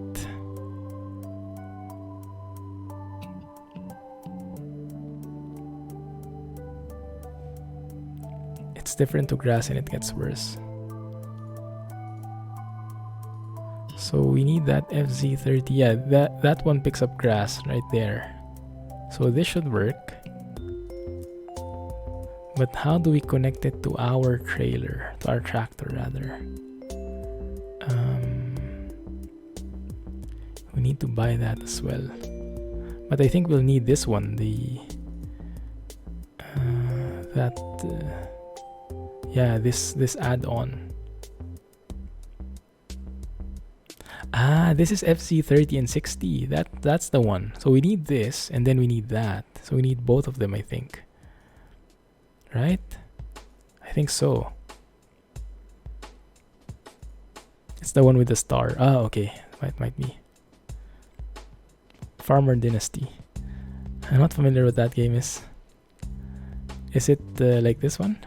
It's different to grass and it gets worse. So we need that FZ30. Yeah, that one picks up grass right there. So this should work. But how do we connect it to our trailer, to our tractor rather? We need to buy that as well. But I think we'll need this one, the yeah, this add-on. This is FC30 and 60. That's the one. So we need this and then we need that. So we need both of them, I think. Right? I think so. It's the one with the star. Okay. Might be. Farmer Dynasty. I'm not familiar with that game is. Is it like this one?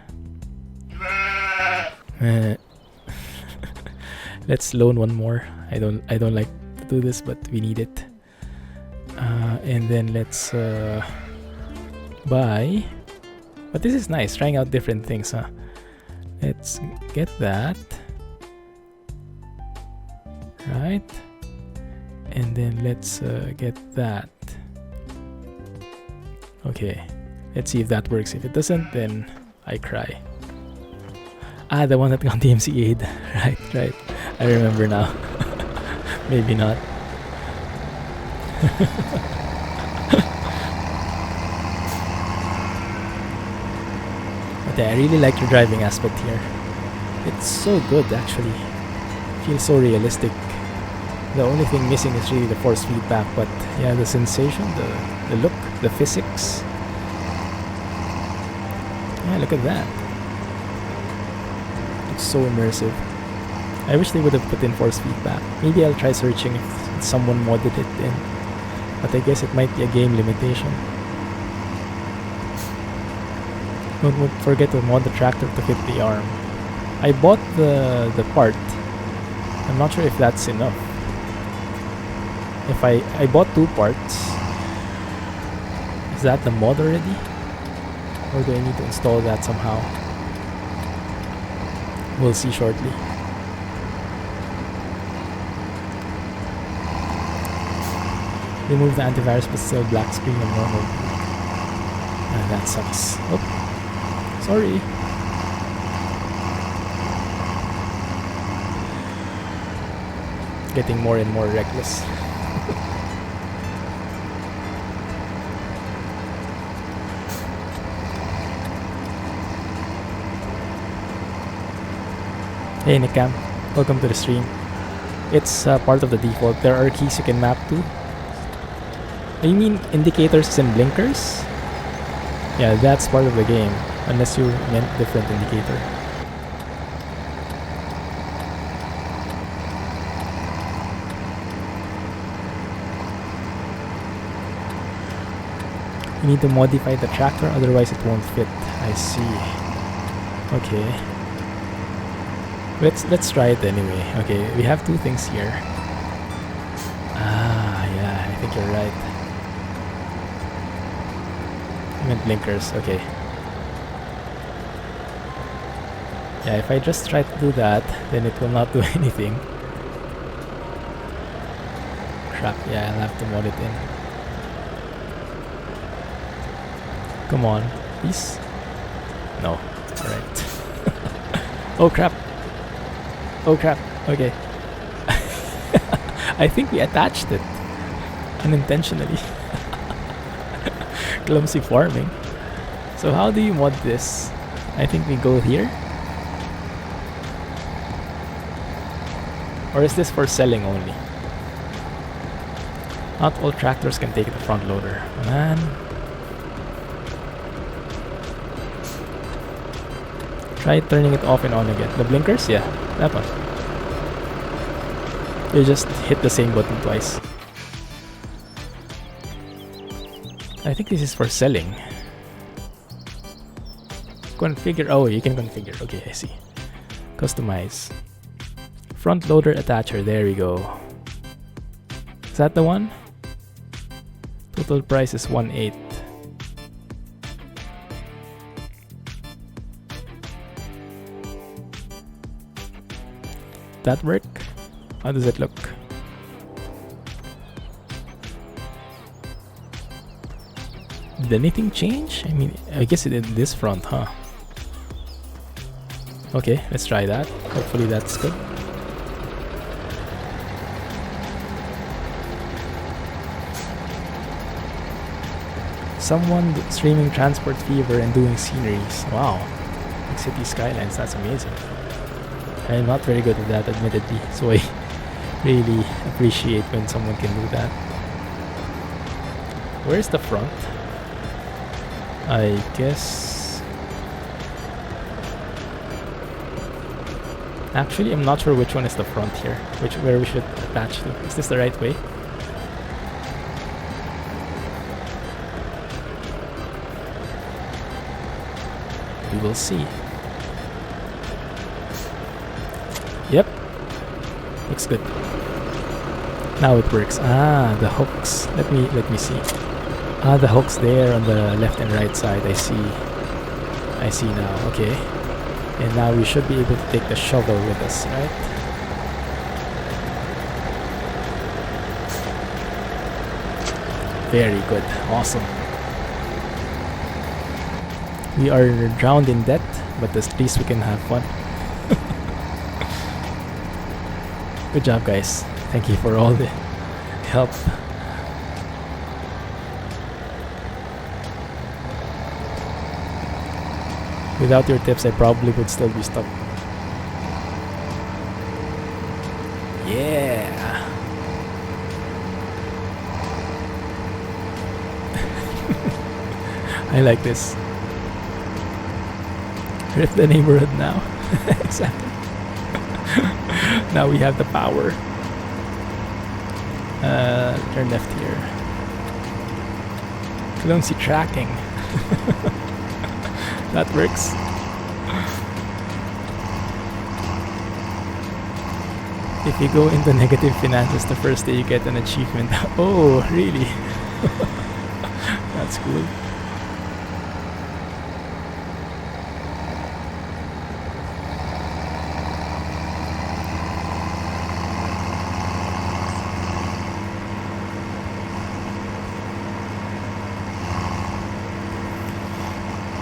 Let's loan one more. I don't like to do this, but we need it. And then let's buy. But this is nice, trying out different things, huh? Let's get that. Right? And then let's get that. Okay. Let's see if that works. If it doesn't, then I cry. The one that got DMC aid. Right. I remember now. Maybe not. But I really like your driving aspect here. It's so good actually. Feels so realistic. The only thing missing is really the force feedback, but yeah, the sensation, the look, the physics. Yeah, look at that. It's so immersive. I wish they would have put in force feedback. Maybe I'll try searching if someone modded it in. But I guess it might be a game limitation. Don't forget to mod the tractor to fit the arm. I bought the part. I'm not sure if that's enough. If I bought 2 parts. Is that the mod already? Or do I need to install that somehow? We'll see shortly. Remove the antivirus but still black screen on normal. That sucks. Oh, sorry. Getting more and more reckless. Hey Nickam, welcome to the stream. It's part of the default. There are keys you can map to. You mean indicators and blinkers? Yeah, that's part of the game, unless you meant different indicator. You need to modify the tractor, otherwise it won't fit. I see. Okay. Let's try it anyway. Okay, we have 2 things here. Yeah, I think you're right. I meant blinkers, okay. Yeah, if I just try to do that, then it will not do anything. Crap, yeah, I'll have to mod it in. Come on, please. No, alright. Oh crap. Oh crap, okay. I think we attached it unintentionally. Clumsy farming. So how do you mod this? I think we go here. Or is this for selling only? Not all tractors can take the front loader. Man. Try turning it off and on again. The blinkers? Yeah, that one. You just hit the same button twice. I think this is for selling. Configure. Oh, you can configure. Okay, I see. Customize. Front loader attacher. There we go. Is that the one? Total price is 1.8. That work? How does it look? Did anything change? I mean, I guess it did this front, huh? Okay, let's try that. Hopefully that's good. Someone streaming Transport Fever and doing sceneries. Wow. Like city skylines, that's amazing. I'm not very good at that, admittedly, so I really appreciate when someone can do that. Where's the front? I guess... Actually, I'm not sure which one is the front here, where we should attach to. Is this the right way? We will see. Yep, looks good. Now it works. Ah, the hooks. Let me see. Ah, the hooks there on the left and right side. I see now. Okay, and now we should be able to take the shovel with us, right? Very good. Awesome. We are drowned in debt, but at least we can have fun. Good job, guys. Thank you for all the help. Without your tips, I probably would still be stuck. Yeah. I like this. Rip the neighborhood now. Exactly. Now we have the power. Turn left here. Clumsy tracking. That works. If you go into negative finances the first day, you get an achievement. Oh, really? That's cool.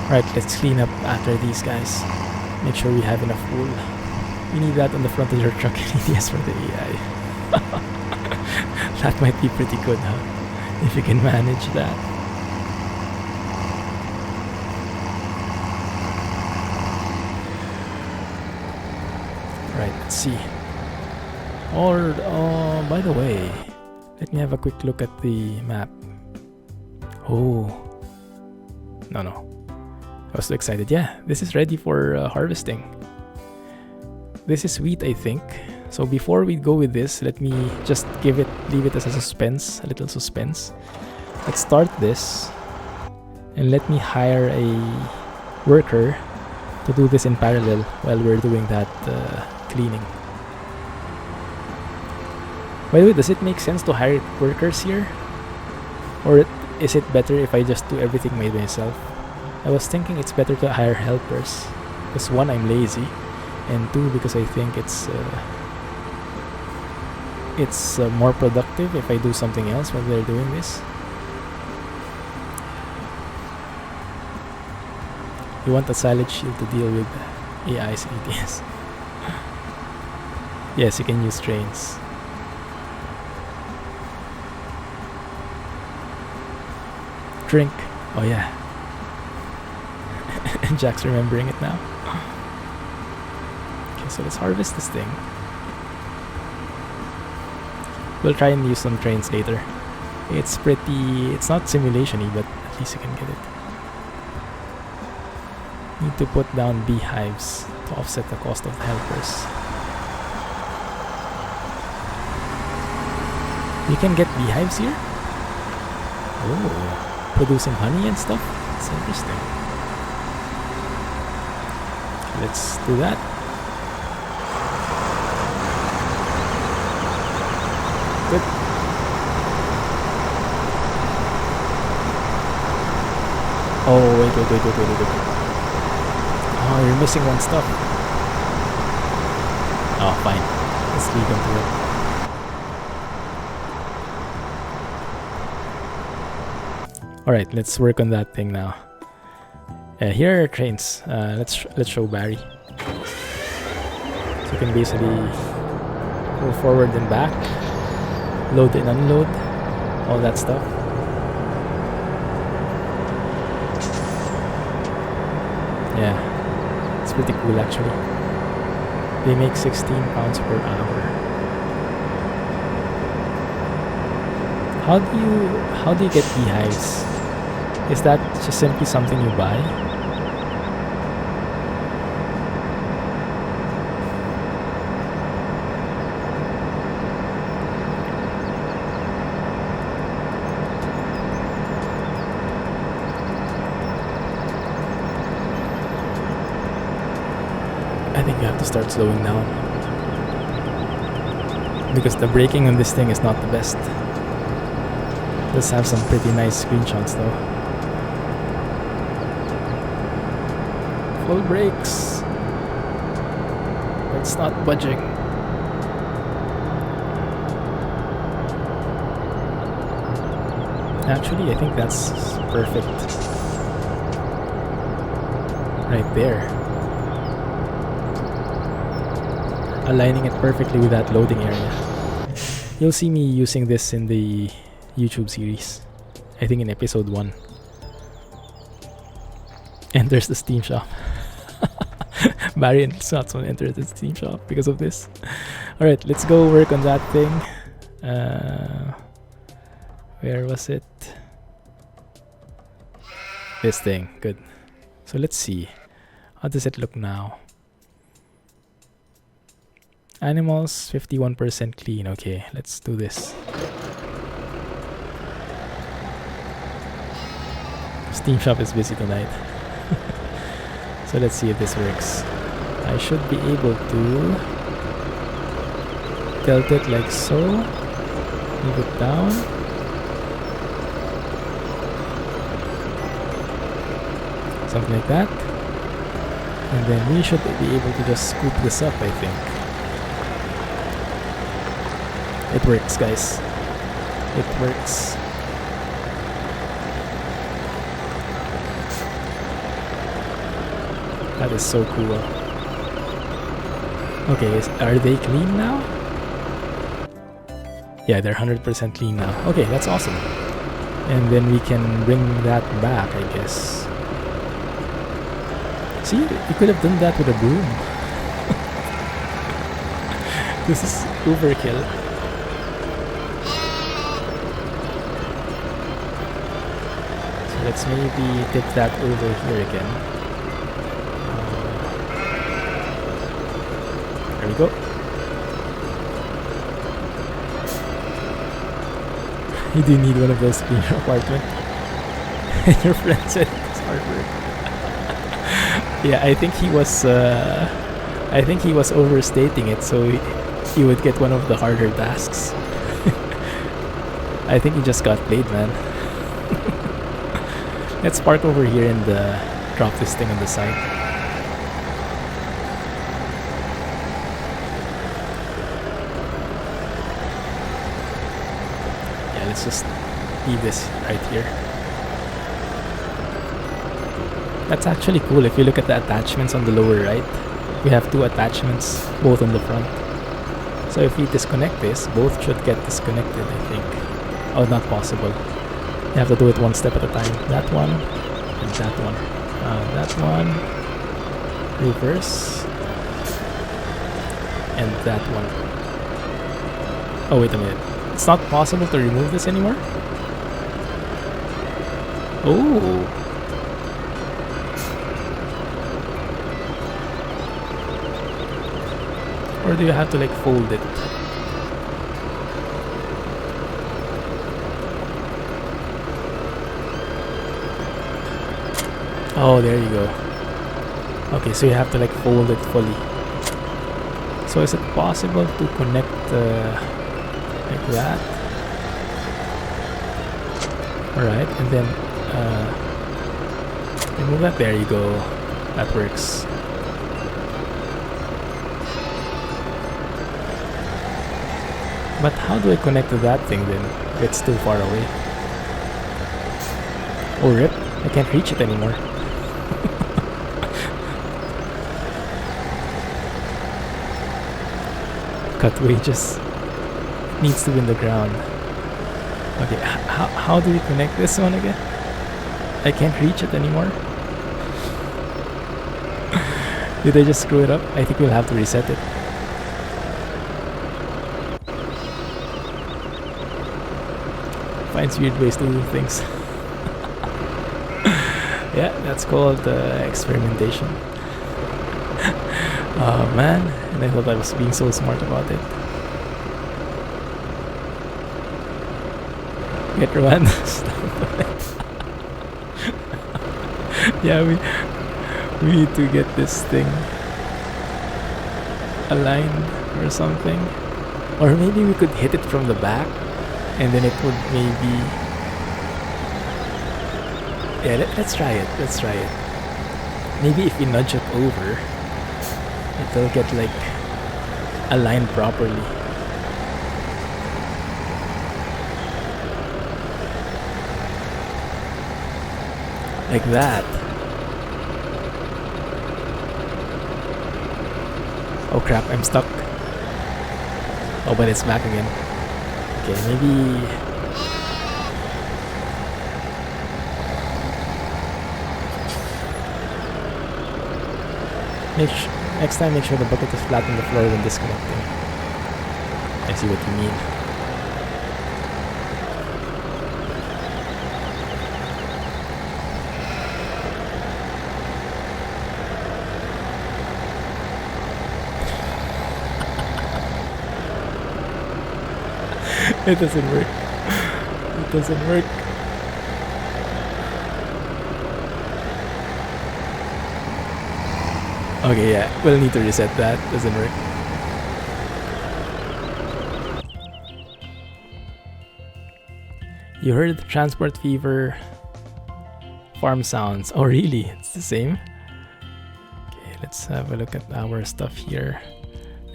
Right, let's clean up after these guys. Make sure we have enough wool. We need that on the front of your truck and ETS for the AI. That might be pretty good, huh? If you can manage that. Right, let's see. Or, by the way, let me have a quick look at the map. Oh. No. I was so excited. Yeah, this is ready for harvesting. This is wheat, I think. So before we go with this, let me just leave it as a suspense, a little suspense. Let's start this, and let me hire a worker to do this in parallel while we're doing that cleaning. By the way, does it make sense to hire workers here? Or is it better if I just do everything by myself? I was thinking it's better to hire helpers, because one, I'm lazy, and two, because I think it's more productive if I do something else while they're doing this. You want a silage shield to deal with AI's ATS. Yes, you can use trains. Drink. Oh yeah. And Jack's remembering it now. Okay, so let's harvest this thing. We'll try and use some trains later. It's not simulation-y, but at least you can get it. Need to put down beehives to offset the cost of the helpers. You can get beehives here? Oh. producing honey and stuff. It's interesting. Let's do that. Good. Oh, wait. Oh, you're missing one stuff. Oh, fine. Let's leave them to it. Alright, let's work on that thing now. Here are trains. Let's show Barry. So you can basically go forward and back, load and unload, all that stuff. Yeah, it's pretty cool actually. They make 16 pounds per hour. How do you get beehives? Is that just simply something you buy? I think you have to start slowing down, because the braking on this thing is not the best. Let's have some pretty nice screenshots though. Full brakes. It's not budging. Actually, I think that's perfect. Right there. Aligning it perfectly with that loading area. You'll see me using this in the YouTube series. I think in episode 1. And there's the Steam shop. Barry and Satson entered the Steam shop because of this. Alright, let's go work on that thing. Where was it? This thing. Good. So let's see. How does it look now? Animals, 51% clean. Okay, let's do this. Steam shop is busy tonight. So let's see if this works. I should be able to tilt it like so. Move it down. Something like that. And then we should be able to just scoop this up, I think. It works, guys. It works. That is so cool. Okay, are they clean now? Yeah, they're 100% clean now. Okay, that's awesome. And then we can bring that back, I guess. See, you could have done that with a broom. This is overkill. So let's maybe tip that over here again. There we go. You do need one of those in your apartment. And your friend said it's hard work. Yeah, I think he was overstating it, so he would get one of the harder tasks. I think he just got played, man. Let's park over here and drop this thing on the side. Yeah, let's just leave this right here. That's actually cool. If you look at the attachments on the lower right, we have two attachments both on the front. So if we disconnect this, both should get disconnected, I think. Oh, not possible. You have to do it one step at a time. That one and that one. That one. Reverse. And that one. Oh, wait a minute. It's not possible to remove this anymore? Oh. Or do you have to like fold it? Oh, there you go. Okay, so you have to like fold it fully. So is it possible to connect like that? Alright, and then remove that. There you go. That works. But how do I connect to that thing then? If it's too far away. Oh rip, I can't reach it anymore. Cut wages. Needs to be in the ground. Okay, how do we connect this one again? I can't reach it anymore. Did I just screw it up? I think we'll have to reset it. Finds weird ways to do things. Yeah, that's called experimentation. Oh man, and I thought I was being so smart about it. Get Rwanda. Yeah, we need to get this thing aligned or something. Or maybe we could hit it from the back and then it would maybe... Yeah, let's try it. Let's try it. Maybe if we nudge it over, it'll get like aligned properly. Like that. Oh crap, I'm stuck. Oh, but it's back again. Okay, maybe... Next time, make sure the bucket is flat on the floor when disconnecting. I see what you mean. It doesn't work. It doesn't work. Okay, yeah, we'll need to reset that. Doesn't work. You heard the transport fever farm sounds. Oh really? It's the same? Okay, let's have a look at our stuff here.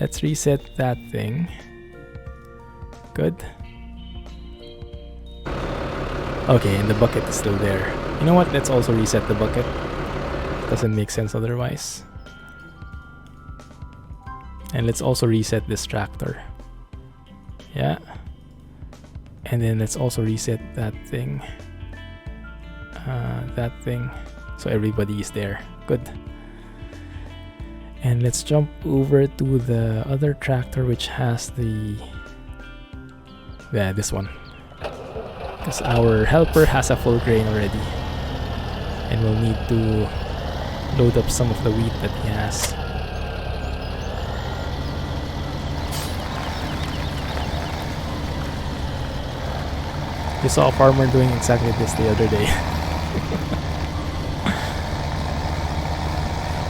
Let's reset that thing. Good. Okay, and the bucket is still there. You know what? Let's also reset the bucket. Doesn't make sense otherwise. And let's also reset this tractor. Yeah. And then let's also reset that thing. That thing. So everybody is there. Good. And let's jump over to the other tractor which has the... Yeah, this one. Because our helper has a full grain already. And we'll need to load up some of the wheat that he has. You saw a farmer doing exactly this the other day.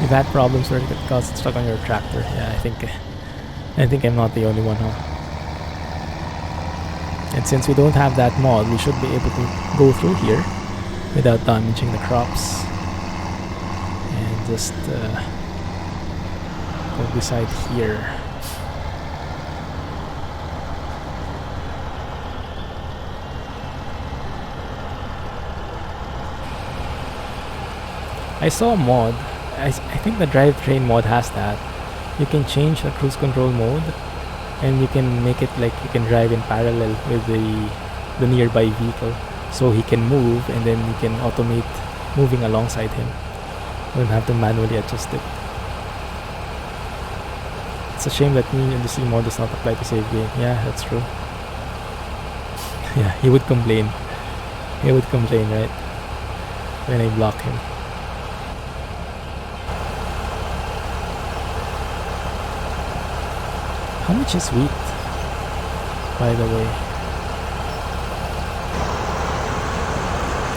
You've had problems where it got stuck on your tractor. Yeah, I think I'm not the only one, huh? And since we don't have that mod, we should be able to go through here without damaging the crops. And just go beside here. I saw a mod, I think the drivetrain mod has that. You can change the cruise control mode and you can make it like you can drive in parallel with the nearby vehicle, so he can move and then you can automate moving alongside him. You don't have to manually adjust it. It's a shame that new industry mode does not apply to save game. Yeah, that's true. Yeah, he would complain. He would complain, right? When I block him. How much is wheat, by the way?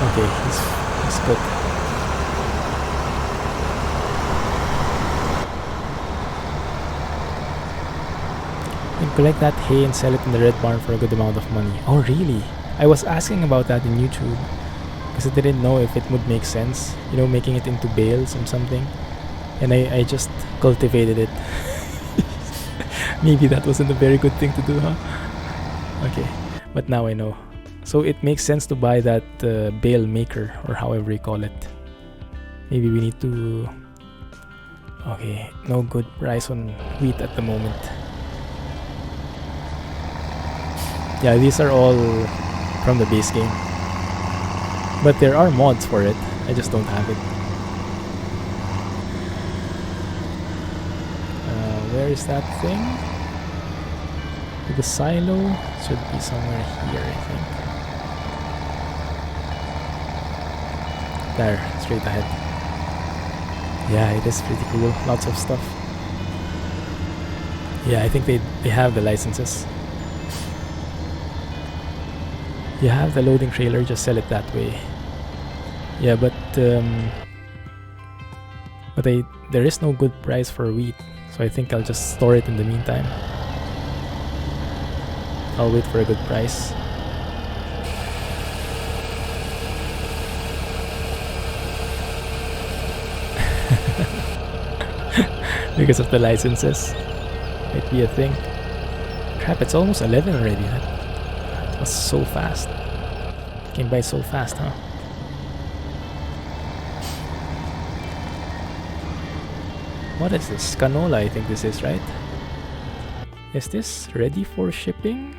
Okay, he's good. collect that hay and sell it in the red barn for a good amount of money. Oh really? I was asking about that in YouTube because I didn't know if it would make sense, you know, making it into bales or something. And I just cultivated it. Maybe that wasn't a very good thing to do, huh? Okay, but now I know. So it makes sense to buy that bale maker, or however you call it. Maybe we need to... Okay, no good price on wheat at the moment. Yeah, these are all from the base game. But there are mods for it, I just don't have it. Where is that thing? The silo should be somewhere here, I think. There, straight ahead. Yeah, it is pretty cool. Lots of stuff. Yeah, I think they have the licenses. You have the loading trailer, just sell it that way. Yeah, but there is no good price for wheat, so I think I'll just store it in the meantime. I'll wait for a good price. Because of the licenses, might be a thing. Crap, it's almost 11 already. That was so fast. Came by so fast, huh? What is this? Canola, I think this is, right? Is this ready for shipping?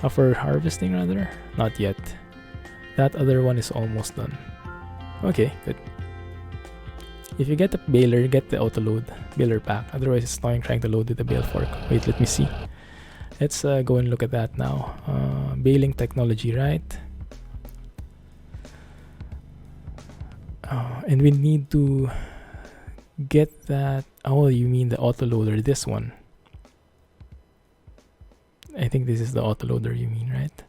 For harvesting, rather? Not yet. That other one is almost done. Okay, good. If you get a baler, get the auto load baler pack. Otherwise, it's annoying trying to load with the bale fork. Wait, let me see. Let's go and look at that now. Baling technology, right? And we need to get that. Oh, you mean the autoloader, this one. I think this is the autoloader you mean, right?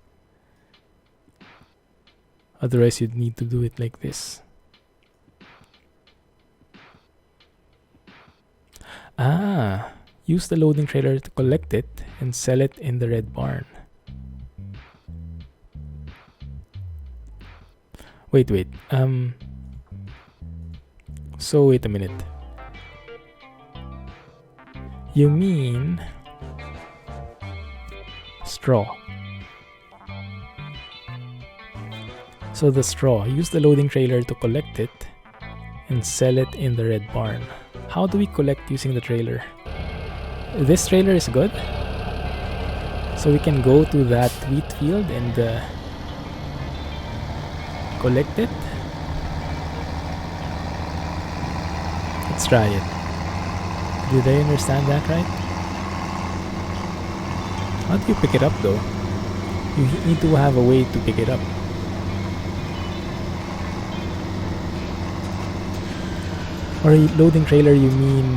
Otherwise, you'd need to do it like this. Ah, use the loading trailer to collect it and sell it in the red barn. Wait. So wait a minute. You mean straw? So the straw, use the loading trailer to collect it and sell it in the red barn. How do we collect using the trailer? This trailer is good. So we can go to that wheat field and collect it. Let's try it. Did I understand that right? How do you pick it up though? You need to have a way to pick it up. Or loading trailer, you mean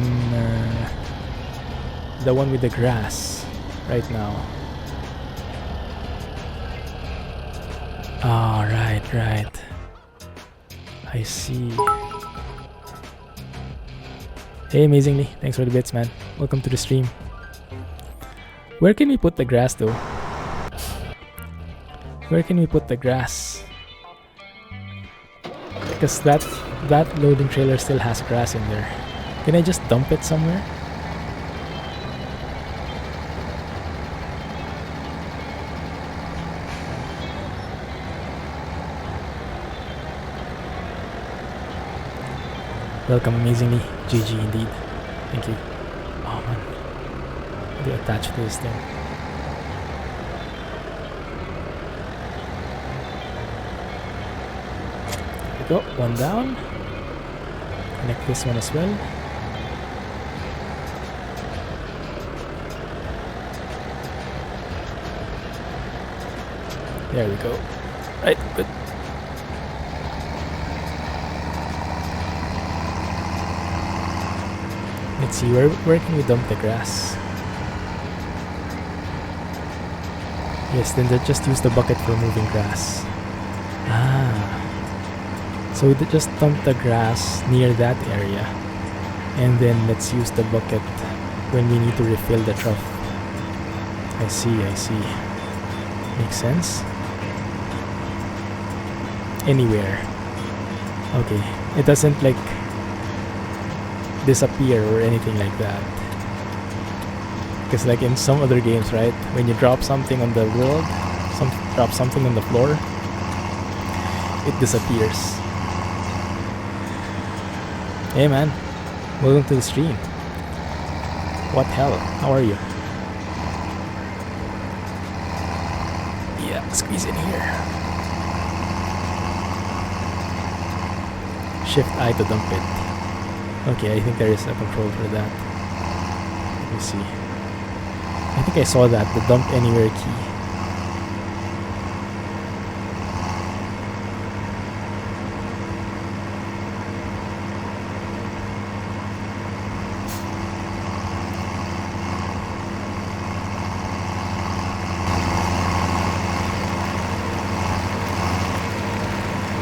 the one with the grass right now? Ah, right. I see. Hey, Amazingly, thanks for the bits, man. Welcome to the stream. Where can we put the grass though? Where can we put the grass? Because that loading trailer still has grass in there. Can I just dump it somewhere? Welcome, Amazingly. GG indeed. Thank you. Oh man. How do you attach to this thing? There we go. One down. Connect this one as well. There we go. Right, good. Let's see, where can we dump the grass? Yes, then just use the bucket for moving grass. So we just dump the grass near that area, and then let's use the bucket when we need to refill the trough. I see. Makes sense. Anywhere. Okay. It doesn't like disappear or anything like that. Because like in some other games, right? When you drop something on the world, drop something on the floor, it disappears. Hey man, welcome to the stream. What hell? How are you? Yeah, squeeze in here. Shift I to dump it. Okay, I think there is a control for that. Let me see. I think I saw that, the dump anywhere key.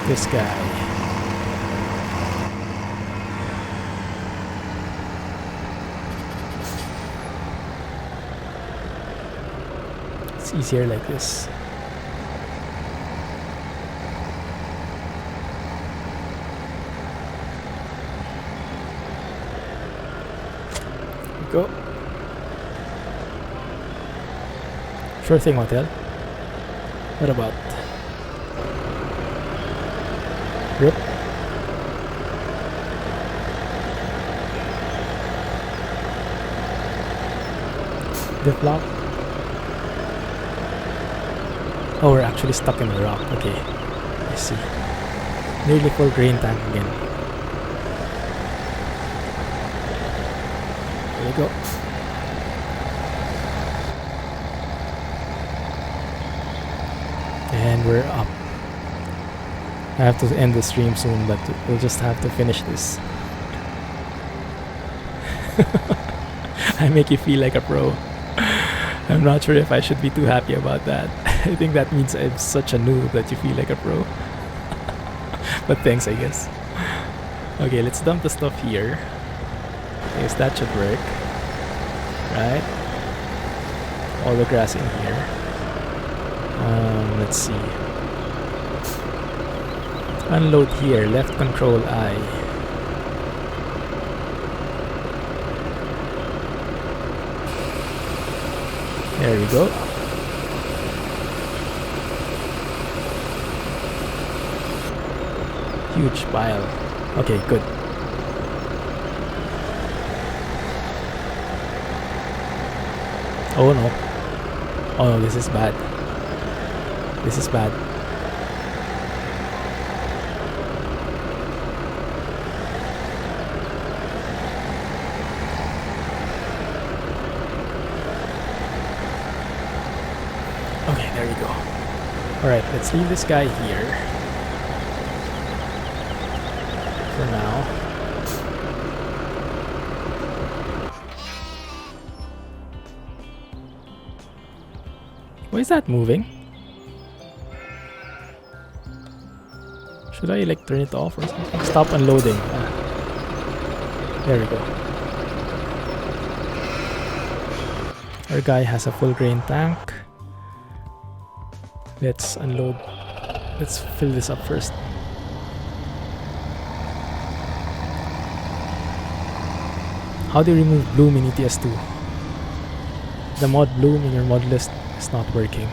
This guy. It's easier like this. Go. Sure thing, Hotel. What about? Rip. Dip lock. Oh, we're actually stuck in the rock. Okay, I see. Nearly full grain tank again. There we go. And we're up. I have to end the stream soon, but we'll just have to finish this. I make you feel like a pro. I'm not sure if I should be too happy about that. I think that means I'm such a noob that you feel like a pro. But thanks, I guess. Okay, let's dump the stuff here. I guess that should work. Right? All the grass in here. Let's see. Unload here, left control I. There we go. Huge pile. Okay, good. Oh no. Oh no, this is bad. This is bad. Okay, there we go. Alright, let's leave this guy here for now. Why is that moving? Should I like turn it off or something? Stop unloading. There we go. Our guy has a full grain tank. Let's unload. Let's fill this up first. How do you remove bloom in ETS2? The mod bloom in your mod list is not working.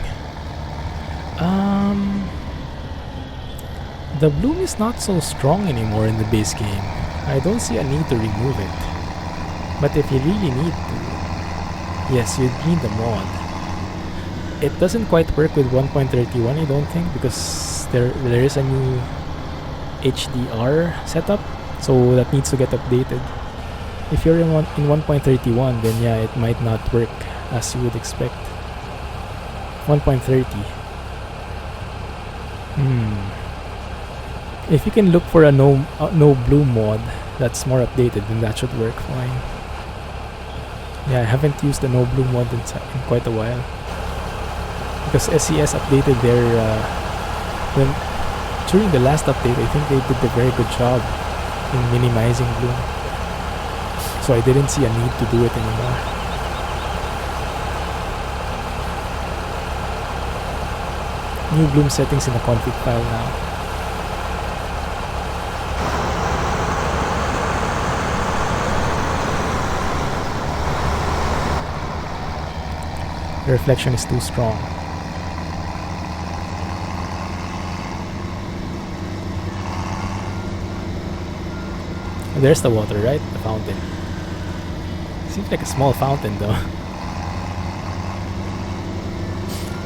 The bloom is not so strong anymore in the base game. I don't see a need to remove it. But if you really need to, yes, you need the mod. It doesn't quite work with 1.31, I don't think, because there is a new HDR setup, so that needs to get updated. If you're in 1.31, then yeah, it might not work as you would expect. 1.30. If you can look for a no bloom mod that's more updated, then that should work fine. Yeah, I haven't used the no bloom mod in quite a while, because SCS updated their during the last update. I think they did a very good job in minimizing bloom, so I didn't see a need to do it anymore. new bloom settings in the config file now. The reflection is too strong. There's the water, right? The fountain. Seems like a small fountain though.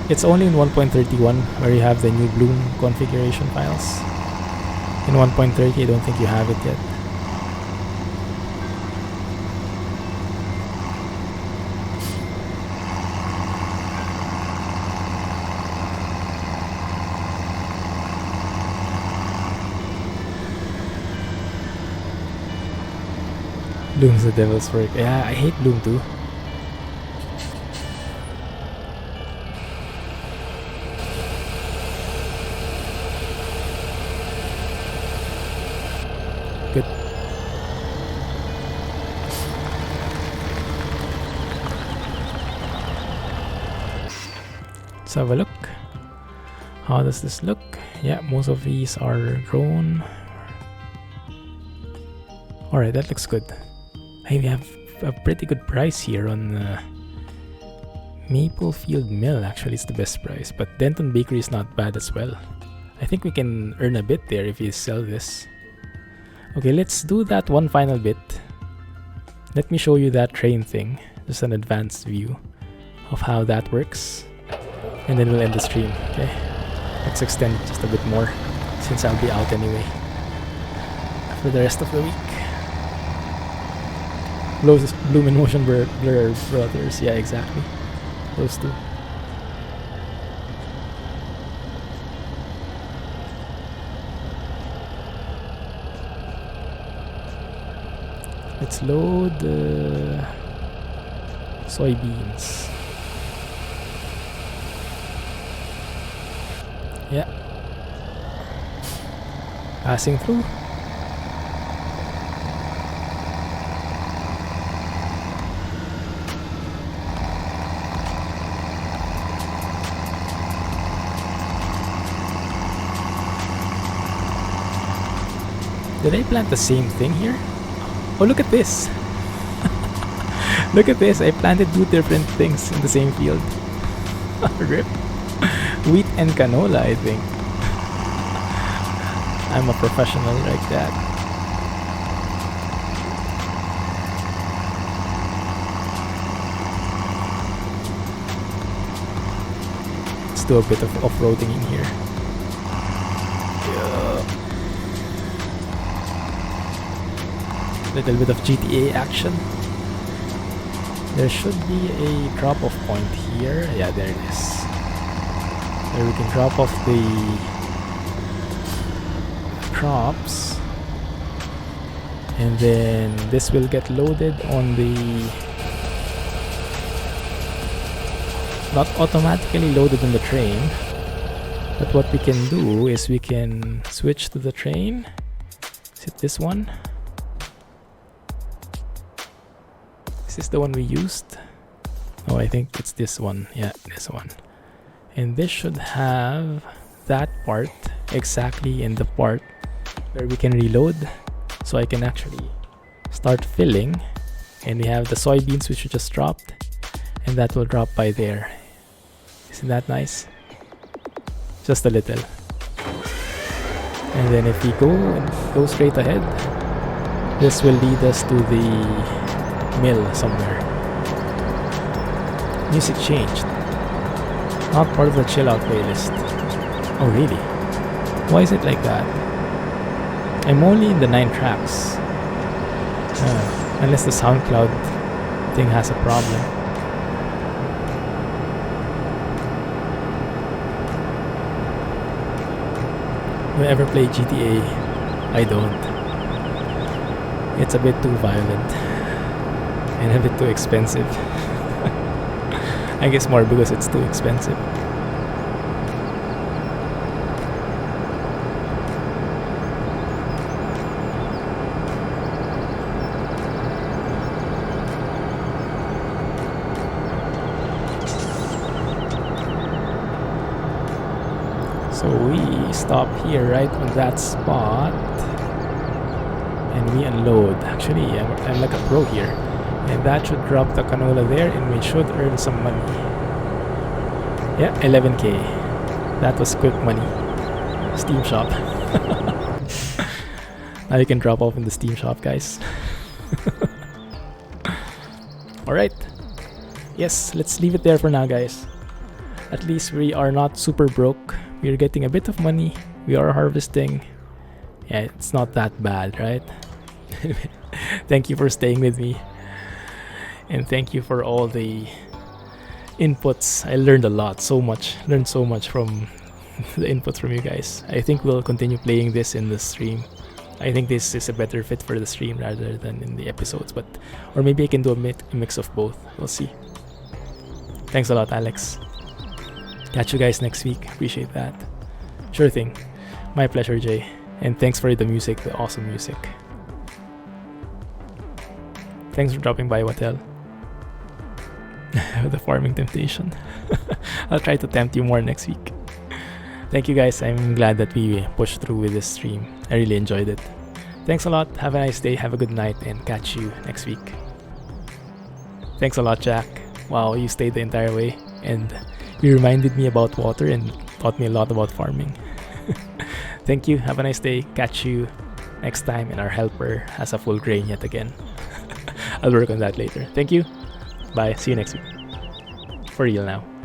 It's only in 1.31 where you have the new bloom configuration files. In 1.30 I don't think you have it yet. Bloom's the devil's work. Yeah, I hate Bloom too. Good. Let's have a look. How does this look? Yeah, most of these are grown. Alright, that looks good. Hey, we have a pretty good price here on Maplefield Mill. Actually, it's the best price, but Denton Bakery is not bad as well. I think we can earn a bit there if we sell this. Okay, let's do that one final bit. Let me show you that train thing, just an advanced view of how that works, and then we'll end the stream. Okay, let's extend it just a bit more since I'll be out anyway for the rest of the week. Bloom and Motion Blur brothers. Yeah, exactly. Those two. Let's load the soybeans. Yeah. Passing through. Did I plant the same thing here? Oh, look at this! Look at this! I planted two different things in the same field. Rip! Wheat and canola, I think. I'm a professional like that. Let's do a bit of off-roading in here. Little bit of GTA action. There should be a drop-off point here. Yeah, there it is. There we can drop off the crops, and then this will get loaded on the, not automatically loaded on the train, but what we can do is we can switch to the train. Is it this one? Is this the one we used? Oh, I think it's this one. Yeah, this one. And this should have that part exactly in the part where we can reload. So I can actually start filling. And we have the soybeans which we just dropped. And that will drop by there. Isn't that nice? Just a little. And then if we go straight ahead, this will lead us to the mill somewhere. Music changed. Not part of the chill out playlist. Oh really? Why is it like that? I'm only in the 9 tracks. Unless the SoundCloud thing has a problem. Do I ever play GTA? I don't. It's a bit too violent. And a bit too expensive. I guess more because it's too expensive. So we stop here right on that spot and we unload. Actually, I'm like a pro here. And that should drop the canola there and we should earn some money. Yeah, 11k. That was quick money. Steam shop. Now you can drop off in the Steam shop, guys. Alright. Yes, let's leave it there for now, guys. At least we are not super broke. We are getting a bit of money. We are harvesting. Yeah, it's not that bad, right? Thank you for staying with me. And thank you for all the inputs. I learned a lot, so much. Learned so much from the inputs from you guys. I think we'll continue playing this in the stream. I think this is a better fit for the stream rather than in the episodes, but or maybe I can do a mix of both. We'll see. Thanks a lot, Alex. Catch you guys next week. Appreciate that. Sure thing. My pleasure, Jay. And thanks for the music, the awesome music. Thanks for dropping by, Wattel. The farming temptation. I'll try to tempt you more next week. Thank you guys. I'm glad that we pushed through with this stream. I really enjoyed it. Thanks a lot. Have a nice day. Have a good night and catch you next week. Thanks a lot, Jack. Wow, you stayed the entire way and you reminded me about water and taught me a lot about farming. Thank you. Have a nice day. Catch you next time, and our helper has a full grain yet again. I'll work on that later. Thank you. Bye. See you next week. For real now.